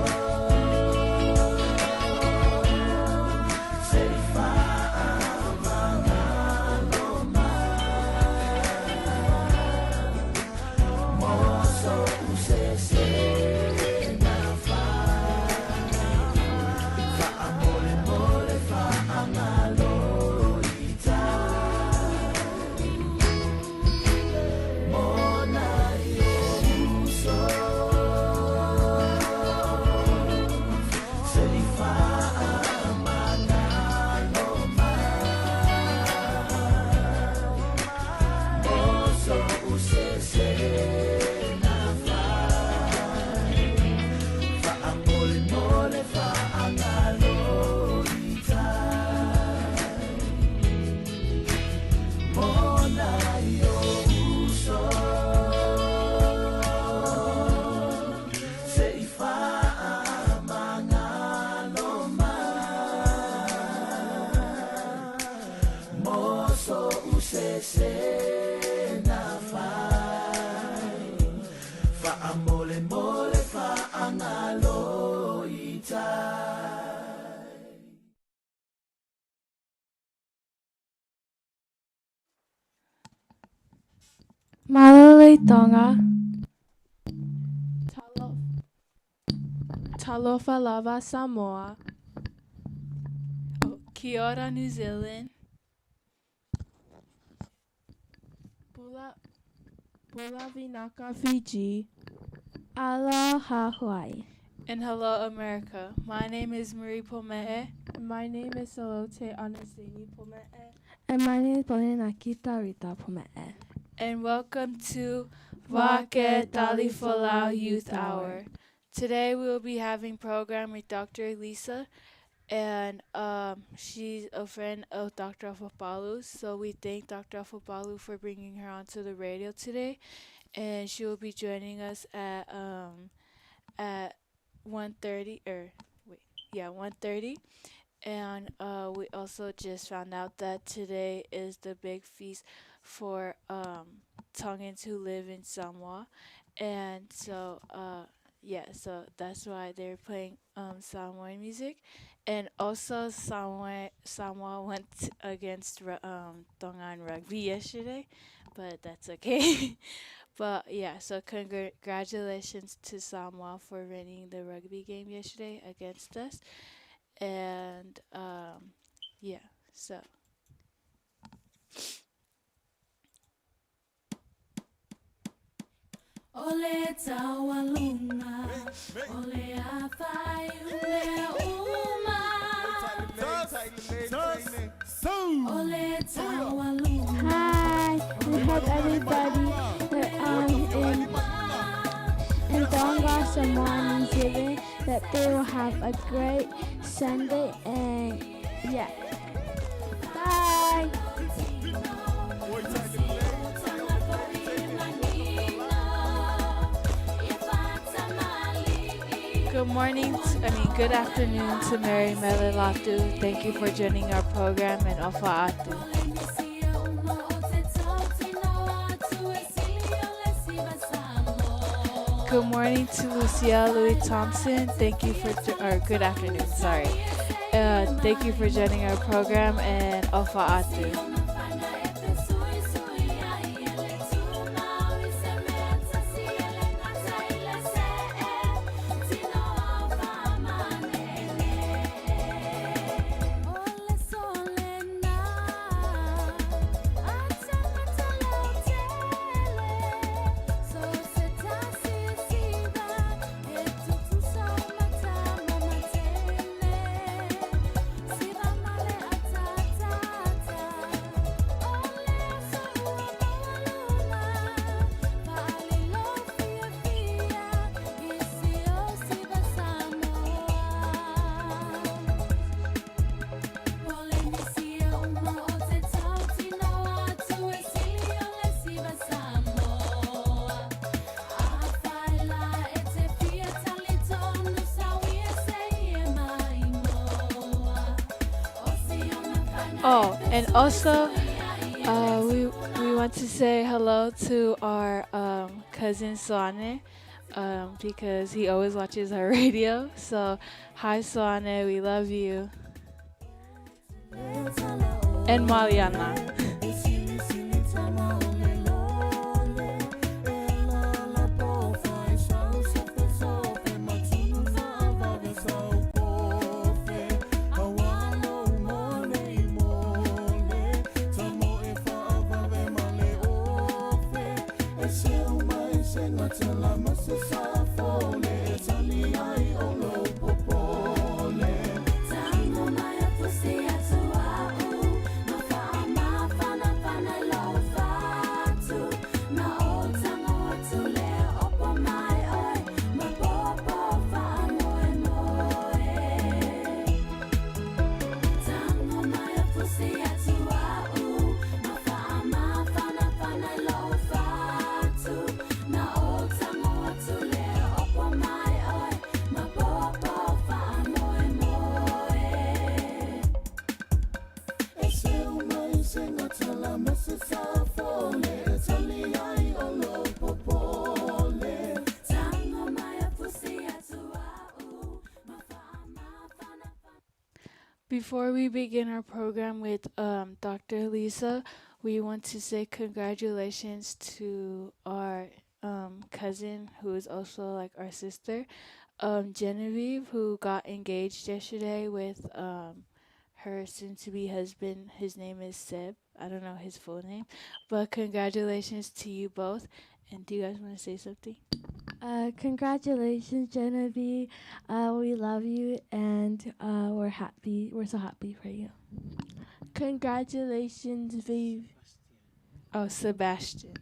se fa amangalo mo so use se na fa amole mole fa amalo ita mo na yo uso se fa amangalo mo so use se na fa amole mole fa amalo ita mo na yo uso se fa amangalo mo so use se na fa amole mole fa amalo ita Malole tonga. Talofa lava Samoa. Kia ora, New Zealand. Pula Vinaka Fiji. Aloha Hawaii. And hello, America. My name is Marie Pome'e. And my name is Salote Anasini Pome'e. And my name is Paulina Kita Rita Pome'e. And welcome to Vake Tali Folau Youth Hour. Today we will be having program with Dr. Elisa, and she's a friend of Dr. Afapalu. So we thank Dr. Afapalu for bringing her onto the radio today, and she will be joining us at 1:30 1:30. And we also just found out that today is the big feast for Tongans who live in Samoa, and so so that's why they're playing Samoan music. And also Samoa went against Tongan rugby yesterday, but that's okay. But yeah, so congratulations to Samoa for winning the rugby game yesterday against us. And so Ole tawalunga, ole afai, ole uma. Ole tawalunga. Hi, we hope everybody in Tonga, Samoa, New Zealand, that they will have a great Sunday, and yeah. Bye. Good afternoon to Mary Melilatu. Thank you for joining our program, and Ofa Atu. Good morning to Lucia Louis Thompson. Thank you for, good afternoon, sorry. Thank you for joining our program, and Ofa Atu. Oh, and also, we want to say hello to our cousin Swane, because he always watches our radio. So, hi Swane, we love you. And Mariana. Before we begin our program with Dr. Lisa, we want to say congratulations to our cousin, who is also like our sister, Genevieve, who got engaged yesterday with her soon-to-be husband. His name is Seb. I don't know his full name, but congratulations to you both. And do you guys want to say something? Congratulations, Genevieve. We love you, and we're happy. We're so happy for you. Congratulations, Viv. Oh, Sebastian.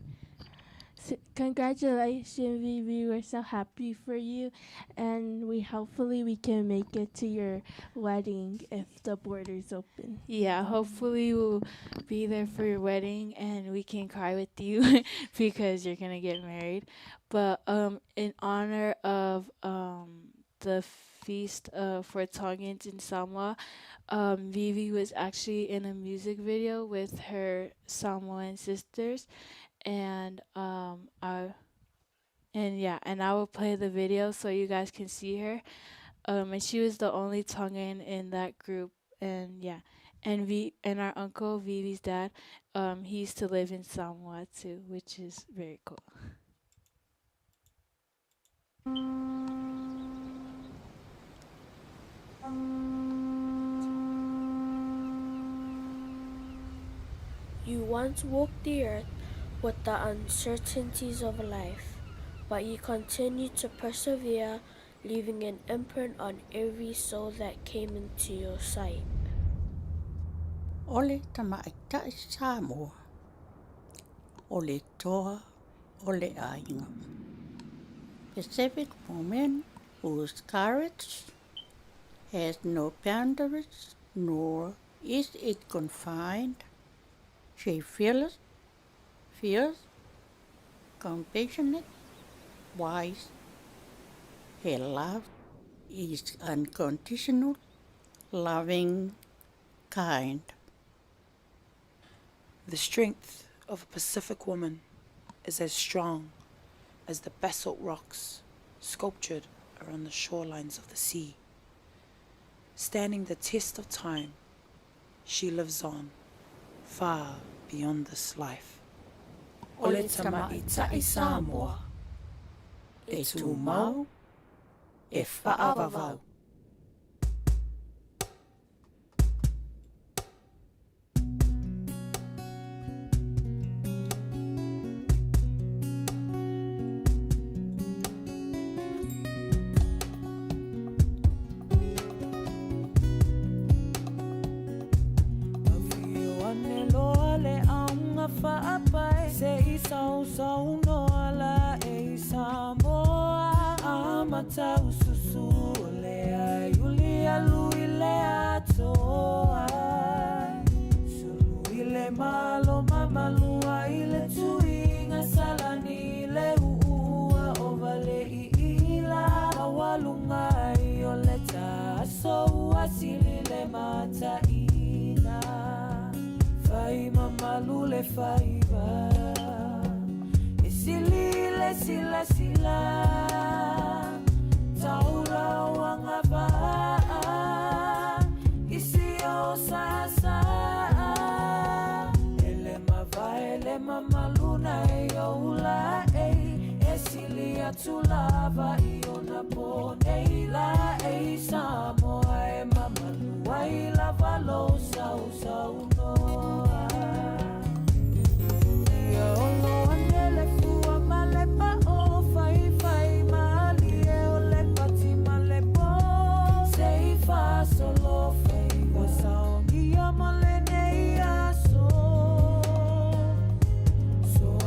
Congratulations, Vivi. We're so happy for you, and hopefully we can make it to your wedding if the border's open. Yeah, hopefully we'll be there for your wedding and we can cry with you because you're gonna get married. But in honor of the feast for Tongans in Samoa, Vivi was actually in a music video with her Samoan sisters, and I will play the video so you guys can see her. And she was the only Tongan in that group, and yeah, and our uncle Vivi's dad, he used to live in Samoa too, which is very cool. You once walked the earth with the uncertainties of life, but you continue to persevere, leaving an imprint on every soul that came into your sight. Ole tamaita Samoa. Ole toa, ole ainga. Pacific woman whose courage has no boundaries, nor is it confined. She fearless, fierce, compassionate, wise. Her love is unconditional, loving, kind. The strength of a Pacific woman is as strong as the basalt rocks sculptured around the shorelines of the sea. Standing the test of time, she lives on, far beyond this life. Ole tamaita I Samoa. E tu mau, e whaavavau. So wasilile mata ina faiva e silile sila sila taula wanga va isio sasa ele mama luna youla esilia tulava iona poneila samoa mama luaila valo sau sau noa Yolo andele fua malepa o fai fai mali e o le pati malepo sei fa solo fai o sao ia malene ia so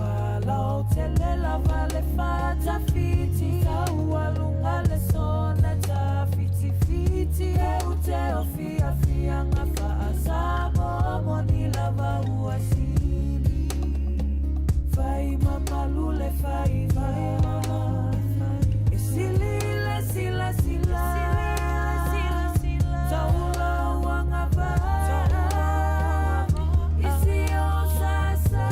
ala o tele la vale fata fiti au alunga le sona ta fiti fiti e o te o fia fia ngafa asamo moni lava uasili Fai mama lule fai e silile sila sila taula wanga va isio sasa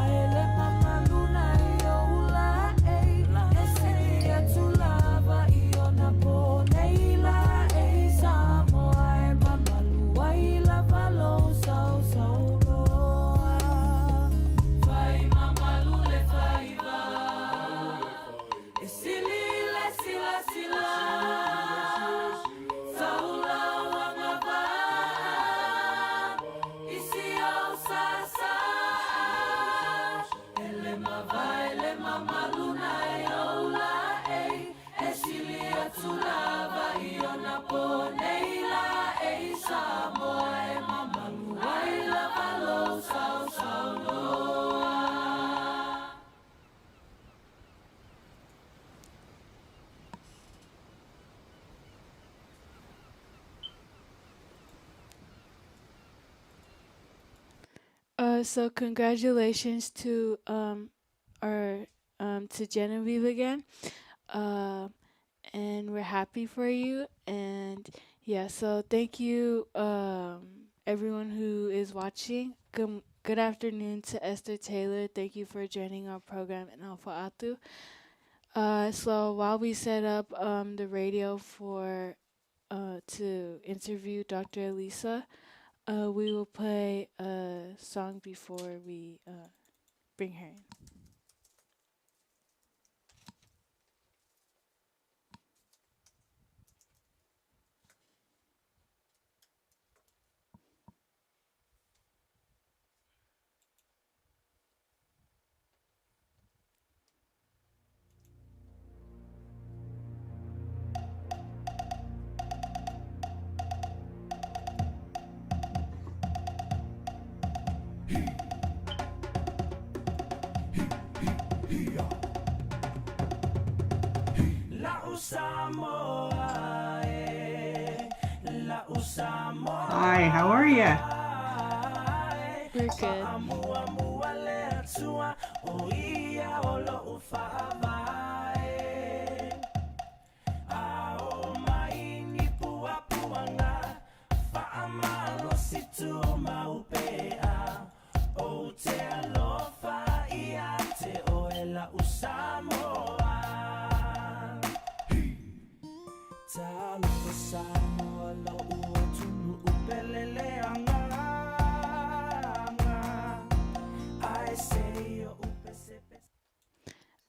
ele mama luna youla esilia tulava iona poneila samoa mama luaila valo sau sau So congratulations to our to Genevieve again, and we're happy for you. And yeah, so thank you everyone who is watching. Good afternoon to Esther Taylor. Thank you for joining our program in Alpha Atu. So while we set up the radio for to interview Dr. Elisa. We will play a song before we bring her in. Hi, how are you? We're good.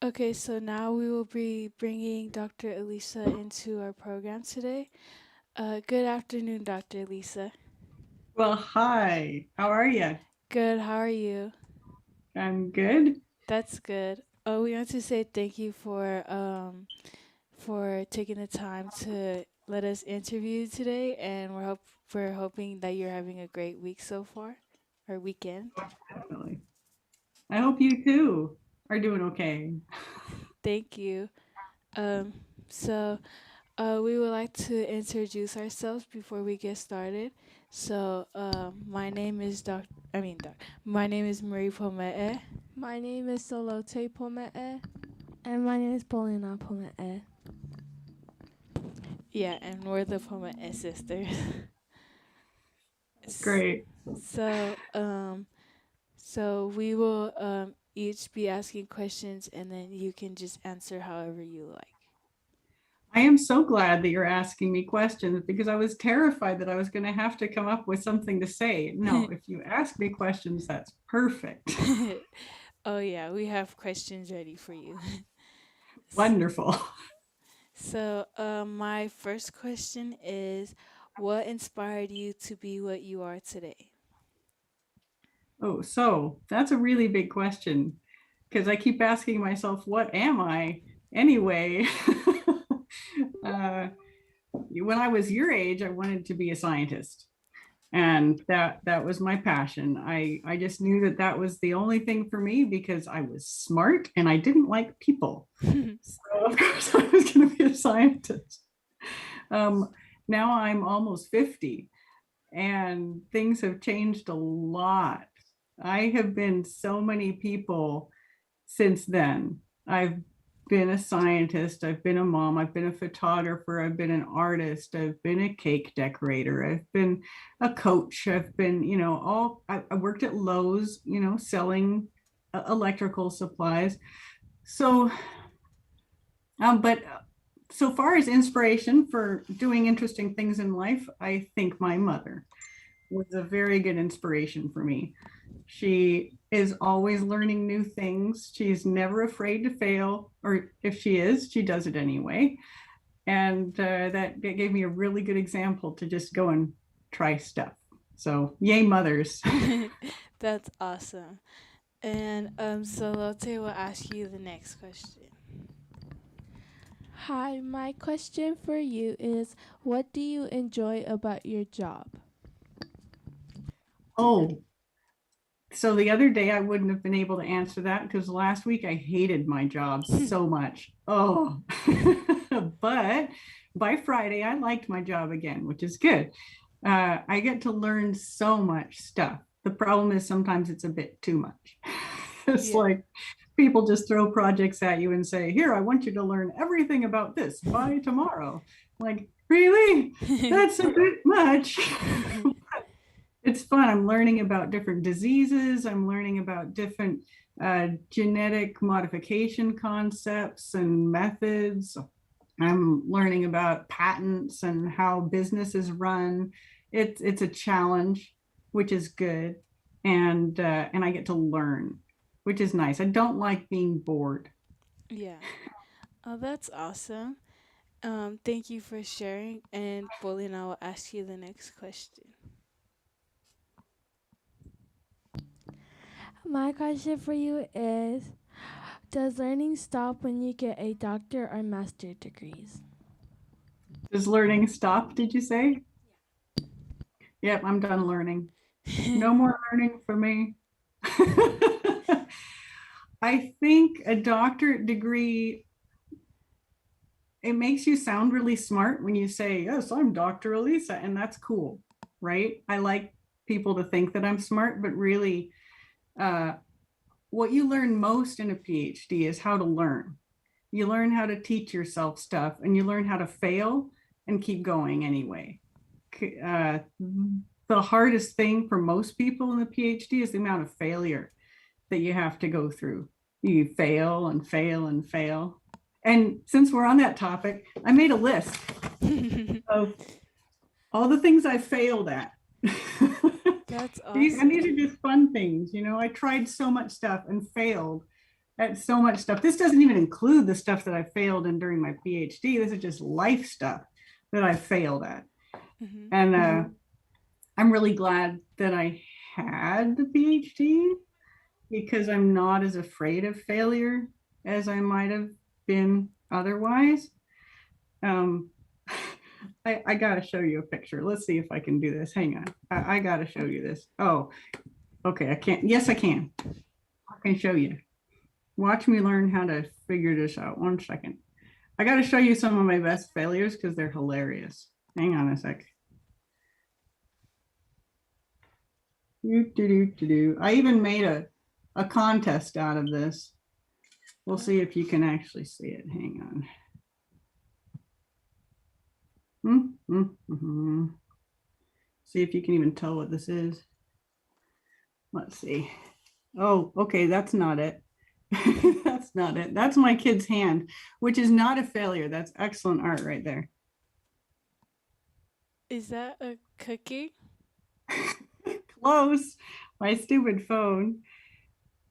Okay, so now we will be bringing Dr. Elisa into our program today. Good afternoon, Dr. Elisa. Well, hi. How are you? Good. How are you? I'm good. That's good. We want to say thank you for taking the time to let us interview you today, and we're hoping that you're having a great week so far, or weekend. Definitely. I hope you too are doing okay. Thank you. So we would like to introduce ourselves before we get started. So my name is my name is Marie Pome'e. My name is Solote Pome'e. And my name is Paulina Pome'e. Yeah, and we're the Pome'e sisters. Great. So we will each be asking questions, and then you can just answer however you like. I am so glad that you're asking me questions because I was terrified that I was going to have to come up with something to say. No, if you ask me questions, that's perfect. Oh yeah, we have questions ready for you. Wonderful. So my first question is, what inspired you to be what you are today? Oh, so that's a really big question because I keep asking myself, what am I anyway? When I was your age, I wanted to be a scientist. And that was my passion. I just knew that was the only thing for me because I was smart and I didn't like people. So of course I was going to be a scientist. Now I'm almost 50 and things have changed a lot. I have been so many people since then. I've been a scientist, I've been a mom, I've been a photographer, I've been an artist, I've been a cake decorator, I've been a coach, I've been, I worked at Lowe's, selling electrical supplies. So, but so far as inspiration for doing interesting things in life, I think my mother was a very good inspiration for me. She is always learning new things. She's never afraid to fail, or if she is, she does it anyway. And that gave me a really good example to just go and try stuff. So yay, mothers. That's awesome. And so Lotte will ask you the next question. Hi, my question for you is, what do you enjoy about your job? Oh, so the other day I wouldn't have been able to answer that because last week I hated my job so much. Oh, but by Friday I liked my job again, which is good. I get to learn so much stuff. The problem is sometimes it's a bit too much. It's like people just throw projects at you and say, here, I want you to learn everything about this by tomorrow. Like, really? That's a bit much. It's fun. I'm learning about different diseases. I'm learning about different genetic modification concepts and methods. I'm learning about patents and how businesses run. It's a challenge, which is good, and I get to learn, which is nice. I don't like being bored. Yeah. Oh, that's awesome. Thank you for sharing. And Bolin, I will ask you the next question. My question for you is, does learning stop when you get a doctor or master degrees? Does learning stop, did you say? Yep, I'm done learning. No more learning for me. I think a doctorate degree, it makes you sound really smart when you say, yes, I'm Dr. Elisa, and that's cool, right? I like people to think that I'm smart, but really, what you learn most in a PhD is how to learn. You learn how to teach yourself stuff and you learn how to fail and keep going anyway. The hardest thing for most people in the PhD is the amount of failure that you have to go through. You fail and fail and fail. And since we're on that topic, I made a list of all the things I failed at. That's awesome. And these are just fun things. I tried so much stuff and failed at so much stuff. This doesn't even include the stuff that I failed in during my PhD. This is just life stuff that I failed at. Mm-hmm. And I'm really glad that I had the PhD because I'm not as afraid of failure as I might have been otherwise. I gotta show you a picture. Let's see if I can do this. Hang on. I gotta show you this. Oh, okay. I can't. Yes, I can. I can show you. Watch me learn how to figure this out. 1 second. I gotta show you some of my best failures because they're hilarious. Hang on a sec. I even made a contest out of this. We'll see if you can actually see it. Hang on. So see if you can even tell what this is. Let's see. Oh, okay, that's not it. That's not it. That's my kid's hand, which is not a failure. That's excellent art right there. Is that a cookie? Close. My stupid phone.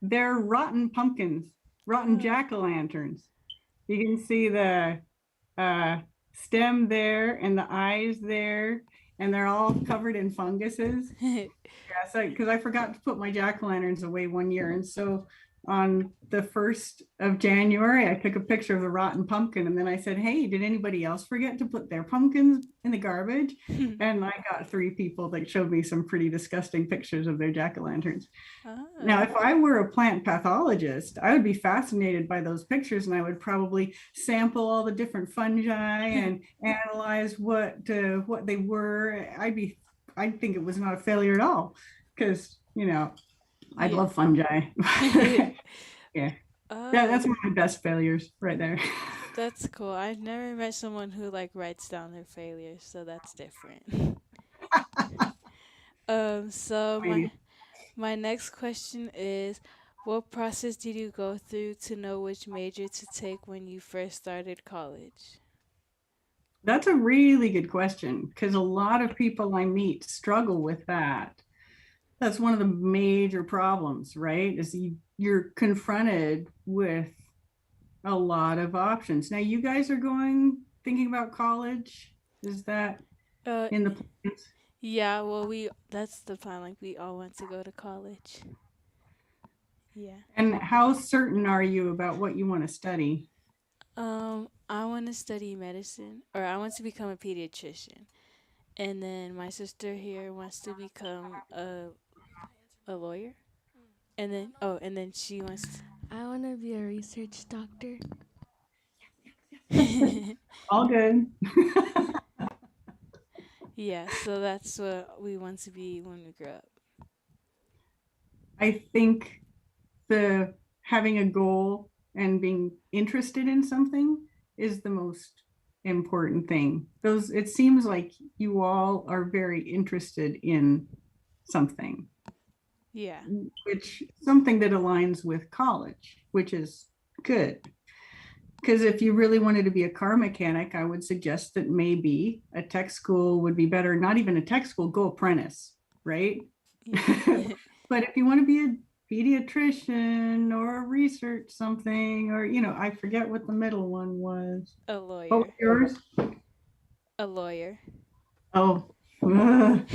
They're rotten pumpkins, rotten jack-o'-lanterns. You can see the stem there and the eyes there, and they're all covered in funguses. Yeah, so because I forgot to put my jack-o'-lanterns away one year, and so on the 1st of January, I took a picture of the rotten pumpkin, and then I said, hey, did anybody else forget to put their pumpkins in the garbage? And I got 3 people that showed me some pretty disgusting pictures of their jack-o'-lanterns. Now, if I were a plant pathologist, I would be fascinated by those pictures, and I would probably sample all the different fungi and analyze what they were. I'd think it was not a failure at all, because, you know, I love fungi. Yeah. That's one of my best failures right there. That's cool. I've never met someone who like writes down their failures, so that's different. So my next question is, what process did you go through to know which major to take when you first started college? That's a really good question, because a lot of people I meet struggle with that. That's one of the major problems, right? Is you're confronted with a lot of options. Now, you guys are thinking about college. Is that in the plans? Yeah, well, that's the plan. Like, we all want to go to college. Yeah. And how certain are you about what you want to study? I want to study medicine, or I want to become a pediatrician. And then my sister here wants to become a lawyer. And then she wants I want to be a research doctor. All good. Yeah, so that's what we want to be when we grow up. I think having a goal and being interested in something is the most important thing. It seems like you all are very interested in something. Yeah. Something that aligns with college, which is good. Because if you really wanted to be a car mechanic, I would suggest that maybe a tech school would be better. Not even a tech school, go apprentice, right? Yeah. But if you want to be a pediatrician or a research something, or, you know, I forget what the middle one was. A lawyer. Oh, yours? A lawyer. Oh, I'm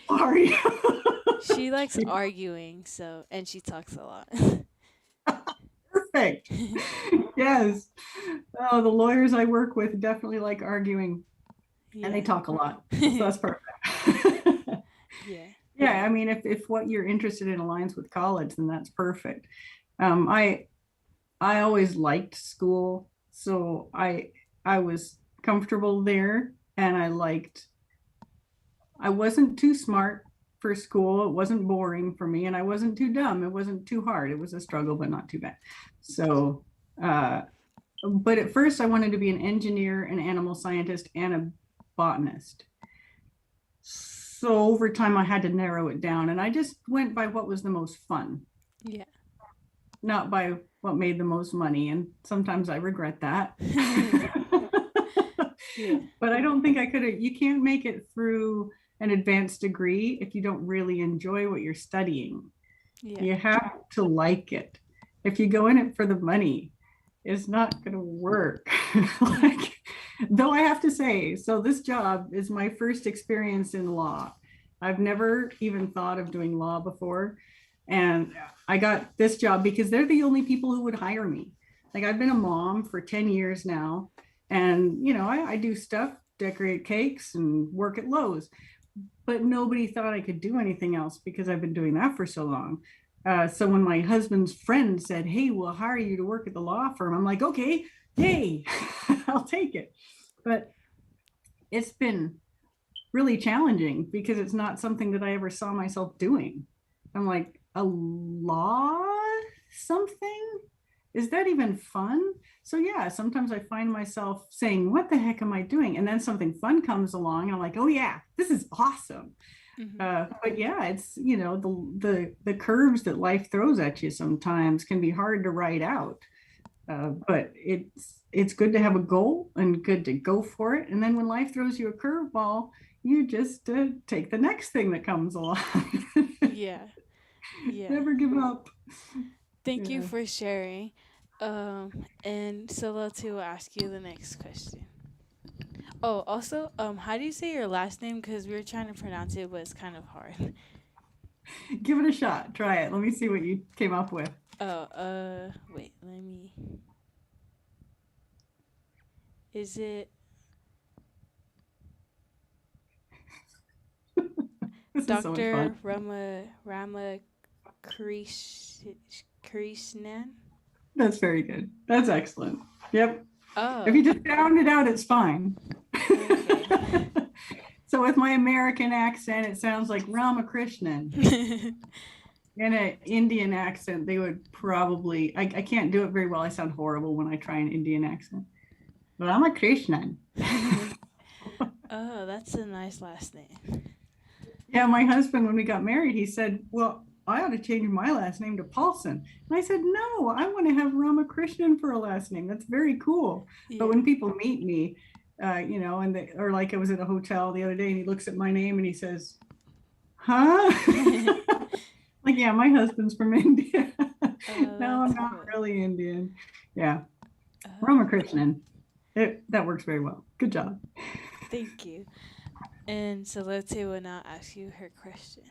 sorry. She likes arguing, and she talks a lot. Perfect. Yes. Oh, the lawyers I work with definitely like arguing, and they talk a lot. So that's perfect. Yeah. Yeah, I mean, if what you're interested in aligns with college, then that's perfect. I always liked school, so I was comfortable there, and I wasn't too smart for school. It wasn't boring for me, and I wasn't too dumb. It wasn't too hard. It was a struggle, but not too bad. So, but at first I wanted to be an engineer, an animal scientist, and a botanist. So over time I had to narrow it down, and I just went by what was the most fun. Yeah. Not by what made the most money, and sometimes I regret that. Yeah. But I don't think I could have. You can't make it through an advanced degree if you don't really enjoy what you're studying. Yeah. You have to like it. If you go in it for the money, it's not going to work. Though I have to say, so this job is my first experience in law. I've never even thought of doing law before. And I got this job because they're the only people who would hire me. Like, I've been a mom for 10 years now. And, you know, I do stuff, decorate cakes and work at Lowe's. But nobody thought I could do anything else because I've been doing that for so long. So when my husband's friend said, hey, we'll hire you to work at the law firm, I'm like, okay, yay, I'll take it. But it's been really challenging because it's not something that I ever saw myself doing. I'm like, a law something? is that even fun? So yeah, sometimes I find myself saying, what the heck am I doing? And then something fun comes along and I'm like, oh yeah, this is awesome. But yeah, it's, the curves that life throws at you sometimes can be hard to write out. But it's good to have a goal and good to go for it. And then when life throws you a curveball, you just take the next thing that comes along. Yeah. Never give up. Thank you for sharing. And Saloti will ask you the next question. Oh, also, how do you say your last name? Because we were trying to pronounce it, but it's kind of hard. Give it a shot. Try it. Let me see what you came up with. Oh, wait, let me. Is it Dr. Rama Krishnan? That's very good. That's excellent. Yep. Oh. If you just sound it out, it's fine. Okay. So with my American accent, it sounds like Ramakrishnan. In an Indian accent, they would probably, I can't do it very well. I sound horrible when I try an Indian accent. Ramakrishnan. Oh, that's a nice last name. Yeah, my husband, when we got married, he said, well, I ought to change my last name to Paulson. And I said, no, I want to have Ramakrishnan for a last name. That's very cool. Yeah. But when people meet me, or like I was at a hotel the other day and he looks at my name and he says, huh? Like, yeah, my husband's from India. No, I'm not really Indian. Yeah. Ramakrishnan. That works very well. Good job. Thank you. And Saloti will now ask you her question.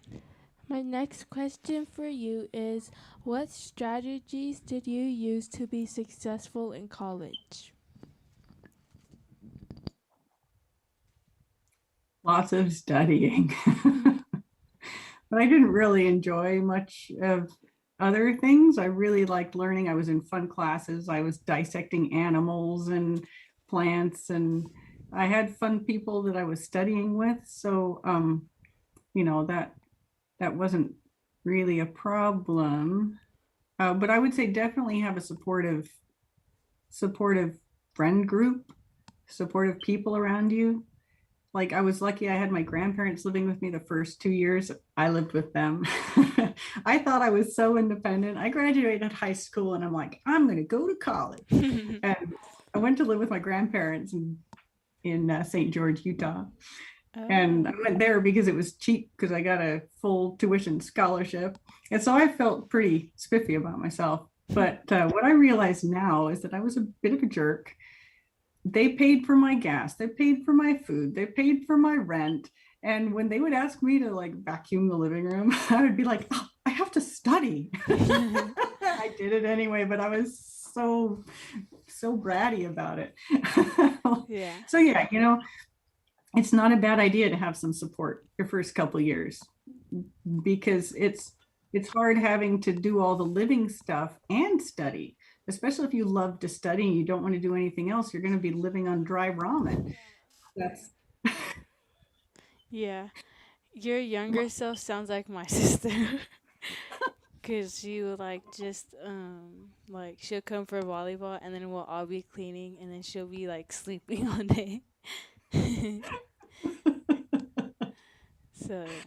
My next question for you is, what strategies did you use to be successful in college? Lots of studying. But I didn't really enjoy much of other things. I really liked learning. I was in fun classes. I was dissecting animals and plants, and I had fun people that I was studying with. So, that wasn't really a problem. But I would say definitely have a supportive friend group, supportive people around you. Like, I was lucky I had my grandparents living with me the first 2 years I lived with them. I thought I was so independent. I graduated high school and I'm like, I'm going to go to college. And I went to live with my grandparents in St. George, Utah. Oh. And I went there because it was cheap because I got a full tuition scholarship. And so I felt pretty spiffy about myself. But what I realize now is that I was a bit of a jerk. They paid for my gas, they paid for my food, they paid for my rent. And when they would ask me to like vacuum the living room, I would be like, oh, I have to study. I did it anyway, but I was so bratty about it. Yeah. So yeah, it's not a bad idea to have some support your first couple of years, because it's hard having to do all the living stuff and study. Especially if you love to study and you don't want to do anything else, you're going to be living on dry ramen. That's yeah. Your younger self sounds like my sister. Cause she would she'll come for volleyball and then we'll all be cleaning and then she'll be like sleeping all day. So yeah.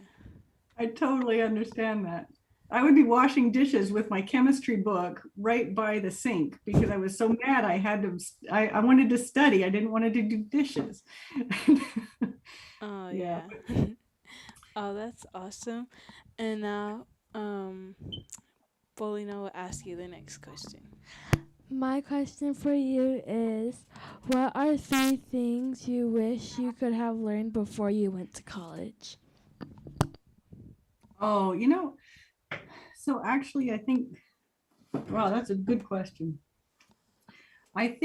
I totally understand that. I would be washing dishes with my chemistry book right by the sink because I was so mad I wanted to study. I didn't want to do dishes. Oh, yeah. Oh, that's awesome. And now, Paulina will ask you the next question. My question for you is, what are 3 things you wish you could have learned before you went to college? Oh, so actually, I think, wow, that's a good question. I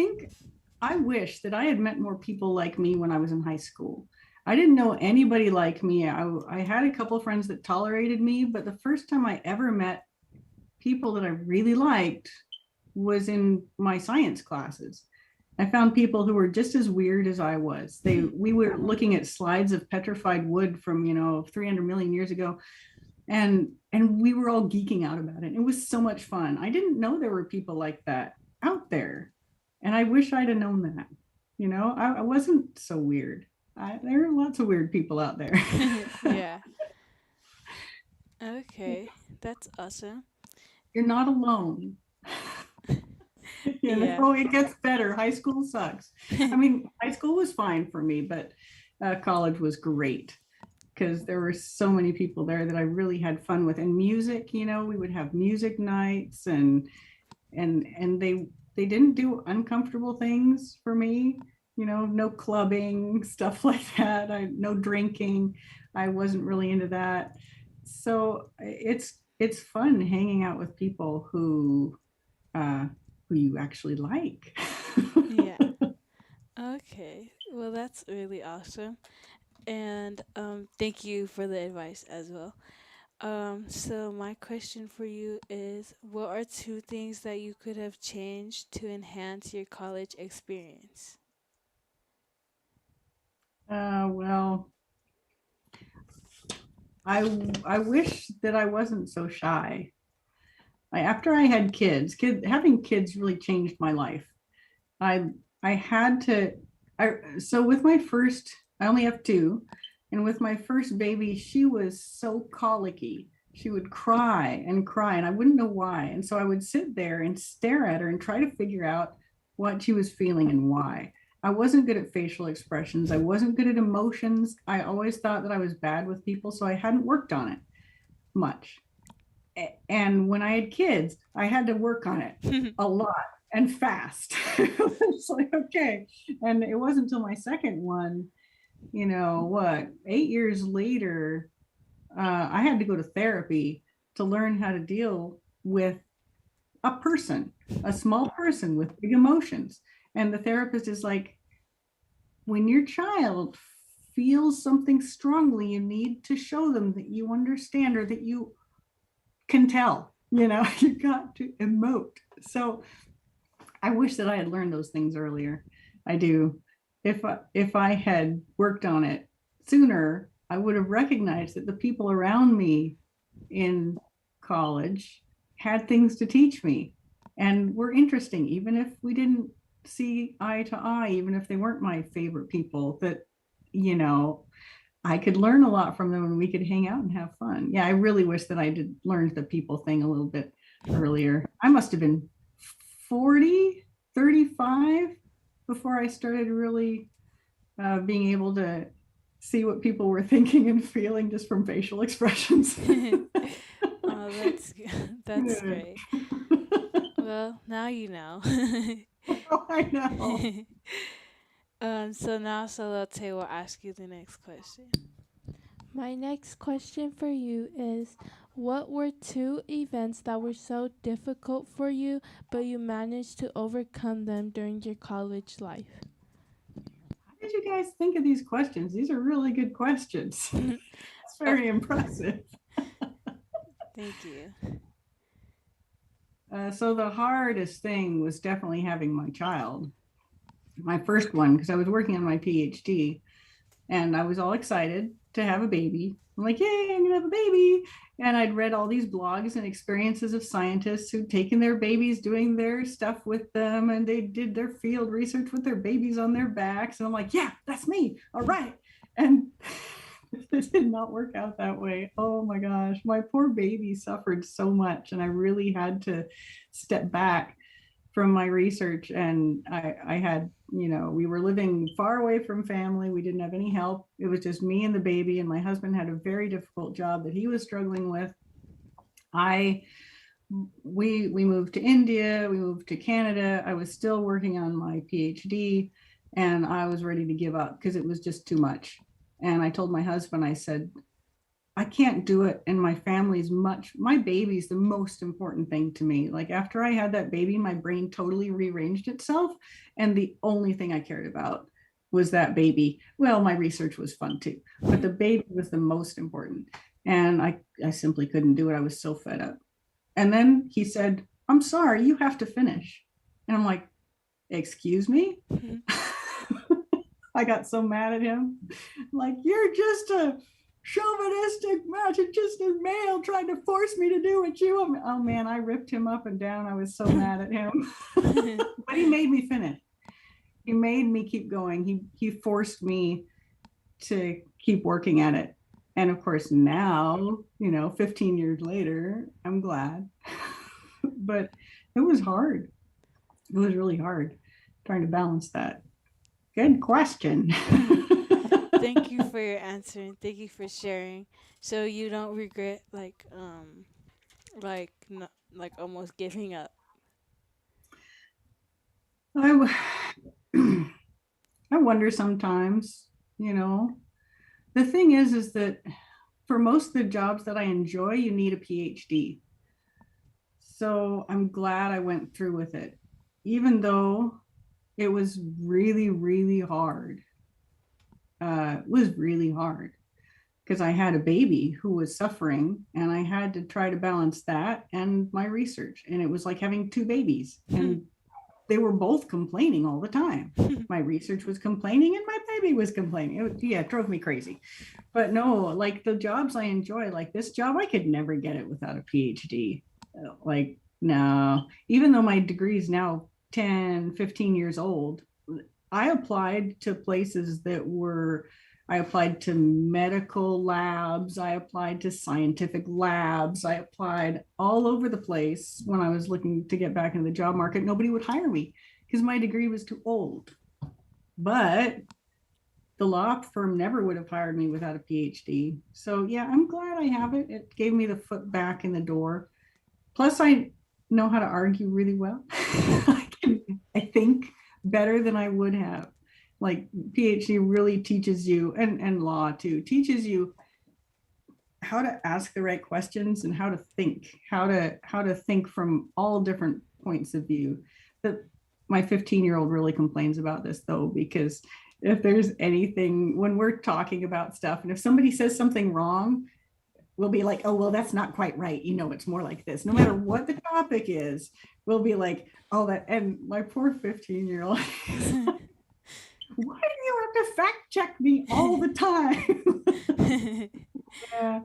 wish that I had met more people like me when I was in high school. I didn't know anybody like me. I had a couple of friends that tolerated me, but the first time I ever met people that I really liked was in my science classes. I found people who were just as weird as I was. We were looking at slides of petrified wood from, 300 million years ago. and we were all geeking out about it. It was so much fun. I didn't know there were people like that out there, and I wish I'd have known that. You know, I wasn't so weird. There are lots of weird people out there. Yeah. Okay, that's awesome. You're not alone. You Yeah. know, it gets better. High school sucks. I mean, high school was fine for me, but college was great because there were so many people there that I really had fun with. And music, you know, we would have music nights, and they didn't do uncomfortable things for me. You know, no clubbing, stuff like that. No drinking. I wasn't really into that. So it's fun hanging out with people who you actually like. Yeah. Okay. Well, that's really awesome. And thank you for the advice as well. So my question for you is, what are 2 things that you could have changed to enhance your college experience? Well, I wish that I wasn't so shy. After I had kids, having kids really changed my life. I had to. So with my first, I only have 2, and with my first baby, she was so colicky. She would cry, and I wouldn't know why. And so I would sit there and stare at her and try to figure out what she was feeling and why. I wasn't good at facial expressions. I wasn't good at emotions. I always thought that I was bad with people, so I hadn't worked on it much. And when I had kids, I had to work on it a lot and fast. It's like, okay. And it wasn't until my second one, you know, 8 years later, I had to go to therapy to learn how to deal with a person, a small person with big emotions. And the therapist is like, when your child feels something strongly, you need to show them that you understand, or that you can tell, you know, you got to emote. So I wish that I had learned those things earlier. I do. If I had worked on it sooner, I would have recognized that the people around me in college had things to teach me and were interesting, even if we didn't see eye to eye, even if they weren't my favorite people, that, you know, I could learn a lot from them and we could hang out and have fun. Yeah, I really wish that I did learn the people thing a little bit earlier. I must have been 40, 35 before I started really being able to see what people were thinking and feeling just from facial expressions. Oh, that's great. Well, now you know. Oh, I know. So now Salote will ask you the next question. My next question for you is, what were 2 events that were so difficult for you, but you managed to overcome them during your college life? How did you guys think of these questions? These are really good questions. It's very impressive. Thank you. So the hardest thing was definitely having my child, my first one, because I was working on my PhD and I was all excited to have a baby. I'm like, yay, I'm gonna have a baby. And I'd read all these blogs and experiences of scientists who'd taken their babies, doing their stuff with them, and they did their field research with their babies on their backs. And I'm like, yeah, that's me. All right. And it did not work out that way. Oh my gosh, my poor baby suffered so much, and I really had to step back from my research. And I had, you know, we were living far away from family. We didn't have any help. It was just me and the baby, and my husband had a very difficult job that he was struggling with. We moved to India, we moved to Canada. I was still working on my PhD, and I was ready to give up because it was just too much. And I told my husband, I said, I can't do it. And my my baby's the most important thing to me. Like, after I had that baby, my brain totally rearranged itself. And the only thing I cared about was that baby. Well, my research was fun too, but the baby was the most important. And I simply couldn't do it. I was so fed up. And then he said, I'm sorry, you have to finish. And I'm like, excuse me? I got so mad at him. Like, you're just a chauvinistic, masochistic male trying to force me to do what you want. Oh man, I ripped him up and down. I was so mad at him. But he made me finish. He made me keep going. He forced me to keep working at it. And of course now, 15 years later, I'm glad. But it was hard. It was really hard trying to balance that. Good question. Thank you for your answer and thank you for sharing. So you don't regret like almost giving up. I wonder sometimes, the thing is that for most of the jobs that I enjoy, you need a PhD. So I'm glad I went through with it, even though it was really, really hard. It was really hard because I had a baby who was suffering and I had to try to balance that and my research. And it was like having two babies and they were both complaining all the time. My research was complaining and my baby was complaining. It drove me crazy. But no, like the jobs I enjoy, like this job, I could never get it without a PhD. Like, no, even though my degree is now 10, 15 years old, I applied to places I applied to medical labs, I applied to scientific labs, I applied all over the place when I was looking to get back into the job market. Nobody would hire me because my degree was too old. But the law firm never would have hired me without a PhD. So yeah, I'm glad I have it. It gave me the foot back in the door. Plus, I know how to argue really well. I think better than I would have. Like PhD really teaches you, and law too, teaches you how to ask the right questions and how to think, how to think from all different points of view. That my 15-year-old really complains about this though, because if there's anything, when we're talking about stuff, and if somebody says something wrong, we'll be like, oh, well, that's not quite right. It's more like this. No matter what the topic is, we'll be like, oh, that, and my poor 15-year-old, why do you have to fact check me all the time? Yeah,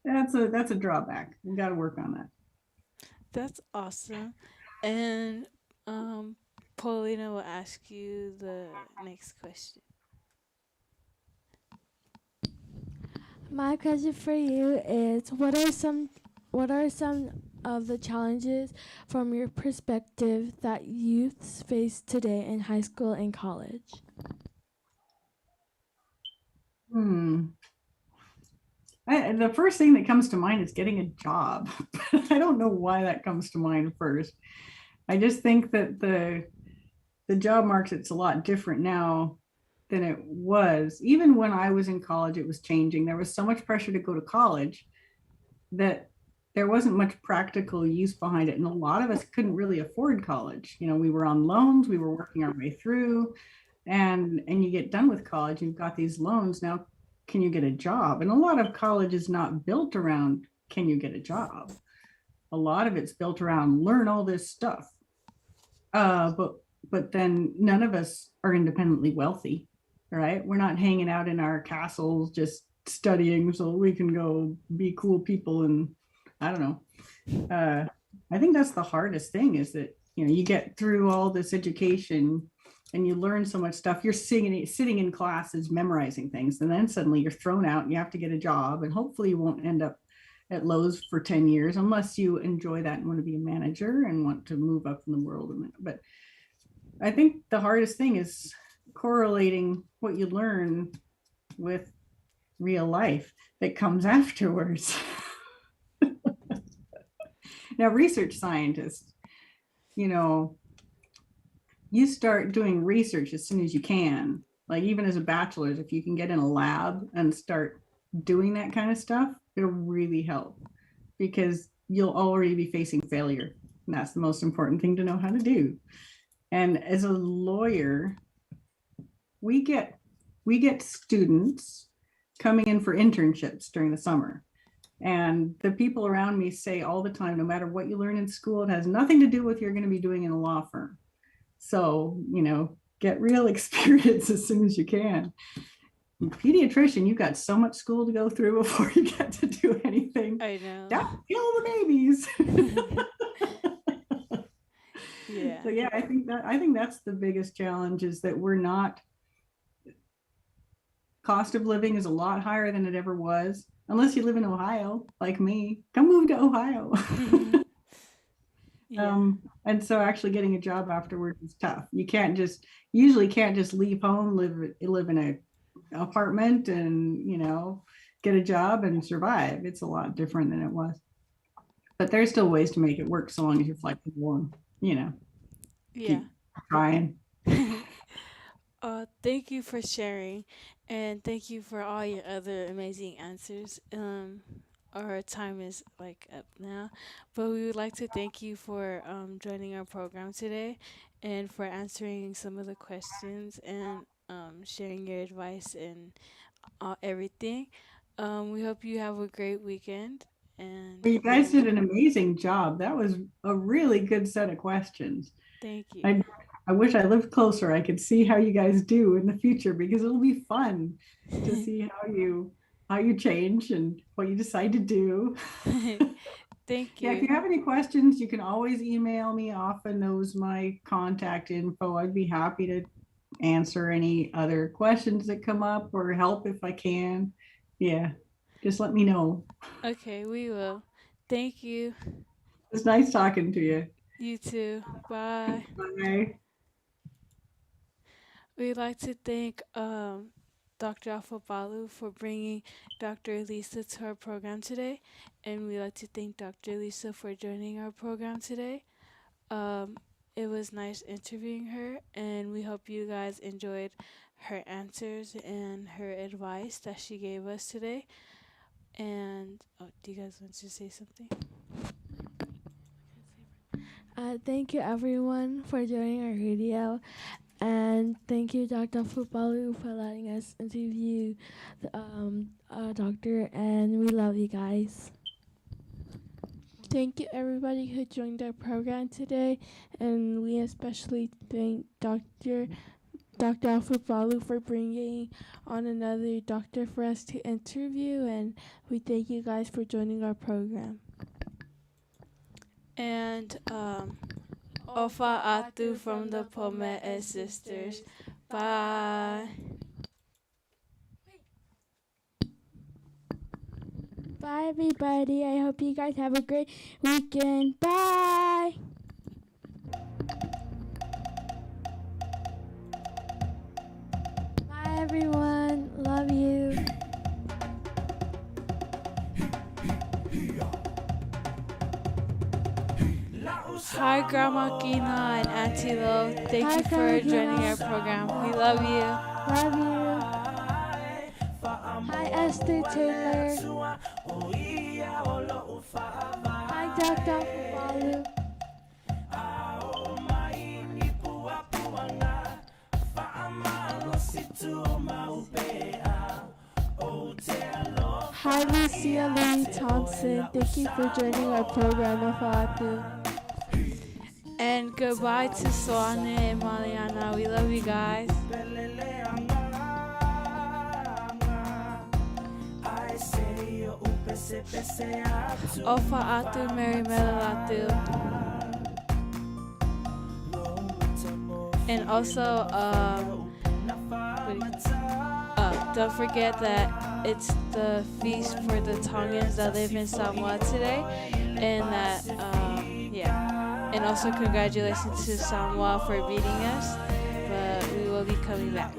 that's a drawback. We got to work on that. That's awesome. And Paulina will ask you the next question. My question for you is, what are some of the challenges from your perspective that youths face today in high school and college? The first thing that comes to mind is getting a job. I don't know why that comes to mind first. I just think that the job market's a lot different now than it was. Even when I was in college, it was changing. There was so much pressure to go to college that there wasn't much practical use behind it. And a lot of us couldn't really afford college. We were on loans, we were working our way through, and you get done with college, you've got these loans. Now, can you get a job? And a lot of college is not built around, can you get a job? A lot of it's built around learn all this stuff. But then none of us are independently wealthy, right? We're not hanging out in our castles just studying so we can go be cool people. And I don't know. I think that's the hardest thing is that, you get through all this education and you learn so much stuff. You're sitting in classes, memorizing things, and then suddenly you're thrown out and you have to get a job, and hopefully you won't end up at Lowe's for 10 years unless you enjoy that and want to be a manager and want to move up in the world. But I think the hardest thing is correlating what you learn with real life that comes afterwards. Now, research scientists, you start doing research as soon as you can. Like even as a bachelor's, if you can get in a lab and start doing that kind of stuff, it'll really help because you'll already be facing failure. And that's the most important thing to know how to do. And as a lawyer, we get students coming in for internships during the summer. And the people around me say all the time, no matter what you learn in school, it has nothing to do with what you're going to be doing in a law firm. So, get real experience as soon as you can. pediatrician, you've got so much school to go through before you get to do anything. I know. Don't kill the babies. Yeah. So yeah, I think that's the biggest challenge, is that we're not, cost of living is a lot higher than it ever was. Unless you live in Ohio, like me, come move to Ohio. Yeah. And so actually getting a job afterwards is tough. You usually can't just leave home, live in a apartment and, get a job and survive. It's a lot different than it was. But there's still ways to make it work, so long as you're flexible and, Yeah. keep trying. Thank you for sharing, and thank you for all your other amazing answers. Our time is up now, but we would like to thank you for joining our program today, and for answering some of the questions, and sharing your advice and everything. We hope you have a great weekend. And You guys did an amazing job. That was a really good set of questions. Thank you. I wish I lived closer. I could see how you guys do in the future, because it'll be fun to see how you change and what you decide to do. Thank you. Yeah, if you have any questions, you can always email me. Often knows my contact info. I'd be happy to answer any other questions that come up, or help if I can. Yeah, just let me know. Okay, we will. Thank you. It's nice talking to you. You too. Bye. Bye. We'd like to thank Dr. Afobalu for bringing Dr. Elisa to our program today. And we'd like to thank Dr. Elisa for joining our program today. It was nice interviewing her, and we hope you guys enjoyed her answers and her advice that she gave us today. And do you guys want to say something? Thank you everyone for joining our radio, and thank you Dr. Fupalu for letting us interview the doctor, and we love you guys. Thank you everybody who joined our program today, and we especially thank Dr. Alfabalu for bringing on another doctor for us to interview, and we thank you guys for joining our program. And Ofa Atu from the Pome'e Sisters. Bye. Bye, everybody. I hope you guys have a great weekend. Bye. Bye, everyone. Love you. Hi, Grandma Gina and Auntie Lo. Thank you for joining our program. We love you. Love you. Hi, Esther Taylor. Hi, Dr. Fupalu. Hi, Lucia Lee Thompson. Thank you for joining our program, Afatu. And goodbye to Swane and Mariana. We love you guys. Ofa Atu Mary Melalatu. And also, don't forget that it's the feast for the Tongans that live in Samoa today, and that, and also congratulations to Samoa for beating us, but we will be coming back.